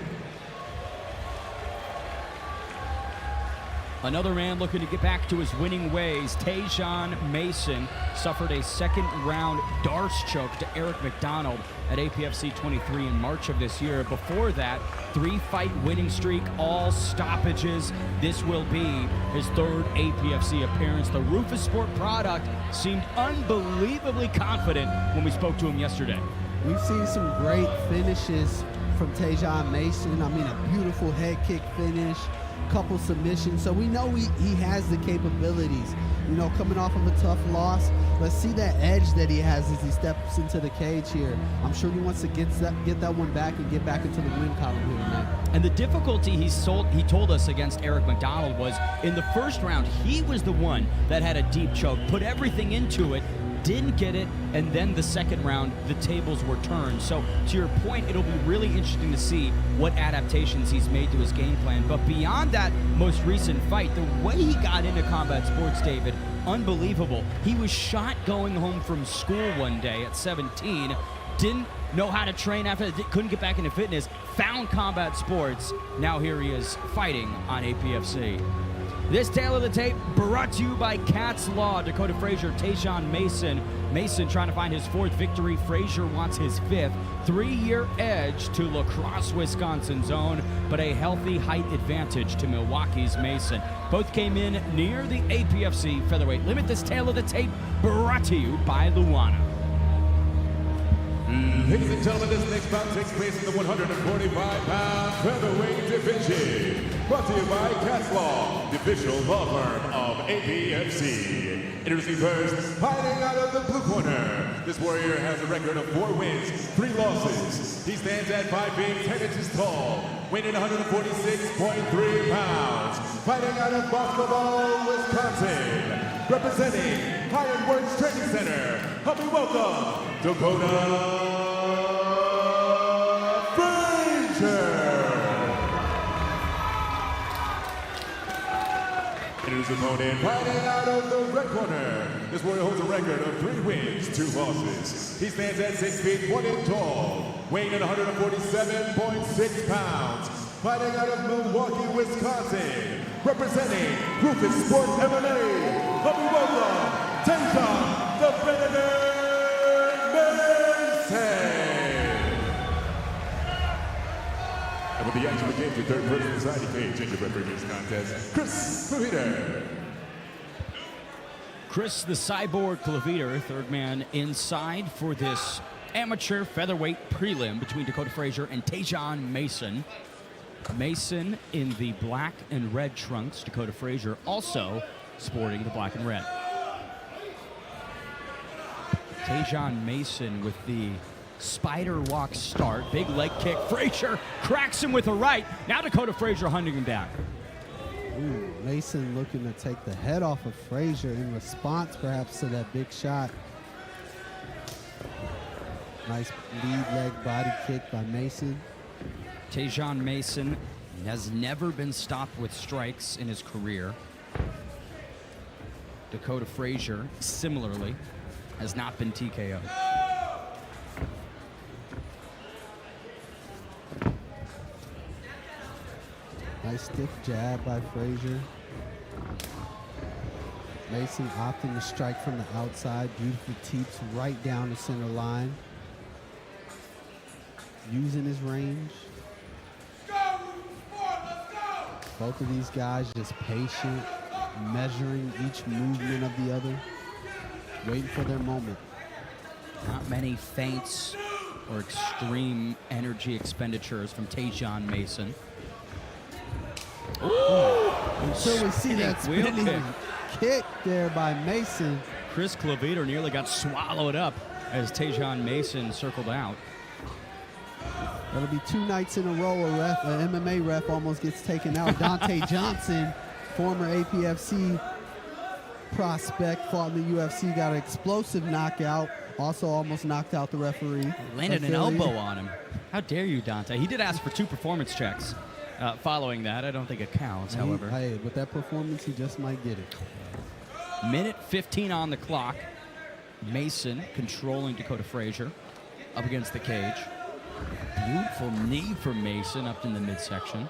Another man looking to get back to his winning ways. Tayshawn Mason suffered a second-round Darce choke to Eric McDonald at APFC 23 in March of this year. Before that, 3-fight winning streak, all stoppages. This will be his 3rd APFC appearance. The Rufus Sport product seemed unbelievably confident when we spoke to him yesterday. We've seen some great finishes from Tayshawn Mason. I mean, a beautiful head kick finish, couple submissions, so we know he has the capabilities. You know, coming off of a tough loss, let's see that edge that he has as he steps into the cage here. I'm sure he wants to get that one back and get back into the win column here tonight. And the difficulty he told us against Eric McDonald was in the first round, he was the one that had a deep choke, put everything into it, didn't get it, and then the second round, the tables were turned. So to your point, it'll be really interesting to see what adaptations he's made to his game plan. But beyond that most recent fight, the way he got into combat sports, David, unbelievable. He was shot going home from school one day at 17, didn't know how to train after that, couldn't get back into fitness, found combat sports. Now here he is fighting on APFC. This tale of the tape brought to you by Cat's Law. Dakota Frazier, Tayshawn Mason. Mason trying to find his 4th victory. Frazier wants his 5th. 3-year edge to La Crosse, Wisconsin's own, but a healthy height advantage to Milwaukee's Mason. Both came in near the APFC featherweight limit. This tale of the tape brought to you by Luana. Ladies and gentlemen, this next bout takes place in the 145-pound featherweight division. Brought to you by Cat's Law, the official law firm of APFC. Introducing first, fighting out of the blue corner. This warrior has a record of 4 wins, 3 losses. He stands at 5 feet 10 inches tall, weighing 146.3 pounds. Fighting out of Buffalo, Wisconsin. Representing Ironworks Training Center, help me welcome Dakota his opponent, fighting out of the red corner. This warrior holds a record of 3 wins, 2 losses. He stands at 6 feet 1 inch tall, weighing in 147.6 pounds. Fighting out of Milwaukee, Wisconsin, representing Rufus Sport MMA. Let me welcome Tayshaun the Mason. And with the action begins, your third person inside the cage in your referee this contest, Chris Claviter. Chris the Cyborg Claviter, third man inside for this amateur featherweight prelim between Dakota Frazier and Tayshaun Mason. Mason in the black and red trunks, Dakota Frazier also sporting the black and red. Tayshaun Mason with the spider walk start, big leg kick. Frazier cracks him with a right. Now Dakota Frazier hunting him down. Ooh, Mason looking to take the head off of Frazier in response perhaps to that big shot. Nice lead leg body kick by Mason. Tayshaun Mason has never been stopped with strikes in his career. Dakota Frazier, similarly, has not been TKO'd. Nice stiff jab by Frazier. Mason opting to strike from the outside. Beautiful teeps right down the center line. Using his range. Both of these guys just patient, measuring each movement of the other, waiting for their moment. Not many feints or extreme energy expenditures from Tayshaun Mason. So we see that spinning kick there by Mason. Chris Claviter nearly got swallowed up as Tayshaun Mason circled out. That'll be 2 nights in a row an MMA ref almost gets taken out. Dante Johnson, former APFC prospect, fought in the UFC, got an explosive knockout. Also almost knocked out the referee. Landed an elbow on him. How dare you, Dante? He did ask for 2 performance checks. Following that, I don't think it counts, however. Hey, with that performance, he just might get it. Minute 15 on the clock. Mason controlling Dakota Frazier up against the cage. Beautiful knee for Mason up in the midsection.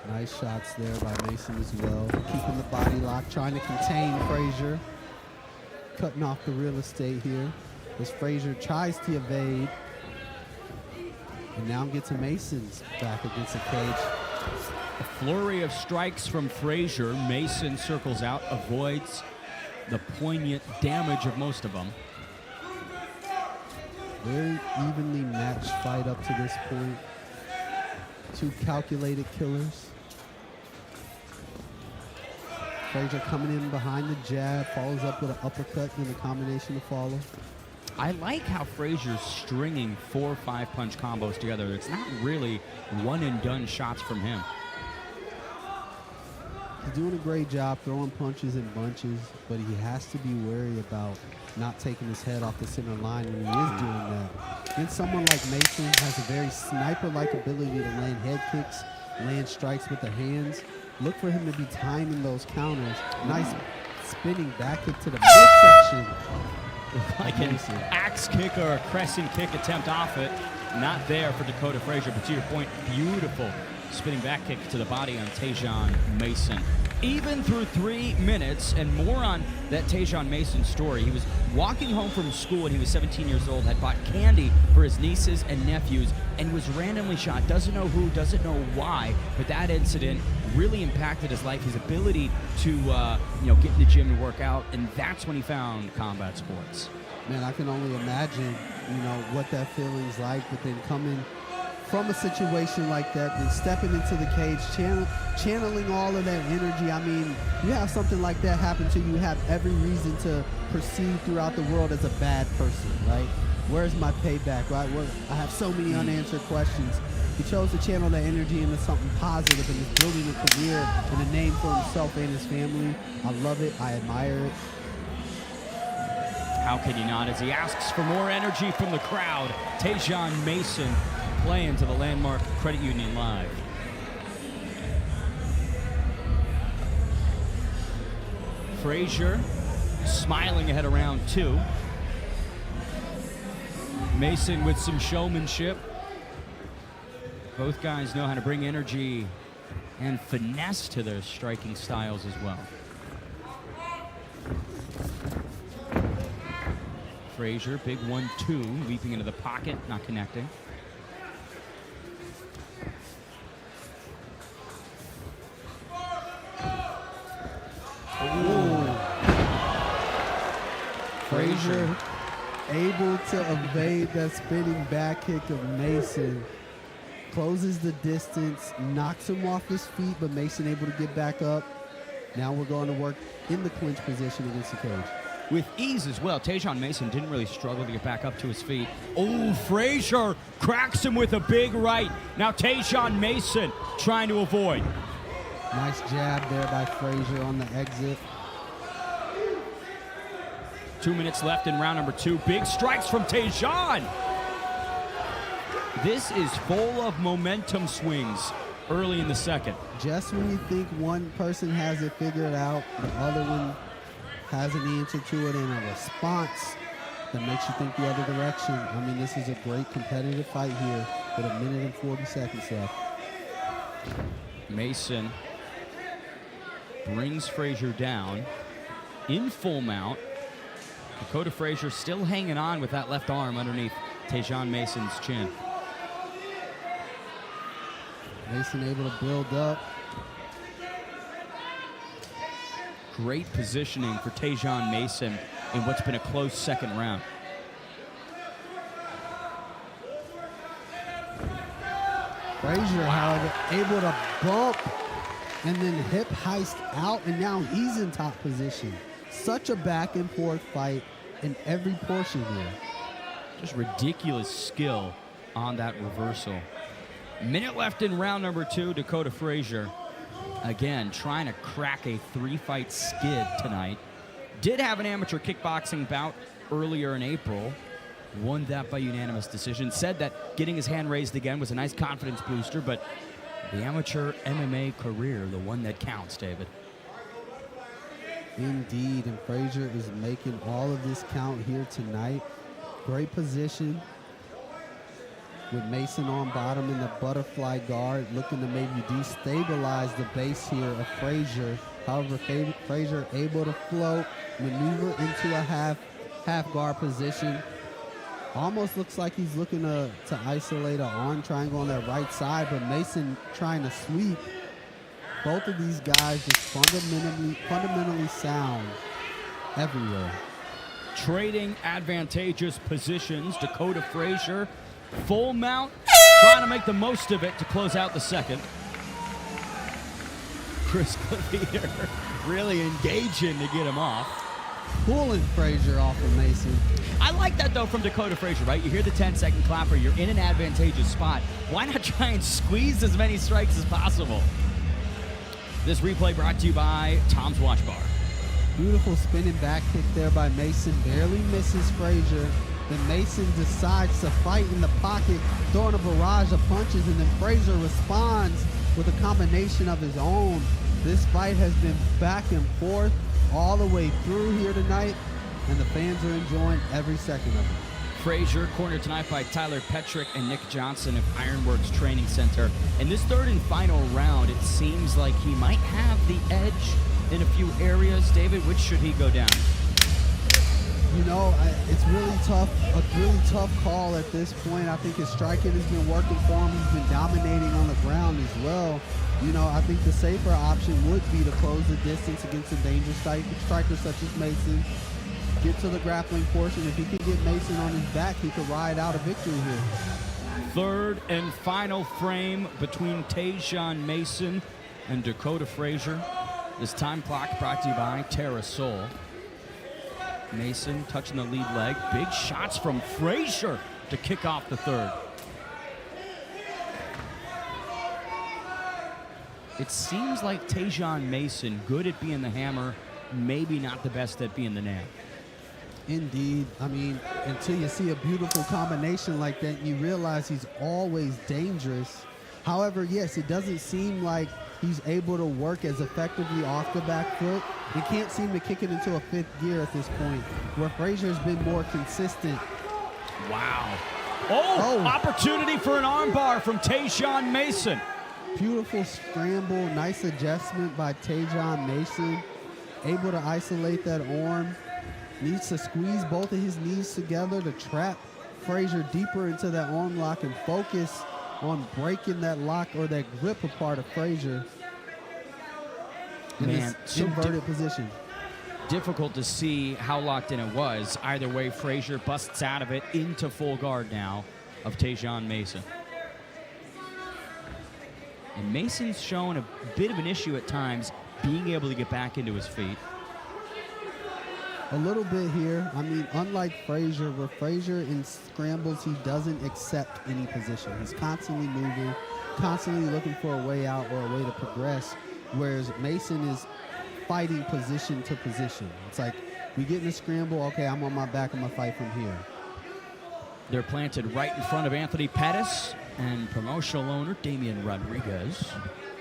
Nice shots there by Mason as well. Keeping the body lock, trying to contain Frazier. Cutting off the real estate here as Frazier tries to evade. And now gets to Mason's back against the cage. A flurry of strikes from Frazier. Mason circles out, avoids the poignant damage of most of them. Very evenly matched fight up to this point. 2 calculated killers. Frazier coming in behind the jab, follows up with an uppercut and a combination to follow. I like how Frazier's stringing 4 or 5 punch combos together. It's not really one and done shots from him. He's doing a great job throwing punches in bunches, but he has to be wary about not taking his head off the center line when he is doing that. Against someone like Mason, has a very sniper-like ability to land head kicks, land strikes with the hands. Look for him to be timing those counters. Nice spinning back kick to the midsection. Like an axe kick or a crescent kick attempt off it. Not there for Dakota Frazier, but to your point, beautiful spinning back kick to the body on Tayshaun Mason. Even through 3 minutes, and more on that Tayshaun Mason story. He was walking home from school when he was 17 years old, had bought candy for his nieces and nephews, and was randomly shot. Doesn't know who, doesn't know why, but that incident really impacted his life, his ability to get in the gym and work out, and that's when he found combat sports. Man, I can only imagine you know, what that feeling's like, but then coming from a situation like that, then stepping into the cage, channeling all of that energy. I mean, you have something like that happen to you, you have every reason to perceive throughout the world as a bad person, right? Where's my payback, right? I have so many unanswered questions. He chose to channel that energy into something positive and is building a career and a name for himself and his family. I love it. I admire it. How can you not? As he asks for more energy from the crowd, Tajon Mason playing to the Landmark Credit Union Live. Frazier smiling ahead of round 2. Mason with some showmanship. Both guys know how to bring energy and finesse to their striking styles as well. Frazier, big 1-2, leaping into the pocket, not connecting. Ooh. Frazier able to evade that spinning back kick of Mason. Closes the distance, knocks him off his feet, but Mason able to get back up. Now we're going to work in the clinch position against the cage. With ease as well. Tajon Mason didn't really struggle to get back up to his feet. Oh, Frazier cracks him with a big right. Now Tajon Mason trying to avoid. Nice jab there by Frazier on the exit. 2 minutes left in round number 2. Big strikes from Tajon. This is full of momentum swings early in the second. Just when you think one person has it figured out, the other one has an answer to it and a response that makes you think the other direction. I mean, this is a great competitive fight here with 1 minute and 40 seconds left. Mason brings Frazier down in full mount. Dakota Frazier still hanging on with that left arm underneath Tajon Mason's chin. Mason able to build up. Great positioning for Tajon Mason in what's been a close second round. Frazier, however, able to bump and then hip heist out, and now he's in top position. Such a back and forth fight in every portion here. Just ridiculous skill on that reversal. Minute left in round number 2. Dakota Frazier, again, trying to crack a 3-fight skid tonight. Did have an amateur kickboxing bout earlier in April. Won that by unanimous decision. Said that getting his hand raised again was a nice confidence booster, but the amateur MMA career, the one that counts, David. Indeed, and Frazier is making all of this count here tonight. Great position with Mason on bottom in the butterfly guard, looking to maybe destabilize the base here of Frazier. However, Frazier able to float, maneuver into a half guard position. Almost looks like he's looking to isolate an arm triangle on that right side, but Mason trying to sweep. Both of these guys just fundamentally sound everywhere. Trading advantageous positions. Dakota Frazier, full mount, trying to make the most of it to close out the second. Chris Clevenger really engaging to get him off. Pulling Frazier off of Mason. I like that, though, from Dakota Frazier, right? You hear the 10-second clapper. You're in an advantageous spot. Why not try and squeeze as many strikes as possible? This replay brought to you by Tom's Watch Bar. Beautiful spinning back kick there by Mason. Barely misses Frazier. Then Mason decides to fight in the pocket, throwing a barrage of punches, and then Frazier responds with a combination of his own. This fight has been back and forth all the way through here tonight, and the fans are enjoying every second of it. Frazier, cornered tonight by Tyler Petrick and Nick Johnson of Ironworks Training Center. In this third and final round, it seems like he might have the edge in a few areas. David, which should he go down? You know, it's really tough, a really tough call at this point. I think his striking has been working for him. He's been dominating on the ground as well. You know, I think the safer option would be to close the distance against a dangerous striker such as Mason. get to the grappling portion. If he can get Mason on his back, he could ride out a victory here. Third and final frame between Tajon Mason and Dakota Frazier. This time clock brought to you by Terrasol. Mason touching the lead leg. Big shots from Frazier to kick off the third. It seems like Tajon Mason, good at being the hammer, maybe not the best at being the nail. Indeed. I mean, until you see a beautiful combination like that, you realize he's always dangerous. However, yes, it doesn't seem like he's able to work as effectively off the back foot. He can't seem to kick it into a fifth gear at this point, where Frazier's been more consistent. Wow. Oh, opportunity for an armbar from Tajon Mason. Beautiful scramble, nice adjustment by Tajon Mason. Able to isolate that arm. Needs to squeeze both of his knees together to trap Frazier deeper into that arm lock and focus on breaking that lock or that grip apart of Frazier in this inverted position. Difficult to see how locked in it was. Either way, Frazier busts out of it into full guard now of Tajon Mason. And Mason's shown a bit of an issue at times being able to get back into his feet. A little bit here. I mean, unlike Frazier, where Frazier in scrambles, he doesn't accept any position. He's constantly moving, constantly looking for a way out or a way to progress, whereas Mason is fighting position to position. It's like, we get in a scramble, okay, I'm on my back, I'm going to fight from here. They're planted right in front of Anthony Pettis and promotional owner Damian Rodriguez.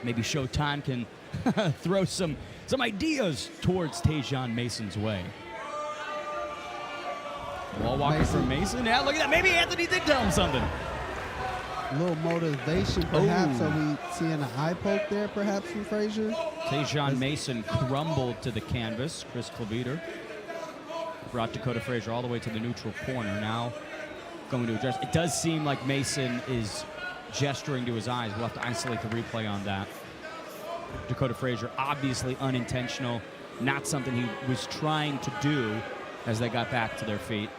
Maybe Showtime can throw some ideas towards Tajon Mason's way. Wall walking from Mason. Yeah, look at that. Maybe Anthony did tell him something. A little motivation, perhaps. Are we seeing an eye poke there, perhaps, from Frazier? Tajon Mason crumbled to the canvas. Chris Cleveter brought Dakota Frazier all the way to the neutral corner. Now going to address. It does seem like Mason is gesturing to his eyes. We'll have to isolate the replay on that. Dakota Frazier, obviously unintentional, not something he was trying to do as they got back to their feet.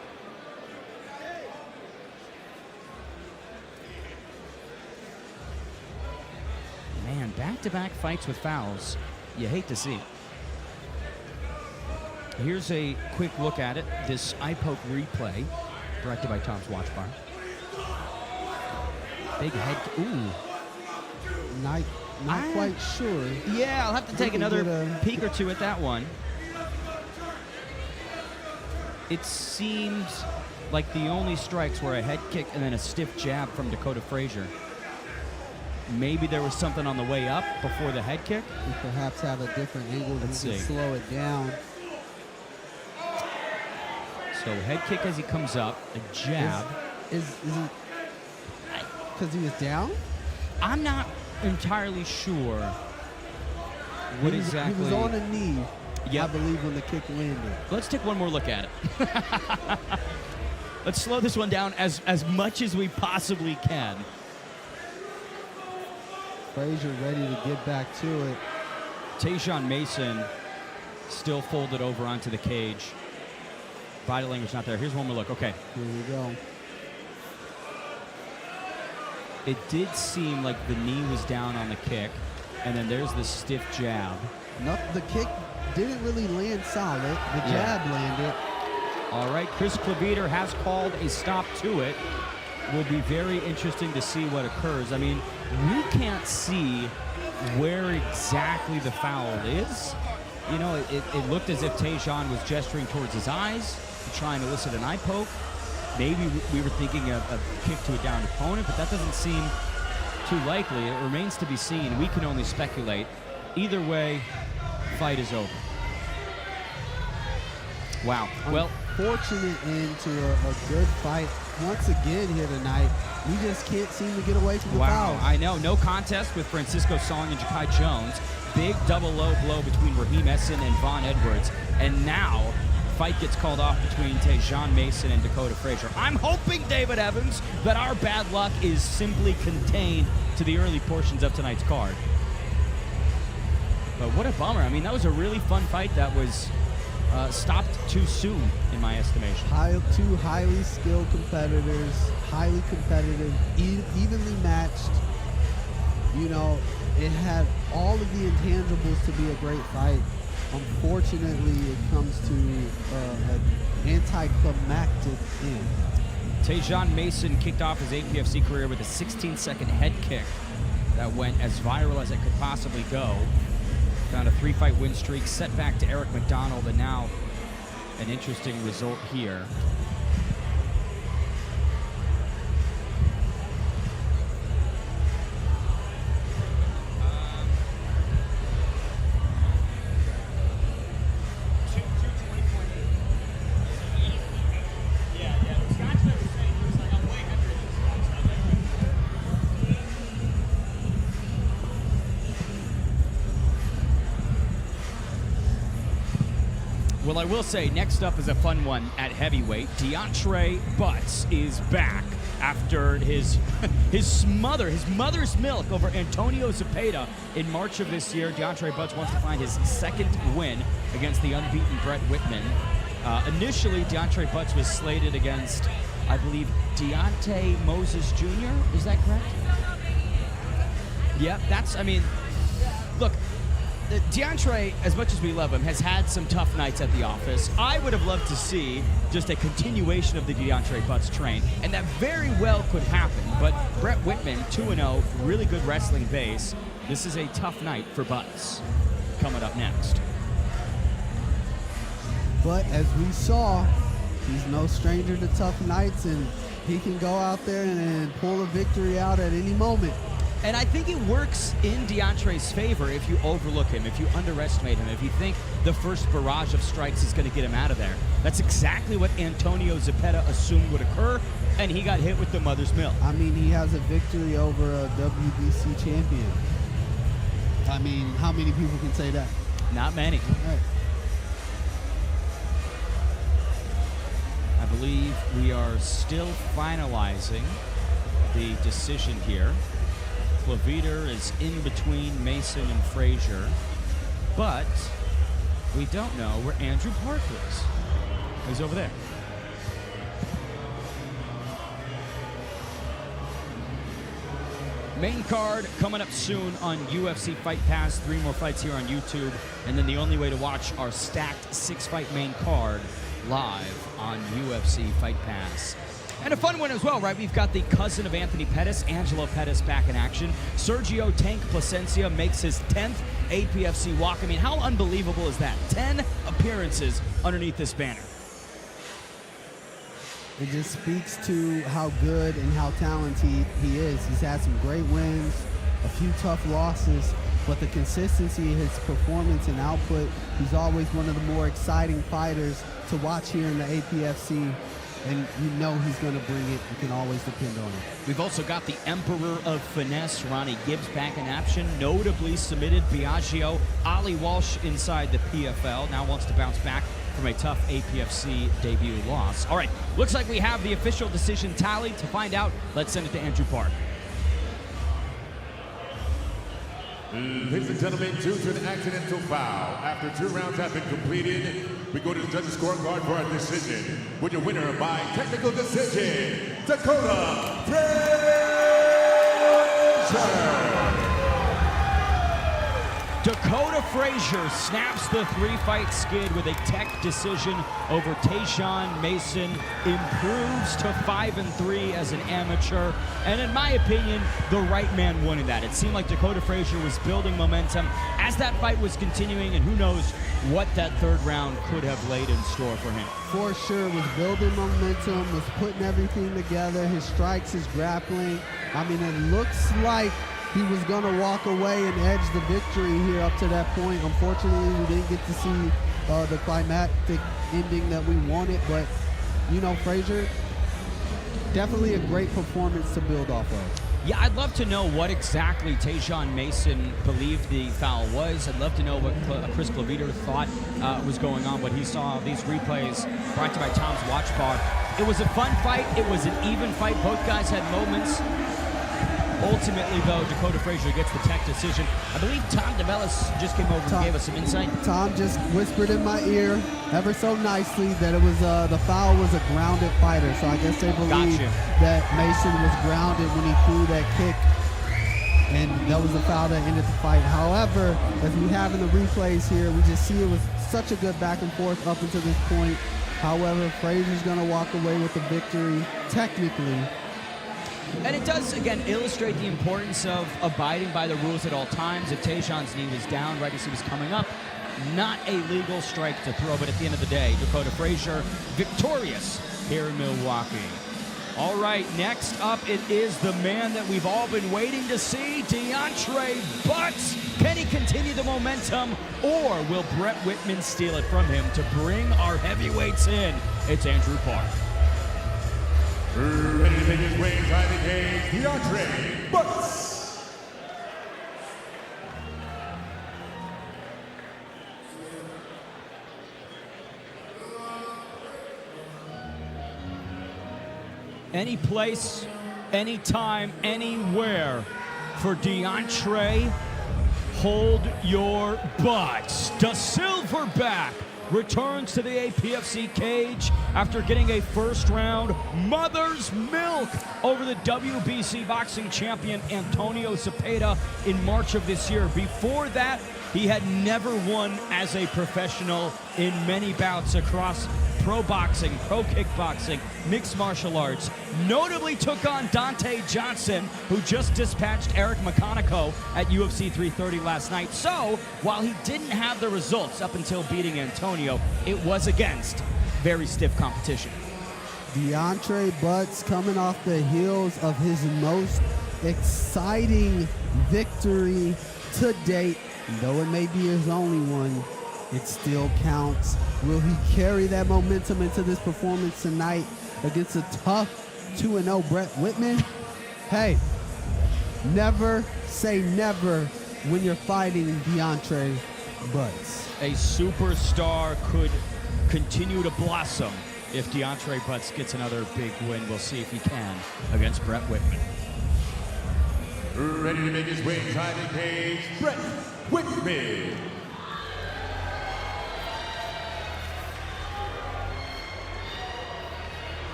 Man, back-to-back fights with fouls. You hate to see it. Here's a quick look at it. This eye poke replay, directed by Tom's Watch Bar. Big head. Ooh. Not quite sure. Yeah, I'll have to take another peek or two at that one. It seems like the only strikes were a head kick and then a stiff jab from Dakota Frazier. Maybe there was something on the way up before the head kick. We perhaps have a different angle to slow it down. So head kick as he comes up, a jab. Is he, because he was down? I'm not entirely sure what exactly. He was on a knee, yep. I believe, when the kick landed. Let's take one more look at it. Let's slow this one down as much as we possibly can. Frazier ready to get back to it. Tajon Mason still folded over onto the cage. Body language not there. Here's one more look. Okay. Here we go. It did seem like the knee was down on the kick, and then there's the stiff jab. No, the kick didn't really land solid. The jab landed. All right, Chris Cleveter has called a stop to it. Will be very interesting to see what occurs. I mean, we can't see where exactly the foul is. You know, it looked as if Tajon was gesturing towards his eyes, trying to elicit an eye poke. Maybe we were thinking of a kick to a downed opponent, but that doesn't seem too likely. It remains to be seen. We can only speculate. Either way, fight is over. Wow. Well, fortunate end to a good fight once again here tonight. We just can't seem to get away from the fouls. I know. No contest with Francisco Song and Ja'Kai Jones. Big double low blow between Raheem Essen and Vaughn Edwards. And now, fight gets called off between Tajon Mason and Dakota Frazier. I'm hoping, David Evans, that our bad luck is simply contained to the early portions of tonight's card. But what a bummer. I mean, that was a really fun fight that was stopped too soon, in my estimation. Two highly skilled competitors, highly competitive, evenly matched. You know, it had all of the intangibles to be a great fight. Unfortunately, it comes to an anticlimactic end. Tajon Mason kicked off his APFC career with a 16-second head kick that went as viral as it could possibly go. Found a 3-fight win streak, set back to Eric McDonald, and now an interesting result here. Well, I will say, next up is a fun one at heavyweight. Deontre Butts is back after his mother's milk over Antonio Zepeda in March of this year. Deontre Butts wants to find his second win against the unbeaten Brett Whitman. Initially, Deontre Butts was slated against, I believe, Deontay Moses Jr. Is that correct? Yeah, look, Deontre, as much as we love him, has had some tough nights at the office. I would have loved to see just a continuation of the Deontre Butts train, and that very well could happen. But Brett Whitman, 2-0, really good wrestling base. This is a tough night for Butts. Coming up next. But as we saw, he's no stranger to tough nights, and he can go out there and pull a victory out at any moment. And I think it works in Deontre's favor if you overlook him, if you underestimate him, if you think the first barrage of strikes is going to get him out of there. That's exactly what Antonio Zepeda assumed would occur, and he got hit with the mother's milk. I mean, he has a victory over a WBC champion. I mean, how many people can say that? Not many. Right. I believe we are still finalizing the decision here. Claviter is in between Mason and Frazier, but we don't know where Andrew Parker is. He's over there. Main card coming up soon on UFC Fight Pass. 3 more fights here on YouTube, and then the only way to watch our stacked 6-fight main card live on UFC Fight Pass. And a fun one as well, right? We've got the cousin of Anthony Pettis, Angelo Pettis, back in action. Sergio Tank Plasencia makes his 10th APFC walk. I mean, how unbelievable is that? 10 appearances underneath this banner. It just speaks to how good and how talented he is. He's had some great wins, a few tough losses, but the consistency of his performance and output, he's always one of the more exciting fighters to watch here in the APFC. And you know he's going to bring it. You can always depend on it. We've also got the Emperor of Finesse, Ronnie Gibbs, back in action. Notably submitted Biagio. Ali Walsh inside the PFL. Now wants to bounce back from a tough APFC debut loss. All right, looks like we have the official decision tallied. To find out, let's send it to Andrew Park. Ladies and gentlemen, due to an accidental foul, after 2 rounds have been completed, we go to the judges' scorecard for our decision. With your winner by technical decision, Dakota Frazier. Dakota Frazier snaps the 3-fight skid with a tech decision over Tajon Mason, improves to 5-3 as an amateur, and in my opinion, the right man won in that. It seemed like Dakota Frazier was building momentum as that fight was continuing, and who knows what that 3rd round could have laid in store for him. For sure, was building momentum, was putting everything together, his strikes, his grappling. I mean, it looks like he was going to walk away and edge the victory here up to that point. Unfortunately, we didn't get to see the climactic ending that we wanted, but, you know, Frazier, definitely a great performance to build off of. Yeah, I'd love to know what exactly Tajon Mason believed the foul was. I'd love to know what Chris Claviter thought was going on when he saw these replays brought to you by Tom's Watch Bar. It was a fun fight. It was an even fight. Both guys had moments. Ultimately, though, Dakota Frazier gets the tech decision. I believe Tom DeBellis just came over and gave us some insight. Tom just whispered in my ear ever so nicely that it was the foul was a grounded fighter. So I guess they believe that Mason was grounded when he threw that kick, and that was the foul that ended the fight. However, as we have in the replays here, we just see it was such a good back and forth up until this point. However, Frazier's going to walk away with the victory, technically. And it does, again, illustrate the importance of abiding by the rules at all times. If Tayshawn's knee was down right as he was coming up, not a legal strike to throw, but at the end of the day, Dakota Frazier victorious here in Milwaukee. All right, next up, it is the man that we've all been waiting to see, DeAndre Butts. Can he continue the momentum, or will Brett Whitman steal it from him to bring our heavyweights in? It's Andrew Park. Ready to make his way inside the cage, DeAndre Butts. Any place, anytime, anywhere for DeAndre. Hold your butts. The Silverback returns to the APFC cage after getting a first-round mother's milk over the WBC boxing champion Antonio Cepeda in March of this year. Before that, he had never won as a professional in many bouts across pro boxing, pro kickboxing, mixed martial arts. Notably took on Dante Johnson, who just dispatched Eric McConaughey at UFC 330 last night. So, while he didn't have the results up until beating Antonio, it was against very stiff competition. DeAndre Butts coming off the heels of his most exciting victory to date. Though it may be his only one, it still counts. Will he carry that momentum into this performance tonight against a tough 2-0 Brett Whitman? Hey, never say never when you're fighting DeAndre Butts. A superstar could continue to blossom if DeAndre Butts gets another big win. We'll see if he can against Brett Whitman. Ready to make his way inside the cage, Brett Whitman.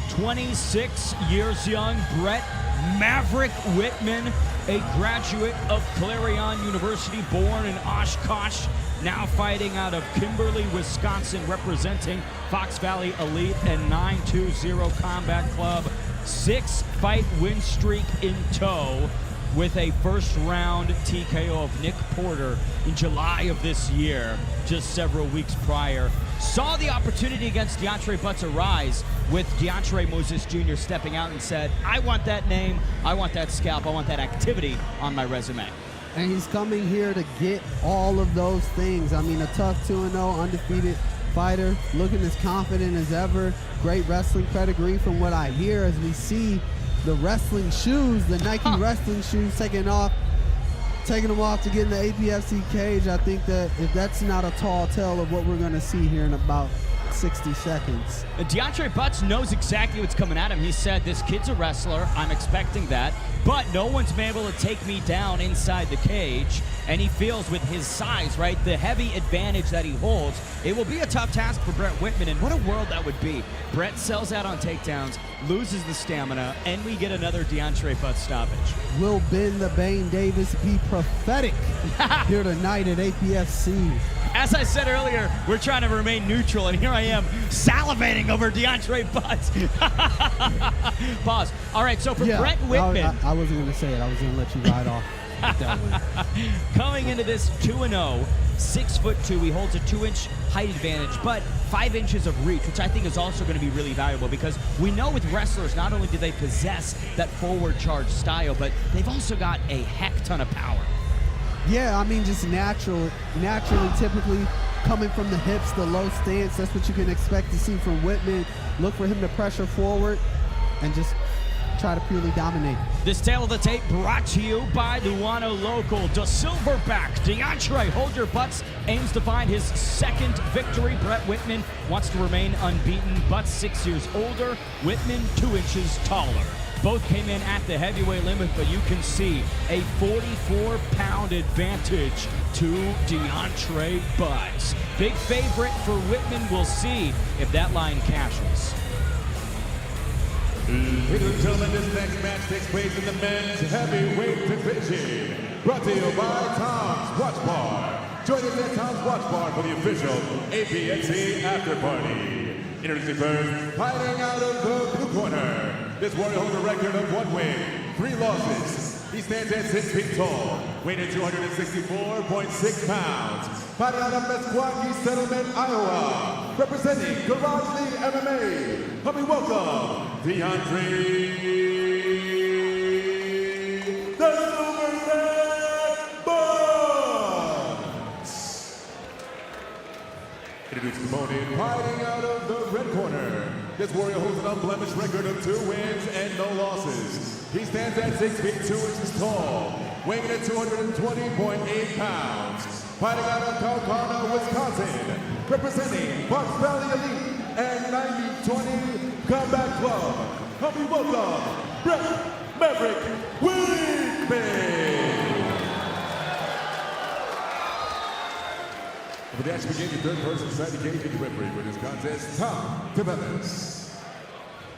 "26 years young, Brett Maverick Whitman, a graduate of Clarion University, born in Oshkosh, now fighting out of Kimberly, Wisconsin, representing Fox Valley Elite and 920 Combat Club. 6-fight win streak in tow with a first-round TKO of Nick Porter in July of this year, just several weeks prior. Saw the opportunity against DeAndre Butts arise with DeAndre Moses Jr. stepping out and said, I want that name, I want that scalp, I want that activity on my resume. And he's coming here to get all of those things. I mean, a tough 2-0 undefeated fighter, looking as confident as ever. Great wrestling pedigree from what I hear as we see the wrestling shoes, the Nike wrestling shoes taking them off to get in the APFC cage. I think that if that's not a tall tale of what we're going to see here in about 60 seconds. DeAndre Butts knows exactly what's coming at him. He said, this kid's a wrestler, I'm expecting that, but no one's been able to take me down inside the cage. And he feels with his size, right, the heavy advantage that he holds, it will be a tough task for Brett Whitman, and what a world that would be. Brett sells out on takedowns, loses the stamina, and we get another DeAndre Butts stoppage. Will Ben the Bane Davis be prophetic here tonight at APFC? As I said earlier, we're trying to remain neutral, and here I am salivating over DeAndre Butts. Pause. All right, so for Brett Whitman. I wasn't going to say it. I was going to let you ride off. Coming into this 2-0, 6'2", he holds a 2-inch height advantage, but 5 inches of reach, which I think is also going to be really valuable because we know with wrestlers, not only do they possess that forward charge style, but they've also got a heck ton of power. Yeah, I mean, just naturally, typically coming from the hips, the low stance, that's what you can expect to see from Whitman. Look for him to pressure forward and just try to purely dominate. This tale of the tape brought to you by Luano Local. The Silverback, DeAndre, hold your butts, aims to find his second victory. Brett Whitman wants to remain unbeaten. Butts 6 years older, Whitman 2 inches taller. Both came in at the heavyweight limit, but you can see a 44-pound advantage to DeAndre Butts. Big favorite for Whitman. We'll see if that line cashes. Ladies and gentlemen, this next match takes place in the men's heavyweight division. Brought to you by Tom's Watch Bar. Join us at Tom's Watch Bar for the official Apfc After Party. Introducing first, fighting out of the blue corner. This warrior holds a record of 1 win, 3 losses. He stands at 6 feet tall, weighing in 264.6 pounds. Fighting out of Meskwaki Settlement, Iowa. Representing Garage League MMA. Help me welcome DeAndre the Silverback Butts. Introducing the opponent, fighting out of the red corner. This warrior holds an unblemished record of 2 wins and no losses. He stands at 6 feet 2 inches tall, weighing in at 220.8 pounds. Fighting out of Kaukauna, Wisconsin, representing Fox Valley Elite and 90-20 Combat Club. Help me welcome Brett Maverick Whitman. For the action begins, the third person inside the cage in the referee for this contest, Tom DeVellis.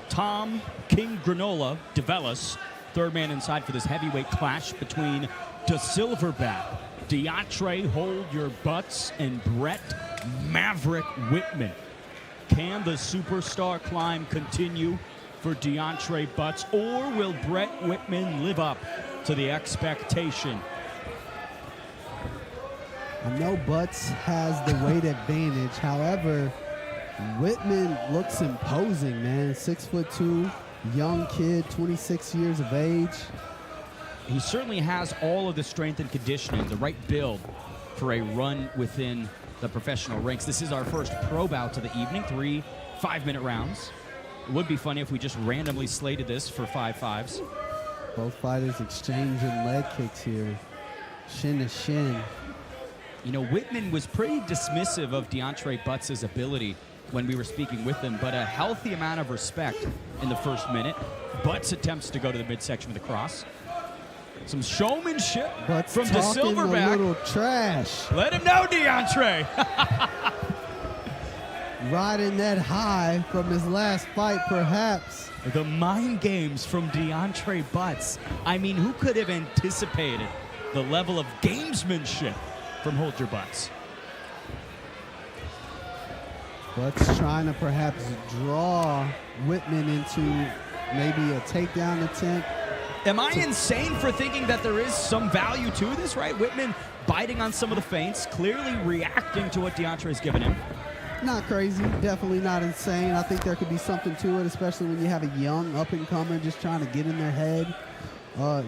Tom King Granola DeVellis, third man inside for this heavyweight clash between the Silverback, DeAndre Hold Your Butts, and Brett Maverick Whitman. Can the superstar climb continue for DeAndre Butts, or will Brett Whitman live up to the expectation? I know Butts has the weight advantage. However, Whitman looks imposing, man. 6'2", young kid, 26 years of age. He certainly has all of the strength and conditioning, the right build for a run within the professional ranks. This is our first pro bout of the evening, 3 5-minute rounds. It would be funny if we just randomly slated this for 5 5s. Both fighters exchanging leg kicks here, shin to shin. You know, Whitman was pretty dismissive of DeAndre Butts' ability when we were speaking with him, but a healthy amount of respect in the first minute. Butts attempts to go to the midsection with a cross. Some showmanship Butts from the Silverback. A little trash. Let him know, DeAndre. Riding that high from his last fight, perhaps. The mind games from DeAndre Butts. I mean, who could have anticipated the level of gamesmanship from Hold Your Butts? Butts trying to perhaps draw Whitman into maybe a takedown attempt. Am I insane for thinking that there is some value to this, right? Whitman biting on some of the feints, clearly reacting to what DeAndre's given him. Not crazy, definitely not insane. I think there could be something to it, especially when you have a young up-and-comer just trying to get in their head,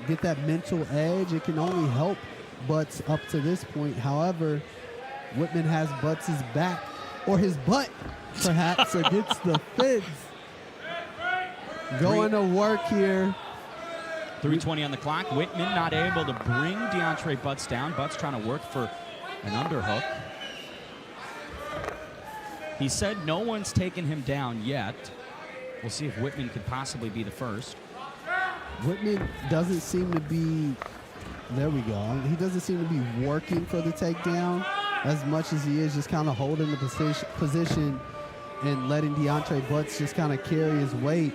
get that mental edge. It can only help Butts up to this point. However, Whitman has Butts' back, or his butt, perhaps, against the fence. Going to work here. 3:20 on the clock. Whitman not able to bring DeAndre Butts down. Butts trying to work for an underhook. He said no one's taken him down yet. We'll see if Whitman could possibly be the first. Whitman doesn't seem to be, there we go. He doesn't seem to be working for the takedown as much as he is just kind of holding the position and letting DeAndre Butts just kind of carry his weight.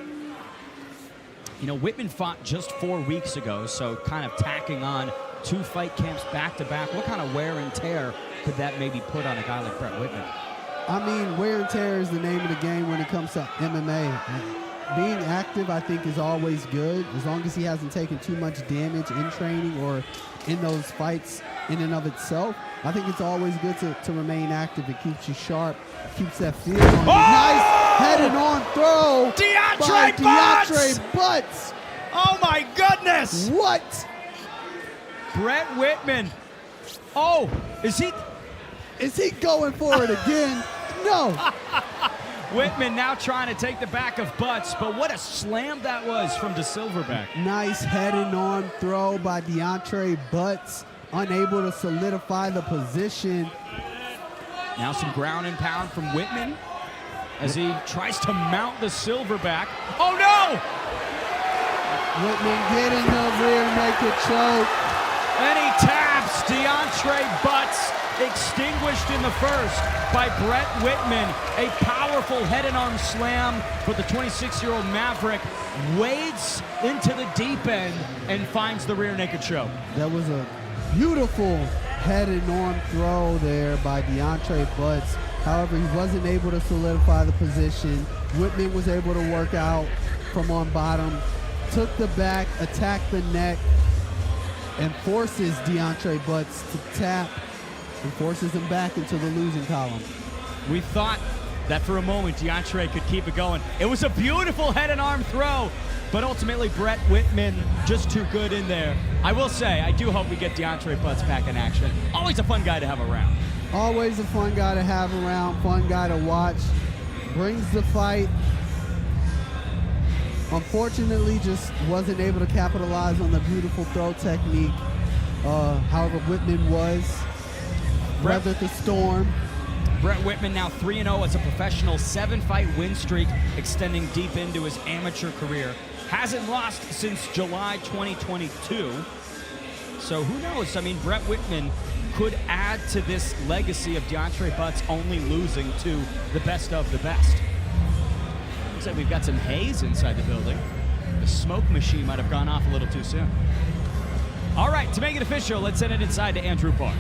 You know, Whitman fought just 4 weeks ago, so kind of tacking on 2 fight camps back-to-back. What kind of wear and tear could that maybe put on a guy like Brett Whitman? I mean, wear and tear is the name of the game when it comes to MMA. Being active, I think, is always good, as long as he hasn't taken too much damage in training or in those fights in and of itself. I think it's always good to remain active. It keeps you sharp, keeps that feel on you. Nice head-on throw by DeAndre Butts. Oh, my goodness. What? Brett Whitman. Oh, is he going for it again? No. Whitman now trying to take the back of Butts, but what a slam that was from De Silverback. Nice head and arm throw by DeAndre Butts, unable to solidify the position. Now some ground and pound from Whitman as he tries to mount the Silverback. Oh no! Whitman getting the rear naked choke. And he taps DeAndre Butts, extinguished in the first by Brett Whitman. A powerful head and arm slam, but the 26-year-old Maverick wades into the deep end and finds the rear naked choke. That was a beautiful head and arm throw there by DeAndre Butts. However, he wasn't able to solidify the position. Whitman was able to work out from on bottom, took the back, attacked the neck, and forces DeAndre Butts to tap and forces him back into the losing column. We thought that for a moment DeAndre could keep it going. It was a beautiful head and arm throw, but ultimately Brett Whitman just too good in there. I will say, I do hope we get DeAndre Butts back in action. Always a fun guy to have around. Always a fun guy to have around, fun guy to watch. Brings the fight. Unfortunately, just wasn't able to capitalize on the beautiful throw technique. However, Whitman weathered the storm. Brett Whitman now 3-0 as a professional, 7-fight win streak extending deep into his amateur career. Hasn't lost since July 2022. So who knows? I mean, Brett Whitman could add to this legacy of DeAndre Butts only losing to the best of the best. Looks like we've got some haze inside the building. The smoke machine might have gone off a little too soon. All right, to make it official, let's send it inside to Andrew Park.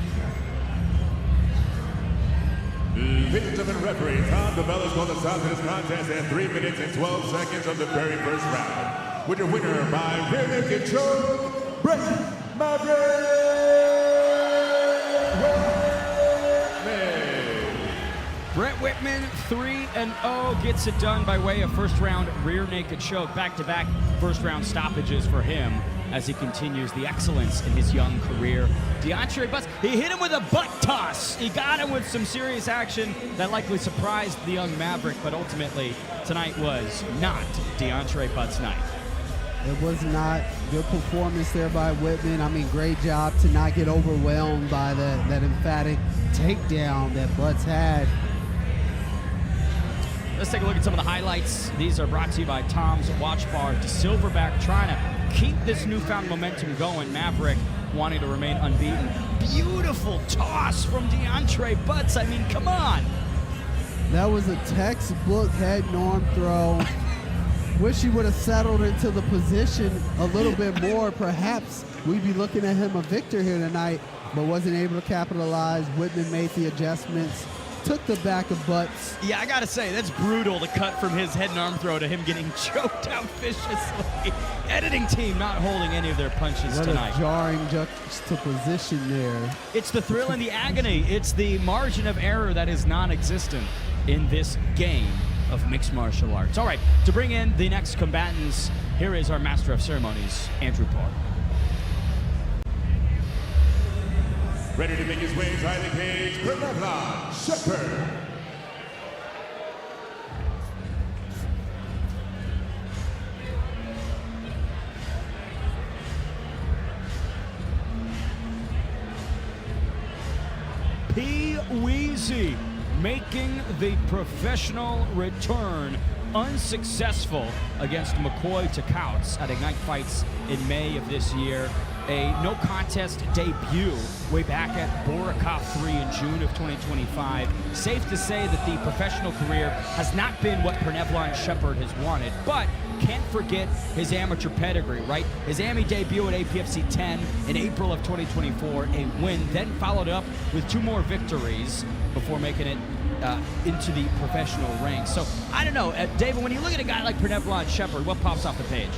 Ladies and referee Tom DeBellis called the stop to this contest at 3 minutes and 12 seconds of the very first round. With your winner by rear naked choke, Brett Maverick. Brett Whitman, 3-0, gets it done by way of first-round rear naked choke. Back-to-back first-round stoppages for him as he continues the excellence in his young career. DeAndre Butts, he hit him with a butt toss. He got him with some serious action that likely surprised the young Maverick, but ultimately tonight was not DeAndre Butts' night. It was not. Good performance there by Whitman. I mean, great job to not get overwhelmed by that emphatic takedown that Butts had. Let's take a look at some of the highlights. These are brought to you by Tom's Watch Bar. De Silverback trying to keep this newfound momentum going. Maverick wanting to remain unbeaten. Beautiful toss from DeAndre Butts. I mean, come on. That was a textbook head and arm throw. Wish he would have settled into the position a little bit more. Perhaps we'd be looking at him a victor here tonight, but wasn't able to capitalize. Whitman made the adjustments. Took the back of Butts. Yeah, I gotta say, that's brutal to cut from his head and arm throw to him getting choked out viciously. Editing team not holding any of their punches tonight. What a jarring juxtaposition there. It's the thrill and the agony. It's the margin of error that is non-existent in this game of mixed martial arts. All right, to bring in the next combatants, here is our master of ceremonies, Andrew Park. Ready to make his way inside the cage, Prelims Shepherd. P-Weezy making the professional return, unsuccessful against McCoy Takouts at Ignite Fights in May of this year. A no contest debut way back at Borikov 3 in June of 2025. Safe to say that the professional career has not been what Prelims Shepherd has wanted, but can't forget his amateur pedigree, right? His AMI debut at APFC 10 in April of 2024, a win, then followed up with 2 more victories before making it into the professional ranks. So, I don't know, David, when you look at a guy like Prelims Shepherd, what pops off the page?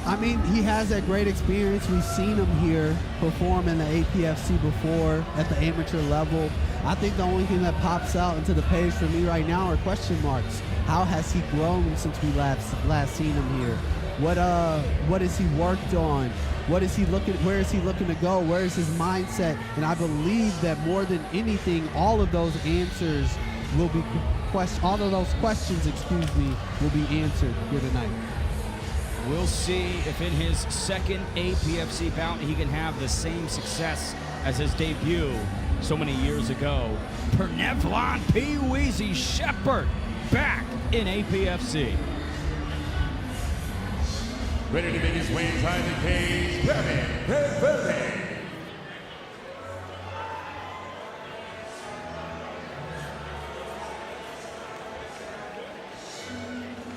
I mean, he has that great experience. We've seen him here perform in the APFC before at the amateur level. I think the only thing that pops out into the page for me right now are question marks. How has he grown since we last seen him here? What has he worked on? Where is he looking to go? Where is his mindset? And I believe that more than anything, all of those answers will be all of those questions, excuse me, will be answered here tonight. We'll see if in his second APFC bout he can have the same success as his debut so many years ago. Pernevlon P. Weezy Shepard back in APFC. Ready to make his way inside the cage, Gavin Vervelde.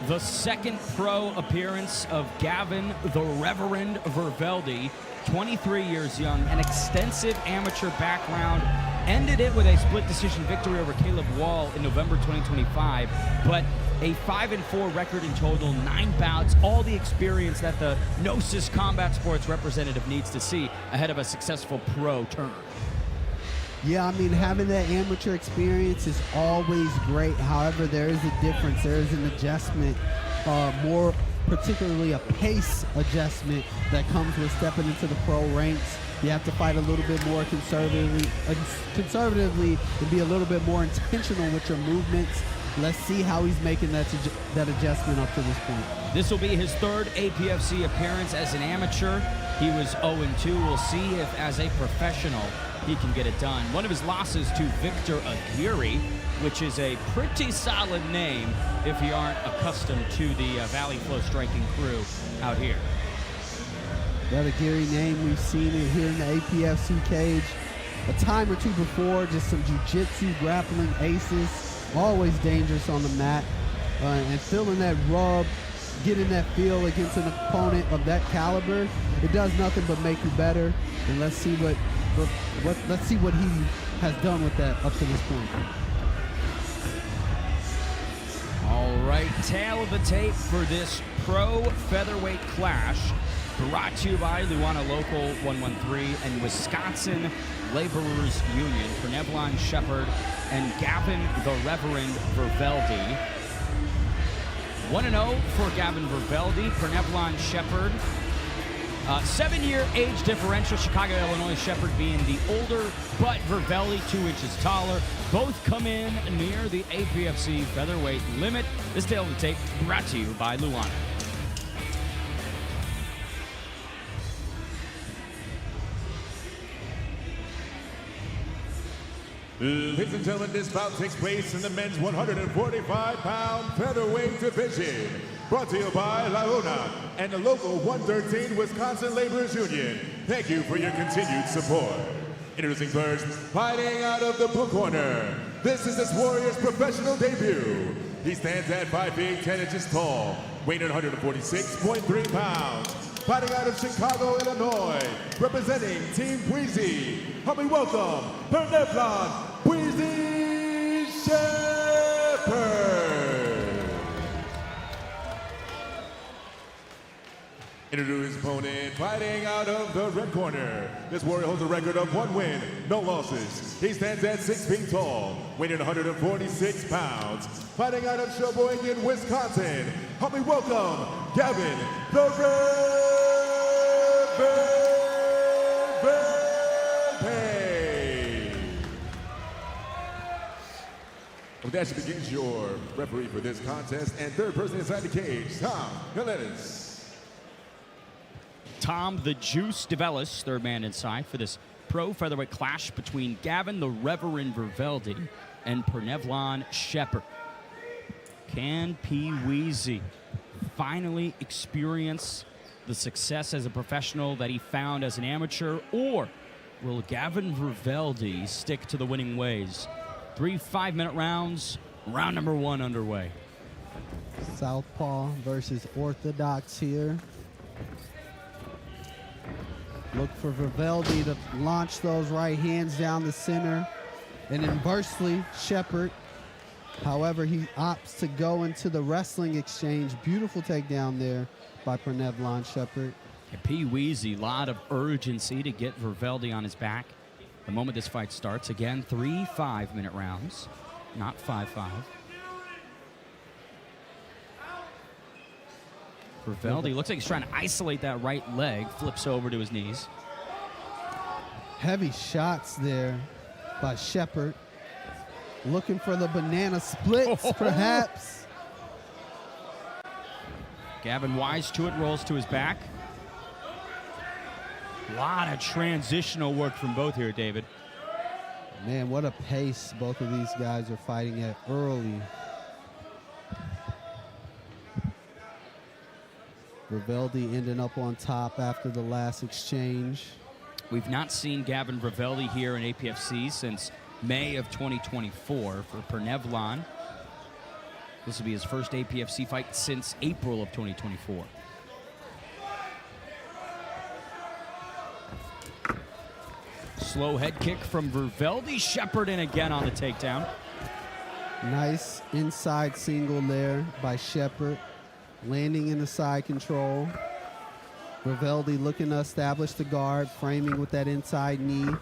The second pro appearance of Gavin the Reverend Vervelde, 23 years young, an extensive amateur background, ended it with a split decision victory over Caleb Wall in November 2025, but a 5-4 record in total, 9 bouts, all the experience that the Gnosis Combat Sports representative needs to see ahead of a successful pro turn. Yeah, I mean, having that amateur experience is always great. However, there is a difference. There is an adjustment, more particularly a pace adjustment that comes with stepping into the pro ranks. You have to fight a little bit more conservatively and be a little bit more intentional with your movements. Let's see how he's making that adjustment up to this point. This will be his third APFC appearance as an amateur. He was 0-2. We'll see if, as a professional, he can get it done. One of his losses to Victor Aguirre, which is a pretty solid name if you aren't accustomed to the Valley Flow striking crew out here. That Aguirre name, we've seen it here in the APFC cage a time or two before. Just some jiu-jitsu grappling aces. Always dangerous on the mat. And feeling that rub, getting that feel against an opponent of that caliber, it does nothing but make you better. And let's see what he has done with that up to this point. All right, tail of the tape for this pro featherweight clash, brought to you by Luana Local 113 and Wisconsin Laborers Union. Pernevlon Shepard and Gavin the Reverend Vervelde. 1-0 for Gavin Vervelde. Pernevlon Shepard, 7-year age differential. Chicago, Illinois. Shepard being the older, but Vervelde 2 inches taller. Both come in near the APFC featherweight limit. This tail of the tape brought to you by Luana. Ladies and gentlemen, this bout takes place in the men's 145-pound featherweight division. Brought to you by La Luna and the local 113 Wisconsin Laborers Union. Thank you for your continued support. Introducing first, fighting out of the blue corner. This is this warrior's professional debut. He stands at 5 feet 10 inches tall, weighing 146.3 pounds. Fighting out of Chicago, Illinois, representing Team Weezy. Help me welcome Pernevlon Weezy Shepard. Introduce his opponent, fighting out of the red corner. This warrior holds a record of 1 win, no losses. He stands at 6 feet tall, weighing 146 pounds. Fighting out of Sheboygan, Wisconsin. Help me welcome Gavin the Vervelde. With that, begins your referee for this contest and third person inside the cage, Tom Hillenis. Tom the Juice DeVellis, third man inside for this pro featherweight clash between Gavin the Reverend Vervelde and Pernevlon Shepard. Can P. Weezy finally experience the success as a professional that he found as an amateur, or will Gavin Vervelde stick to the winning ways? 3 5-minute rounds, round number 1 underway. Southpaw versus Orthodox here. Look for Vervelde to launch those right hands down the center. And inversely, Shepard. However, he opts to go into the wrestling exchange. Beautiful takedown there by Pernevlon Shepard. And P. Weezy, a lot of urgency to get Vervelde on his back. The moment this fight starts, again, 3 5-minute rounds, not 5-5. Vervelde looks like he's trying to isolate that right leg, flips over to his knees. Heavy shots there by Shepard. Looking for the banana splits, perhaps. Gavin Wise to it, rolls to his back. A lot of transitional work from both here, David. Man, what a pace both of these guys are fighting at early. Riveldi ending up on top after the last exchange. We've not seen Gavin Riveldi here in APFC since May of 2024 for Prelins. This will be his first APFC fight since April of 2024. Slow head kick from Riveldi. Shepard in again on the takedown. Nice inside single there by Shepard. Landing in the side control. Riveldi looking to establish the guard, framing with that inside knee.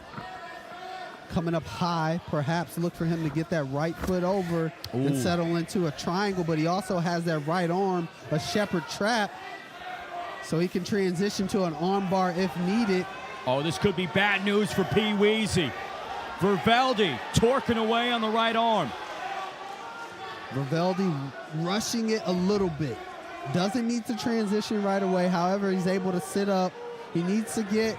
Coming up high, perhaps look for him to get that right foot over and settle into a triangle, but he also has that right arm, a Shepard trap, so he can transition to an arm bar if needed. Oh, this could be bad news for P. Weezy. Riveldi torquing away on the right arm. Riveldi rushing it a little bit. Doesn't need to transition right away. However, he's able to sit up. He needs to get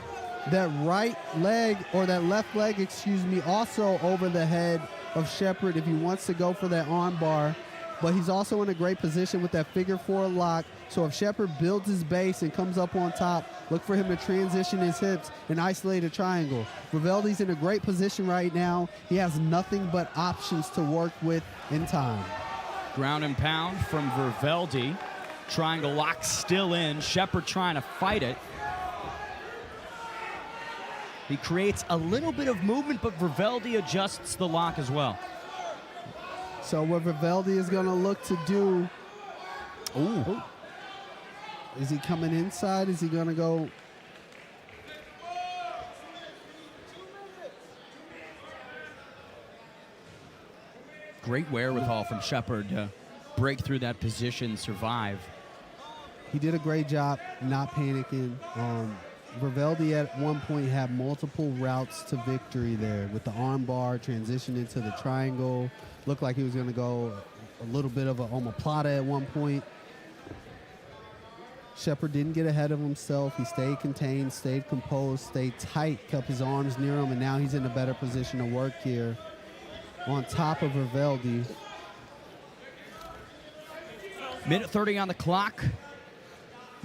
that right leg, or that left leg, excuse me, also over the head of Shepard if he wants to go for that arm bar. But he's also in a great position with that figure 4 lock. So if Shepard builds his base and comes up on top, look for him to transition his hips and isolate a triangle. Riveldi's in a great position right now. He has nothing but options to work with in time. Ground and pound from Riveldi. Triangle lock still in. Shepard trying to fight it. He creates a little bit of movement, but Riveldi adjusts the lock as well. So what Riveldi is going to look to do... Ooh. Is he coming inside? Is he going to go... Great wherewithal from Shepard to break through that position, survive. He did a great job not panicking. Riveldi at one point had multiple routes to victory there with the arm bar, transition into the triangle. Looked like he was going to go a little bit of a omoplata at one point. Shepard didn't get ahead of himself. He stayed contained, stayed composed, stayed tight, kept his arms near him, and now he's in a better position to work here on top of Riveldi. Minute 30 on the clock.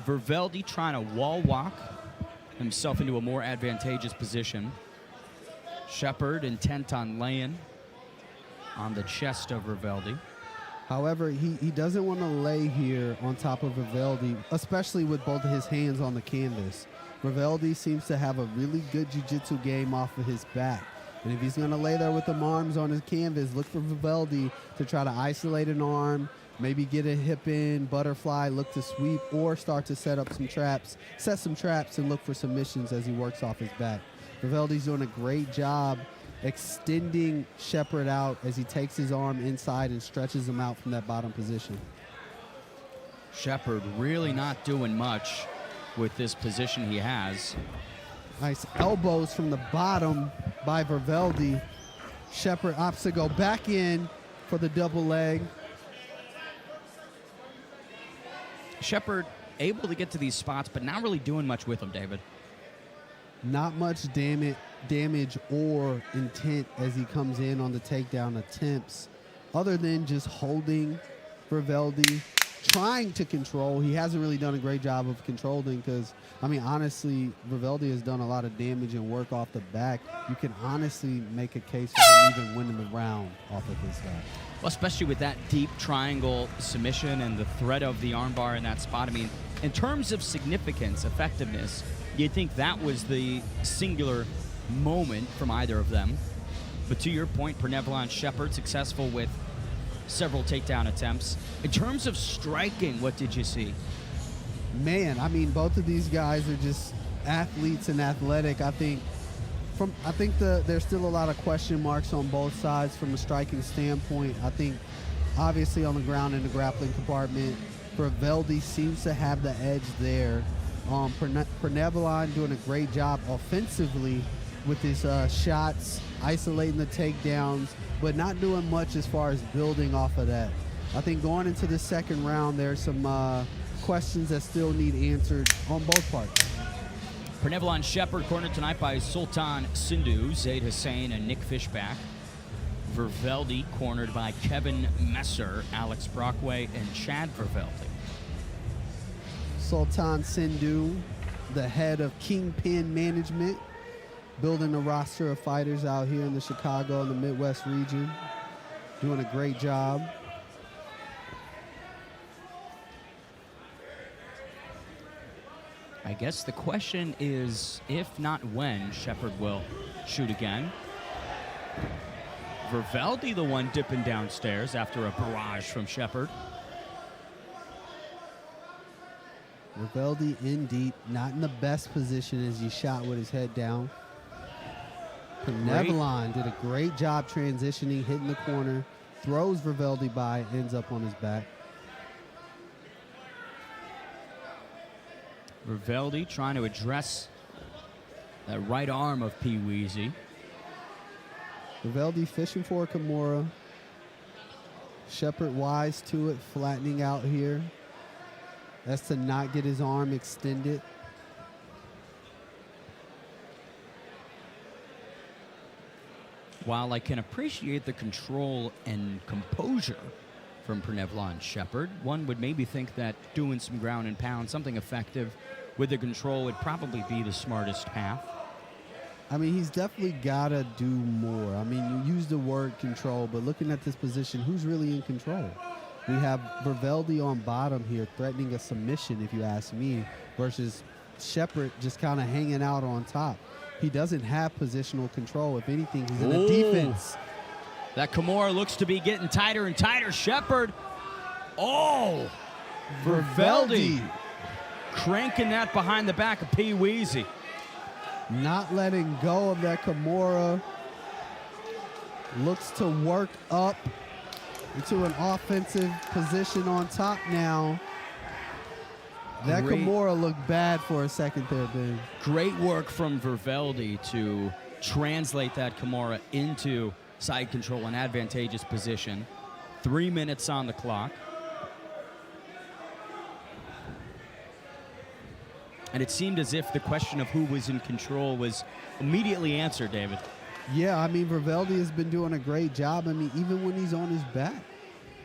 Riveldi trying to wall walk himself into a more advantageous position. Shepard intent on laying on the chest of Riveldi. However, he doesn't want to lay here on top of Riveldi, especially with both of his hands on the canvas. Riveldi seems to have a really good jiu-jitsu game off of his back. And if he's going to lay there with the arms on his canvas, look for Riveldi to try to isolate an arm, maybe get a hip in, butterfly, look to sweep, or start to set up some traps, set some traps and look for submissions as he works off his back. Riveldi's doing a great job extending Shepard out as he takes his arm inside and stretches him out from that bottom position. Shepard really not doing much with this position he has. Nice elbows from the bottom by Riveldi. Shepard opts to go back in for the double leg. Shepard able to get to these spots, but not really doing much with them, David. Not much damage or intent as he comes in on the takedown attempts, other than just holding Riveldi, trying to control. He hasn't really done a great job of controlling because, I mean, honestly, Riveldi has done a lot of damage and work off the back. You can honestly make a case for him even winning the round off of his back. Well, especially with that deep triangle submission and the threat of the armbar in that spot. I mean, in terms of significance, effectiveness, you'd think that was the singular moment from either of them. But to your point, Prelims Shepard successful with several takedown attempts. In terms of striking, what did you see? Man, I mean, both of these guys are just athletes and athletic. I think there's still a lot of question marks on both sides from a striking standpoint. I think, obviously, on the ground in the grappling compartment, Riveldi seems to have the edge there. Prelims doing a great job offensively, with his shots, isolating the takedowns, but not doing much as far as building off of that. I think going into the second round, there's some questions that still need answered on both parts. Pernevlon Shepherd cornered tonight by Sultan Sindhu, Zaid Hussein, and Nick Fishback. Vervelde cornered by Kevin Messer, Alex Brockway, and Chad Vervelde. Sultan Sindhu, the head of Kingpin Management, building a roster of fighters out here in the Chicago and the Midwest region. Doing a great job. I guess the question is, if not when, Shepherd will shoot again. Vervelde, the one dipping downstairs after a barrage from Shepherd. Vervelde in deep, not in the best position as he shot with his head down. Pernevlon did a great job transitioning, hitting the corner, throws Vervelde by, ends up on his back. Vervelde trying to address that right arm of P. Weezy. Vervelde fishing for a Kimura. Shepherd wise to it, flattening out here. That's to not get his arm extended. While I can appreciate the control and composure from Pernevlon Shepherd, one would maybe think that doing some ground and pound, something effective with the control, would probably be the smartest path. I mean, he's definitely got to do more. I mean, you use the word control, but looking at this position, who's really in control? We have Vervelde on bottom here threatening a submission, if you ask me, versus Shepherd just kind of hanging out on top. He doesn't have positional control. If anything, he's in the defense. That Kimura looks to be getting tighter and tighter. Shepherd. Oh! Vervelde cranking that behind the back of P. Weezy. Not letting go of that Kimura. Looks to work up into an offensive position on top now. That Kimura looked bad for a second there, Ben. Great work from Vervelde to translate that Kimura into side control, an advantageous position. 3 minutes on the clock. And it seemed as if the question of who was in control was immediately answered, David. Yeah, I mean, Vervelde has been doing a great job. I mean, even when he's on his back,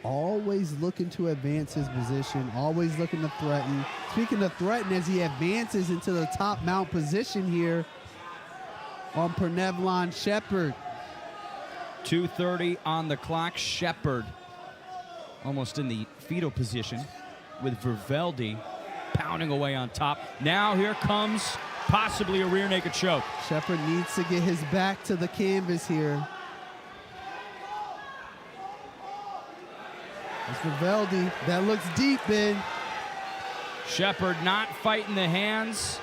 always looking to advance his position, always looking to threaten. Speaking of threaten, as he advances into the top mount position here on Pernevlon Shepherd. 2:30 on the clock. Shepherd almost in the fetal position with Vervelde pounding away on top. Now here comes possibly a rear naked choke. Shepherd needs to get his back to the canvas here. It's Vervelde. That looks deep, Ben. Shepherd not fighting the hands.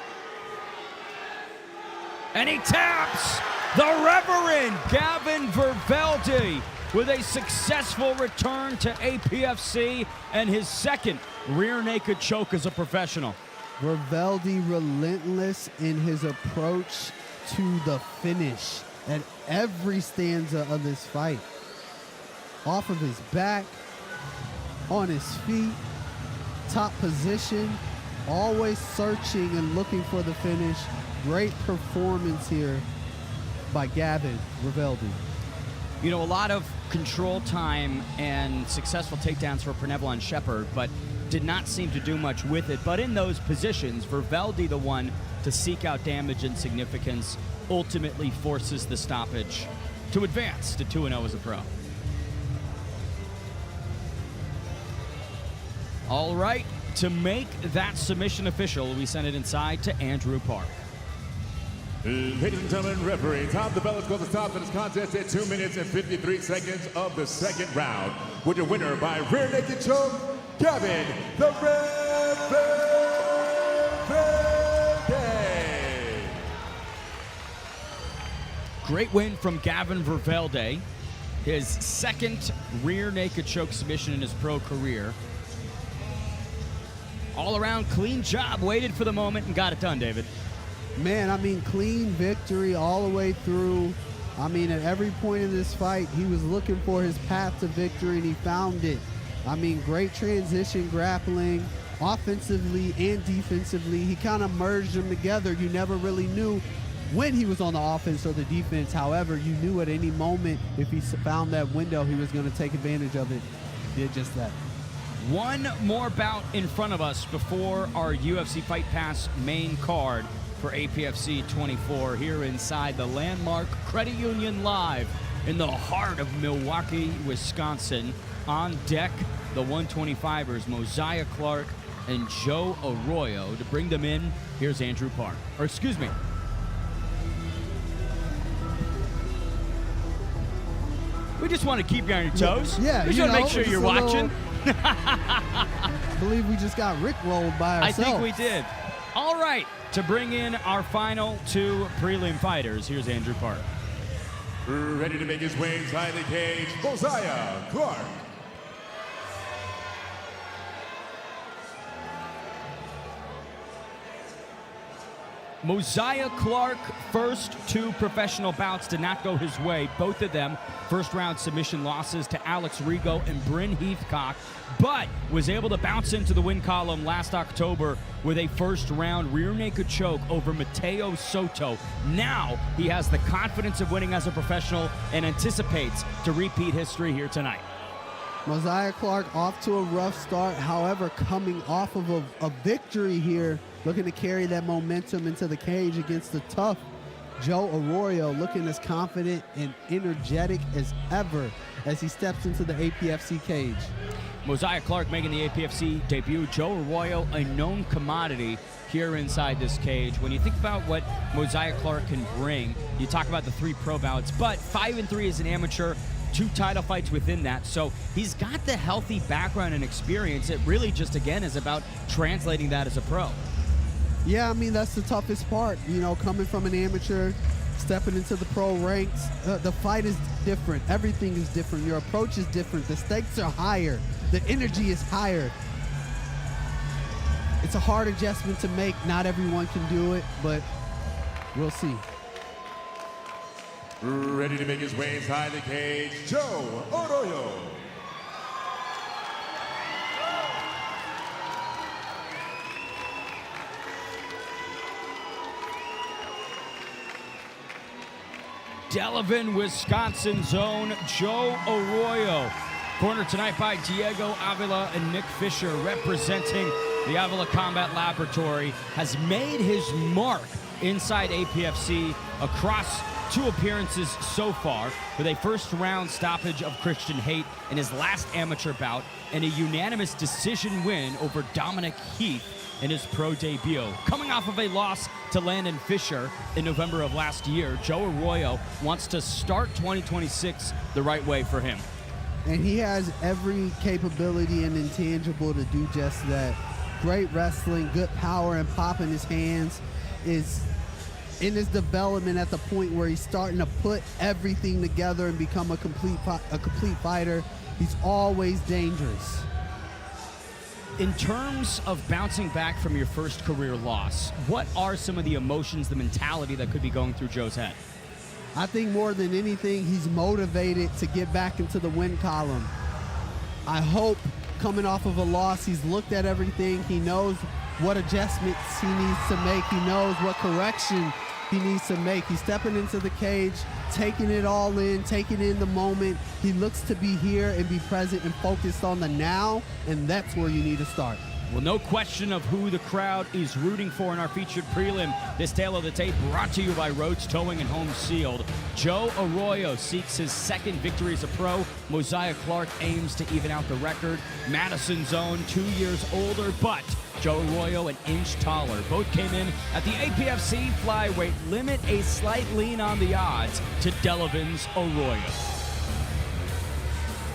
And he taps the Reverend Gavin Vervelde with a successful return to APFC and his second rear naked choke as a professional. Vervelde relentless in his approach to the finish at every stanza of this fight. Off of his back, on his feet, top position, always searching and looking for the finish. Great performance here by Gavin Vervelde. You know, a lot of control time and successful takedowns for Pernevlon Shepherd, but did not seem to do much with it. But in those positions, Vervelde, the one to seek out damage and significance, ultimately forces the stoppage to advance to 2-0 as a pro. All right, to make that submission official, we send it inside to Andrew Park. Ladies and gentlemen, referee Tom DeBellis calls a stop to this contest at 2 minutes and 53 seconds of the second round. With your winner by rear naked choke, Gavin the Vervelde. Great win from Gavin Vervelde. His second rear naked choke submission in his pro career. All around clean job, waited for the moment and got it done, David. Man, I mean, clean victory all the way through. I mean, at every point in this fight, he was looking for his path to victory, and he found it. I mean, great transition grappling, offensively and defensively. He kind of merged them together. You never really knew when he was on the offense or the defense. However, you knew at any moment if he found that window, he was going to take advantage of it. He did just that. One more bout in front of us before our UFC Fight Pass main card for APFC 24 here inside the landmark Credit Union Live in the heart of Milwaukee, Wisconsin. On deck, the 125ers, Mosiah Clark and Joe Arroyo. To bring them in, here's Andrew Park. Or excuse me. We just want to keep you on your toes. Yeah, we just want to make sure you're watching. I believe we just got rickrolled by ourselves. I think we did. All right, to bring in our final two prelim fighters, here's Andrew Park. Ready to make his way inside the cage, Mosiah Clark. Mosiah Clark, first two professional bouts did not go his way. Both of them first-round submission losses to Alex Rigo and Bryn Heathcock, but was able to bounce into the win column last October with a first-round rear naked choke over Mateo Soto. Now he has the confidence of winning as a professional and anticipates to repeat history here tonight. Mosiah Clark off to a rough start, however, coming off of a victory here, looking to carry that momentum into the cage against the tough Joe Arroyo, looking as confident and energetic as ever as he steps into the APFC cage. Mosiah Clark making the APFC debut. Joe Arroyo, a known commodity here inside this cage. When you think about what Mosiah Clark can bring, you talk about the 3 pro bouts, but 5-3 as an amateur, 2 title fights within that. So he's got the healthy background and experience. It really just, again, is about translating that as a pro. Yeah, I mean, that's the toughest part. You know, coming from an amateur, stepping into the pro ranks, the fight is different. Everything is different. Your approach is different. The stakes are higher. The energy is higher. It's a hard adjustment to make. Not everyone can do it, but we'll see. Ready to make his way inside the cage, Joe Arroyo. Delavan, Wisconsin's own Joe Arroyo. Cornered tonight by Diego Avila and Nick Fisher, representing the Avila Combat Laboratory, has made his mark inside APFC across 2 appearances so far, with a first-round stoppage of Christian Haight in his last amateur bout and a unanimous decision win over Dominic Heath in his pro debut. Coming off of a loss to Landon Fisher in November of last year, Joe Arroyo wants to start 2026 the right way for him. And he has every capability and intangible to do just that. Great wrestling, good power and pop in his hands. Is in his development at the point where he's starting to put everything together and become a complete fighter. He's always dangerous. In terms of bouncing back from your first career loss, what are some of the emotions, the mentality that could be going through Joe's head? I think more than anything, he's motivated to get back into the win column. I hope coming off of a loss, he's looked at everything. He knows what adjustments he needs to make. He knows what correction he needs to make. He's stepping into the cage, taking it all in, taking in the moment. He looks to be here and be present and focused on the now, and that's where you need to start. Well, no question of who the crowd is rooting for in our featured prelim. This tale of the tape brought to you by Rhodes Towing and Home Sealed. Joe Arroyo seeks his 2nd victory as a pro. Mosiah Clark aims to even out the record. Madison's own, 2 years older, but Joe Arroyo an inch taller. Both came in at the APFC flyweight limit, a slight lean on the odds to Delavan's Arroyo.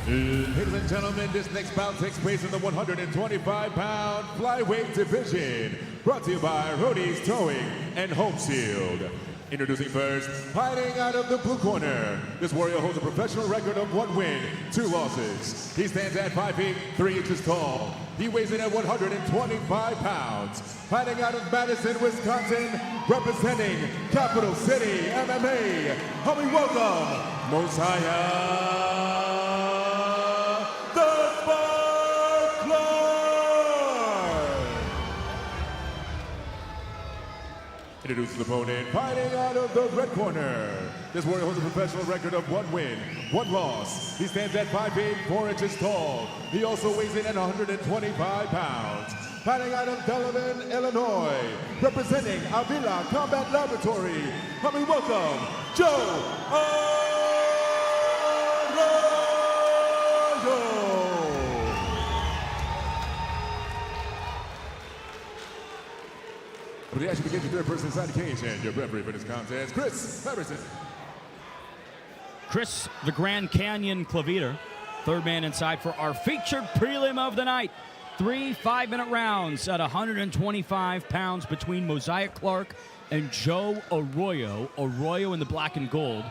Ladies and gentlemen, this next bout takes place in the 125-pound flyweight division. Brought to you by Rhodes Towing and Home Sealed. Introducing first, fighting out of the blue corner. This warrior holds a professional record of 1 win, 2 losses. He stands at 5 feet, 3 inches tall. He weighs in at 125 pounds. fighting out of Madison, Wisconsin, representing Capital City MMA. Help me welcome Mosiah the Spark Clark. Introducing the opponent, fighting out of the red corner. This warrior holds a professional record of 1 win, 1 loss. He stands at 5 feet 4 inches tall. He also weighs in at 125 pounds. Fighting out of Delavan, Illinois, representing Avila Combat Laboratory. Help me welcome Joe Arroyo. The action begins with 3rd person inside the cage, and your referee for this contest, Chris Harrison. Chris, the Grand Canyon Claviter, 3rd man inside for our featured prelim of the night. 3 5-minute rounds at 125 pounds between Mosiah Clark and Joe Arroyo. Arroyo in the black and gold,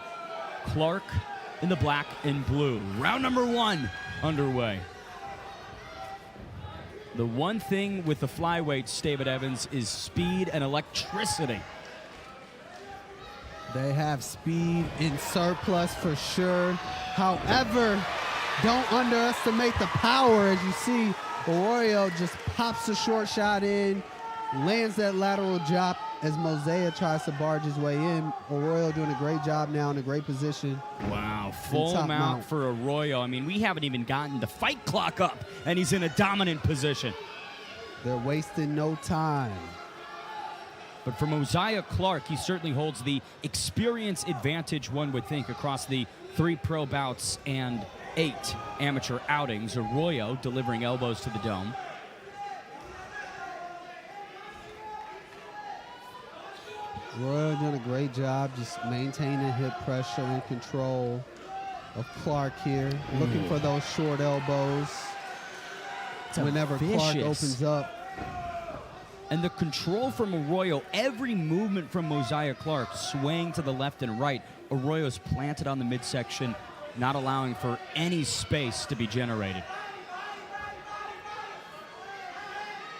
Clark in the black and blue. Round number 1 underway. The one thing with the flyweights, David Evans, is speed and electricity. They have speed in surplus for sure. However, don't underestimate the power. As you see, Arroyo just pops a short shot in, lands that lateral jab as Mosiah tries to barge his way in. Arroyo doing a great job now in a great position. Wow, full mount for Arroyo. I mean, we haven't even gotten the fight clock up, and he's in a dominant position. They're wasting no time. But for Mosiah Clark, he certainly holds the experience advantage, one would think, across the 3 pro bouts and 8 amateur outings. Arroyo delivering elbows to the dome. Arroyo doing a great job just maintaining hip pressure and control of Clark here. Looking for those short elbows whenever Clark opens up. And the control from Arroyo, every movement from Mosiah Clark, swaying to the left and right. Arroyo's planted on the midsection, not allowing for any space to be generated.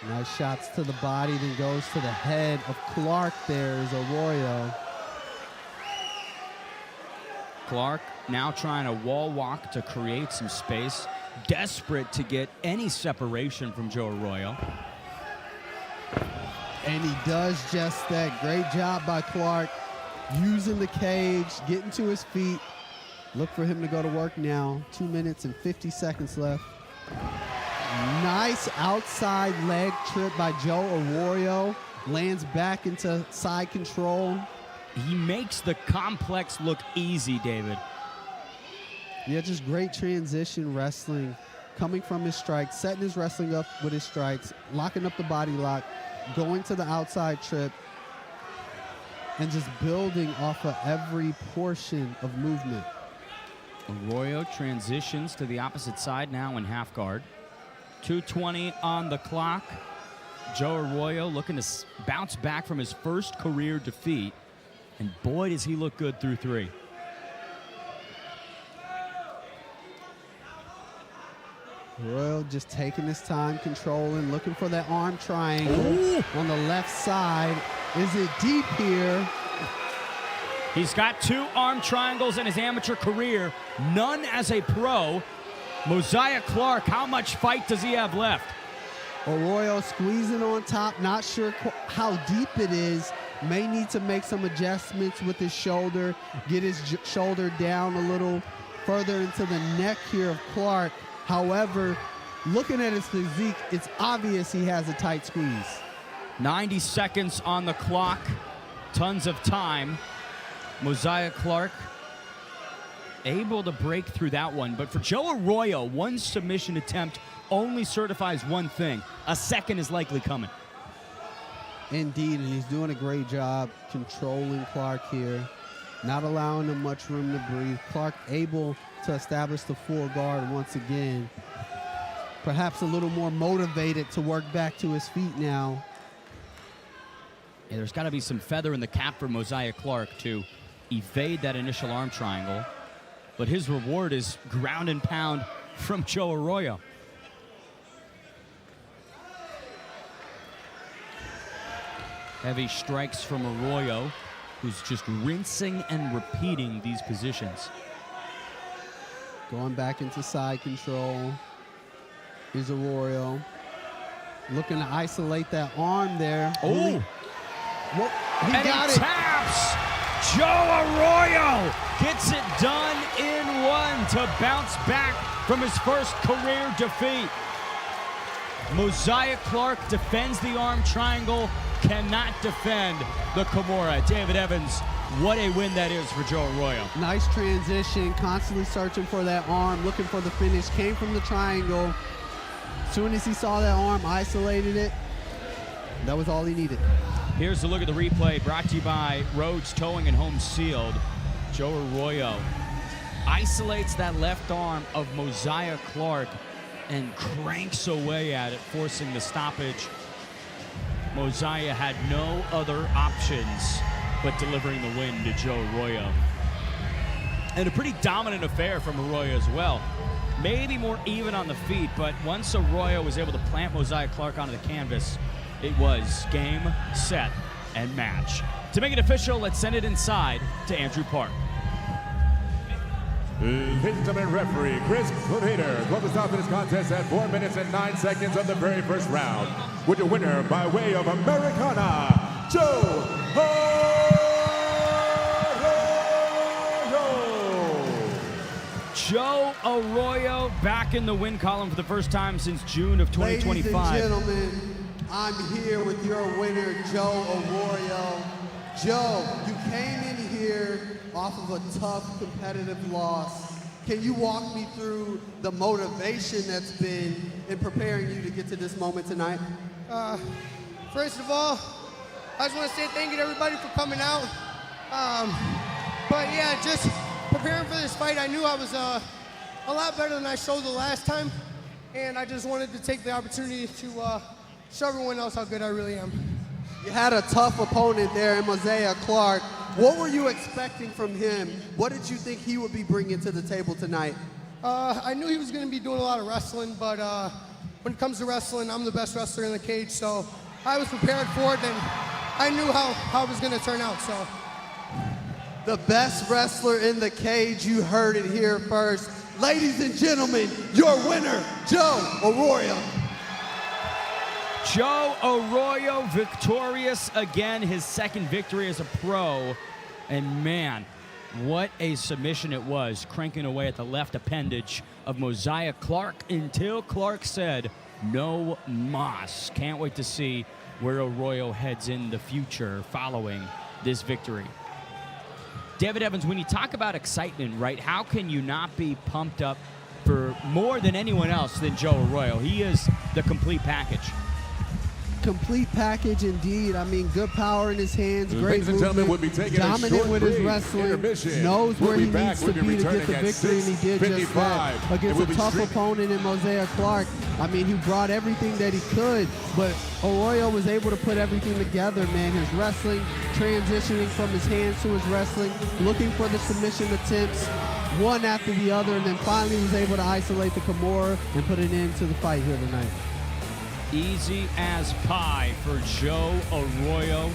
Nice shots to the body, then goes to the head of Clark. There is Arroyo. Clark now trying to wall walk to create some space, desperate to get any separation from Joe Arroyo. And he does just that. Great job by Clark, using the cage, getting to his feet. Look for him to go to work now. 2 minutes and 50 seconds left. Nice outside leg trip by Joe Arroyo. Lands back into side control. He makes the complex look easy, David. Yeah, just great transition wrestling. Coming from his strikes, setting his wrestling up with his strikes, locking up the body lock, going to the outside trip, and just building off of every portion of movement. Arroyo transitions to the opposite side now in half guard. 2:20 on the clock. Joe Arroyo looking to bounce back from his first career defeat. And boy, does he look good through 3. Arroyo just taking his time, controlling, looking for that arm triangle on the left side. Is it deep here? He's got 2 arm triangles in his amateur career, none as a pro. Mosiah Clark, how much fight does he have left? Arroyo squeezing on top, not sure how deep it is. May need to make some adjustments with his shoulder, get his shoulder down a little further into the neck here of Clark. However, looking at his physique, it's obvious he has a tight squeeze. 90 seconds on the clock, tons of time. Mosiah Clark able to break through that one, but for Joe Arroyo, 1 submission attempt only certifies one thing: a second is likely coming. Indeed, and he's doing a great job controlling Clark here, not allowing him much room to breathe. Clark able to establish the full guard once again. Perhaps a little more motivated to work back to his feet now. Yeah, there's got to be some feather in the cap for Mosiah Clark to evade that initial arm triangle. But his reward is ground and pound from Joe Arroyo. Heavy strikes from Arroyo, who's just rinsing and repeating these positions. Going back into side control is Arroyo. Looking to isolate that arm there. Oh! He got it. Taps! Joe Arroyo gets it done in one to bounce back from his first career defeat. Mosiah Clark defends the arm triangle, cannot defend the Kimura. David Evans, what a win that is for Joe Arroyo. Nice transition, constantly searching for that arm, looking for the finish, came from the triangle. As soon as he saw that arm, isolated it. That was all he needed. Here's a look at the replay brought to you by Rhodes Towing and Home Sealed. Joe Arroyo isolates that left arm of Mosiah Clark and cranks away at it, forcing the stoppage. Mosiah had no other options but delivering the win to Joe Arroyo. And a pretty dominant affair from Arroyo as well. Maybe more even on the feet, but once Arroyo was able to plant Mosiah Clark onto the canvas, it was game, set, and match. To make it official, let's send it inside to Andrew Park. Ladies and gentlemen, referee Chris Clevader called the stop in this contest at 4 minutes and 9 seconds of the very first round. With the winner by way of Americana, Joe Arroyo. Joe Arroyo back in the win column for the first time since June of 2025. Ladies and gentlemen, I'm here with your winner, Joe Arroyo. Joe, you came in here off of a tough competitive loss. Can you walk me through the motivation that's been in preparing you to get to this moment tonight? First of all, I just want to say thank you to everybody for coming out. But yeah, just preparing for this fight, I knew I was a lot better than I showed the last time, and I just wanted to take the opportunity to show everyone else how good I really am. You had a tough opponent there in Mosiah Clark. What were you expecting from him? What did you think he would be bringing to the table tonight? I knew he was going to be doing a lot of wrestling, but when it comes to wrestling, I'm the best wrestler in the cage, so I was prepared for it, and I knew how it was going to turn out. So, the best wrestler in the cage, you heard it here first. Ladies and gentlemen, your winner, Joe Arroyo. Joe Arroyo victorious again, his second victory as a pro. And man, what a submission it was, cranking away at the left appendage of Mosiah Clark until Clark said, no mas. Can't wait to see where Arroyo heads in the future following this victory. David Evans, when you talk about excitement, right, how can you not be pumped up for more than anyone else than Joe Arroyo? He is the complete package. Complete package indeed. I mean, good power in his hands, great Ladies and gentlemen, we'll be taking dominant a short with his break. wrestling, Intermission. knows where he back. needs to be to get the victory, and he did just that. Against a tough opponent in Mosiah Clark, I mean, he brought everything that he could, but Arroyo was able to put everything together, man. His wrestling, transitioning from his hands to his wrestling, looking for the submission attempts, one after the other, and then finally was able to isolate the Kimura and put an end to the fight here tonight. Easy as pie for Joe Arroyo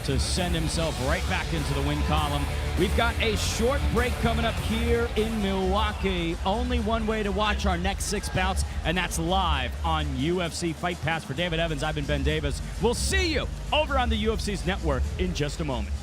to send himself right back into the win column. We've got a short break coming up here in Milwaukee. Only one way to watch our next 6 bouts, and that's live on UFC Fight Pass. For David Evans, I've been Ben Davis. We'll see you over on the UFC's network in just a moment.